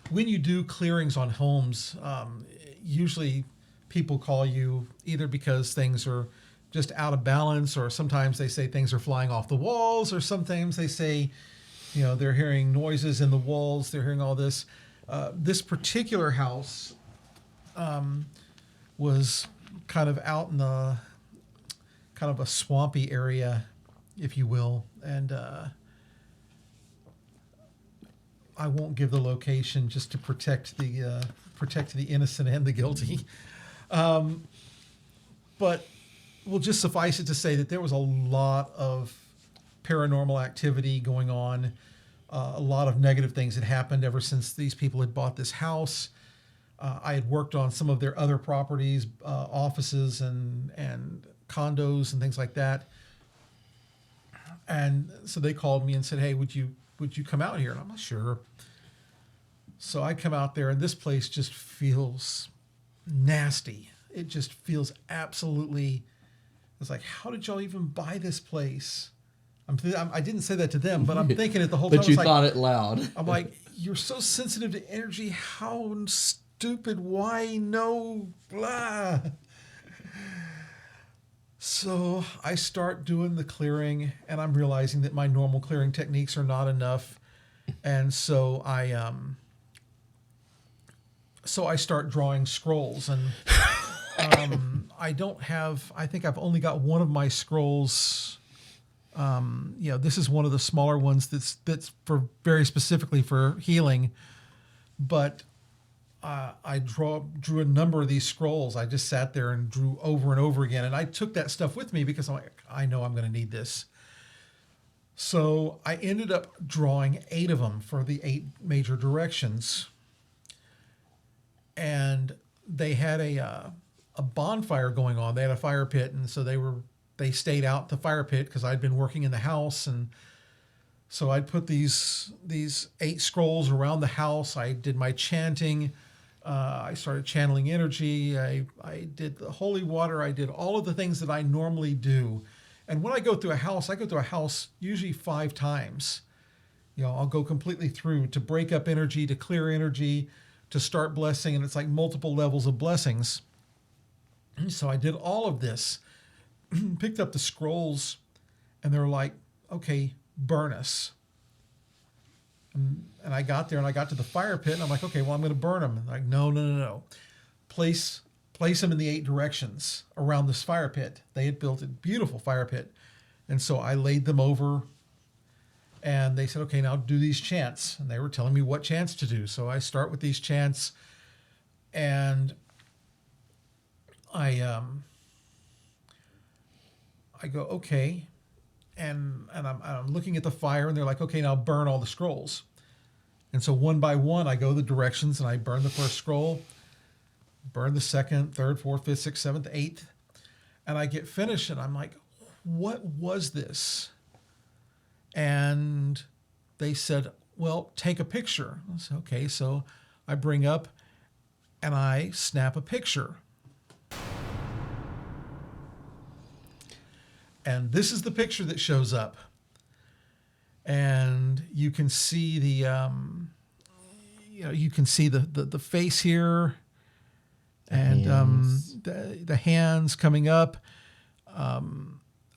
when you do clearings on homes, usually people call you either because things are just out of balance, or sometimes they say things are flying off the walls, or sometimes they say, they're hearing noises in the walls, they're hearing all this. This particular house was kind of out in the kind of a swampy area, if you will, and I won't give the location just to protect the innocent and the guilty. But we'll just suffice it to say that there was a lot of paranormal activity going on. A lot of negative things had happened ever since these people had bought this house. I had worked on some of their other properties, offices and condos and things like that. And so they called me and said, "Hey, would you come out here?" And I'm like, "Sure." So I come out there, and this place just feels nasty. It just feels absolutely. It's like, how did y'all even buy this place? I didn't say that to them, but I'm thinking it the whole time. But you thought it loud. I'm like, you're so sensitive to energy. How stupid? Why no? Blah. So I start doing the clearing, and I'm realizing that my normal clearing techniques are not enough. And so I so I start drawing scrolls, and I don't have. I think I've only got one of my scrolls. This is one of the smaller ones that's for very specifically for healing, but I drew a number of these scrolls. I just sat there and drew over and over again, and I took that stuff with me because I'm like, I know I'm going to need this. So I ended up drawing 8 of them for the 8 major directions, and they had a bonfire going on. They had a fire pit, and so they stayed out the fire pit because I'd been working in the house, and so I'd put these 8 scrolls around the house. I did my chanting. I started channeling energy. I did the holy water. I did all of the things that I normally do. And when I go through a house usually 5 times. I'll go completely through to break up energy, to clear energy, to start blessing, and it's like multiple levels of blessings. So I did all of this, picked up the scrolls, and they were like, okay, burn us. And I got there and I got to the fire pit, and I'm like, okay, well, I'm going to burn them. And they're like, no. Place them in the 8 directions around this fire pit. They had built a beautiful fire pit. And so I laid them over, and they said, okay, now do these chants. And they were telling me what chants to do. So I start with these chants, and I go, okay. And I'm looking at the fire, and they're like, okay, now burn all the scrolls. And so one by one, I go the directions, and I burn the first scroll, burn the second, third, fourth, fifth, sixth, seventh, eighth. And I get finished, and I'm like, what was this? And they said, well, take a picture. I said, okay. So I bring up and I snap a picture. And this is the picture that shows up. And you can see the face here, and the hands coming up.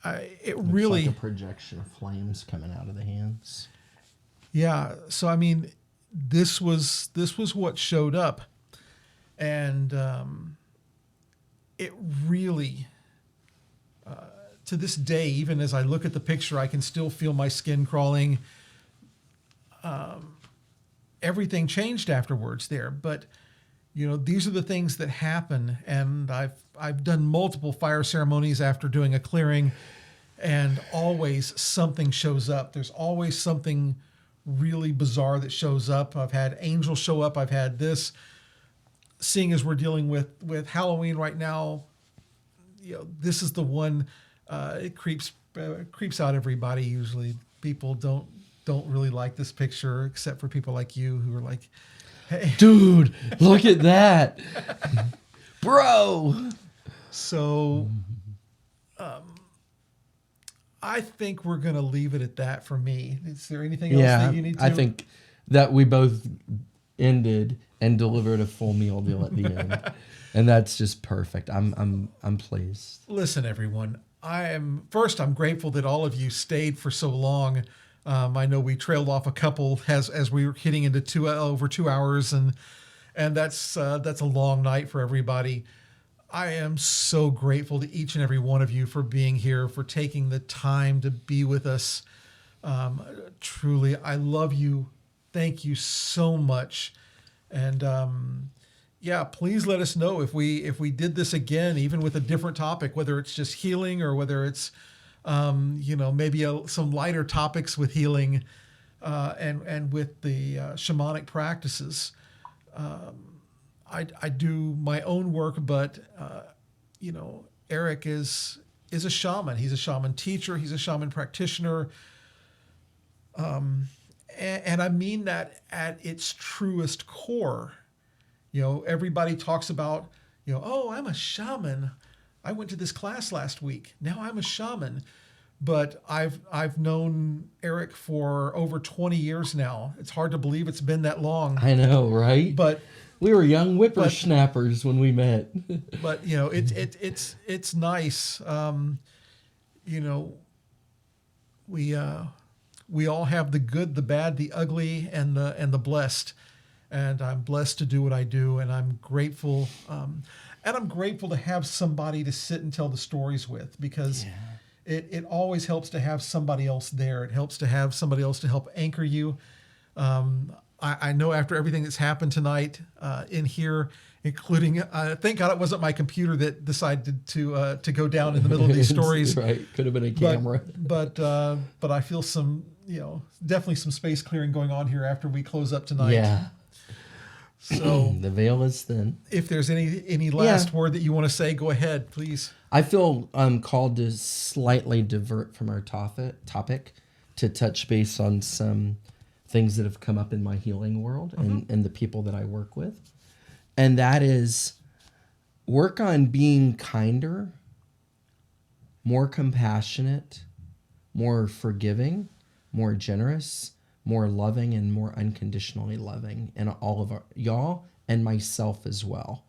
It looks really like a projection of flames coming out of the hands. Yeah. So I mean, this was what showed up, and it really. To this day, even as I look at the picture, I can still feel my skin crawling. Everything changed afterwards there, but these are the things that happen. And I've done multiple fire ceremonies after doing a clearing, and always something shows up. There's always something really bizarre that shows up. I've had angels show up. I've had this. Seeing as we're dealing with Halloween right now, this is the one. It creeps out everybody. Usually, people don't really like this picture, except for people like you who are like, "Hey, dude, look at that, bro." So, I think we're gonna leave it at that for me. Is there anything else that you need to? I think that we both ended and delivered a full meal deal at the end, and that's just perfect. I'm pleased. Listen, everyone. I'm grateful that all of you stayed for so long. I know we trailed off a couple as we were hitting into over 2 hours, and that's a long night for everybody. I am so grateful to each and every one of you for being here, for taking the time to be with us. Truly, I love you. Thank you so much, and please let us know if we did this again, even with a different topic, whether it's just healing or whether it's, maybe some lighter topics with healing, and with the shamanic practices. I do my own work, but Eric is a shaman. He's a shaman teacher. He's a shaman practitioner. And I mean that at its truest core. Everybody talks about, oh, I'm a shaman. I went to this class last week. Now I'm a shaman. But I've known Eric for over 20 years now. It's hard to believe it's been that long. I know, right? But we were young whippersnappers when we met. But it's nice. We all have the good, the bad, the ugly, and the blessed. and I'm blessed to do what I do, and I'm grateful. And I'm grateful to have somebody to sit and tell the stories with, because it always helps to have somebody else there. It helps to have somebody else to help anchor you. I know after everything that's happened tonight in here, including, thank God it wasn't my computer that decided to go down in the middle of these stories. Right, could have been a camera. But I feel some, definitely some space clearing going on here after we close up tonight. Yeah. So The veil is thin. if there's any last word that you want to say, go ahead, please. I feel called to slightly divert from our topic to touch base on some things that have come up in my healing world and the people that I work with. And that is work on being kinder, more compassionate, more forgiving, more generous, more loving, and more unconditionally loving, and all of y'all and myself as well.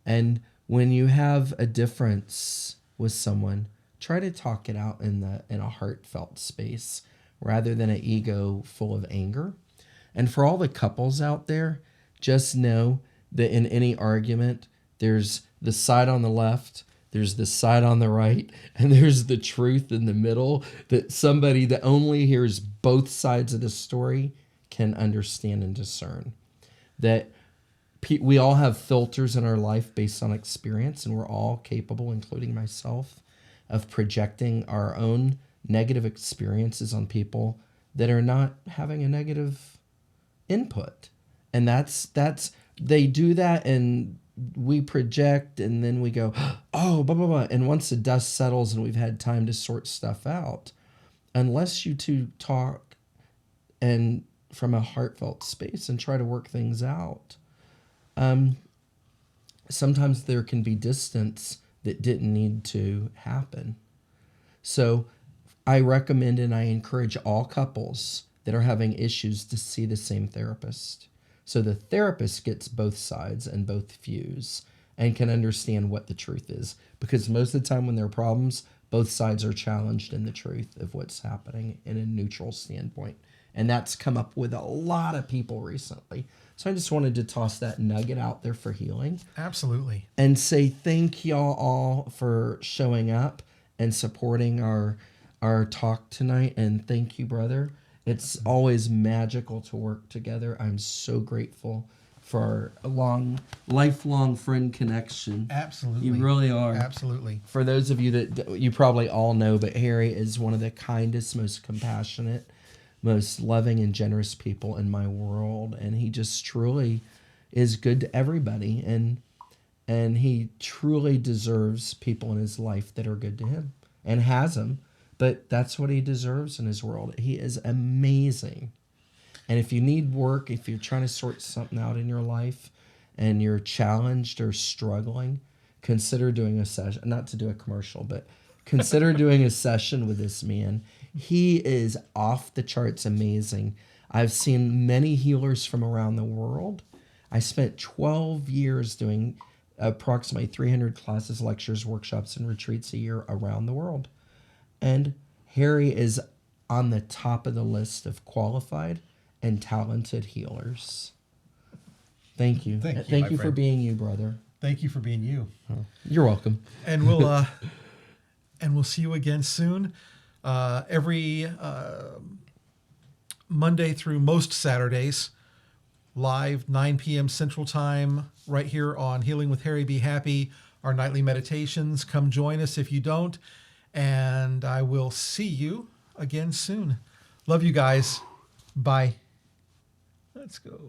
And when you have a difference with someone, try to talk it out in a heartfelt space rather than an ego full of anger. And for all the couples out there, just know that in any argument, there's the side on the left, there's the side on the right, and there's the truth in the middle that somebody that only hears both sides of the story can understand and discern. That we all have filters in our life based on experience, and we're all capable, including myself, of projecting our own negative experiences on people that are not having a negative input. And that's they do that, and we project, and then we go, oh, blah, blah, blah. And once the dust settles and we've had time to sort stuff out, unless you two talk and from a heartfelt space and try to work things out, sometimes there can be distance that didn't need to happen. So I recommend and I encourage all couples that are having issues to see the same therapist. So the therapist gets both sides and both views and can understand what the truth is. Because most of the time when there are problems, both sides are challenged in the truth of what's happening in a neutral standpoint. And that's come up with a lot of people recently. So I just wanted to toss that nugget out there for healing. Absolutely. And say thank y'all all for showing up and supporting our talk tonight. And thank you, brother. It's always magical to work together. I'm so grateful for our lifelong friend connection. Absolutely. You really are. Absolutely. For those of you that you probably all know, but Harry is one of the kindest, most compassionate, most loving and generous people in my world. And he just truly is good to everybody. And he truly deserves people in his life that are good to him and has them. But that's what he deserves in his world. He is amazing. And if you need work, if you're trying to sort something out in your life and you're challenged or struggling, consider doing a session. Not to do a commercial, but consider doing a session with this man. He is off the charts amazing. I've seen many healers from around the world. I spent 12 years doing approximately 300 classes, lectures, workshops, and retreats a year around the world. And Harry is on the top of the list of qualified and talented healers. Thank you. Thank you for being you, brother. Thank you for being you. Oh, you're welcome. And we'll see you again soon. Every Monday through most Saturdays, live 9 p.m. Central Time, right here on Healing with Harry Be Happy, our nightly meditations. Come join us if you don't. And I will see you again soon. Love you guys. Bye. Let's go.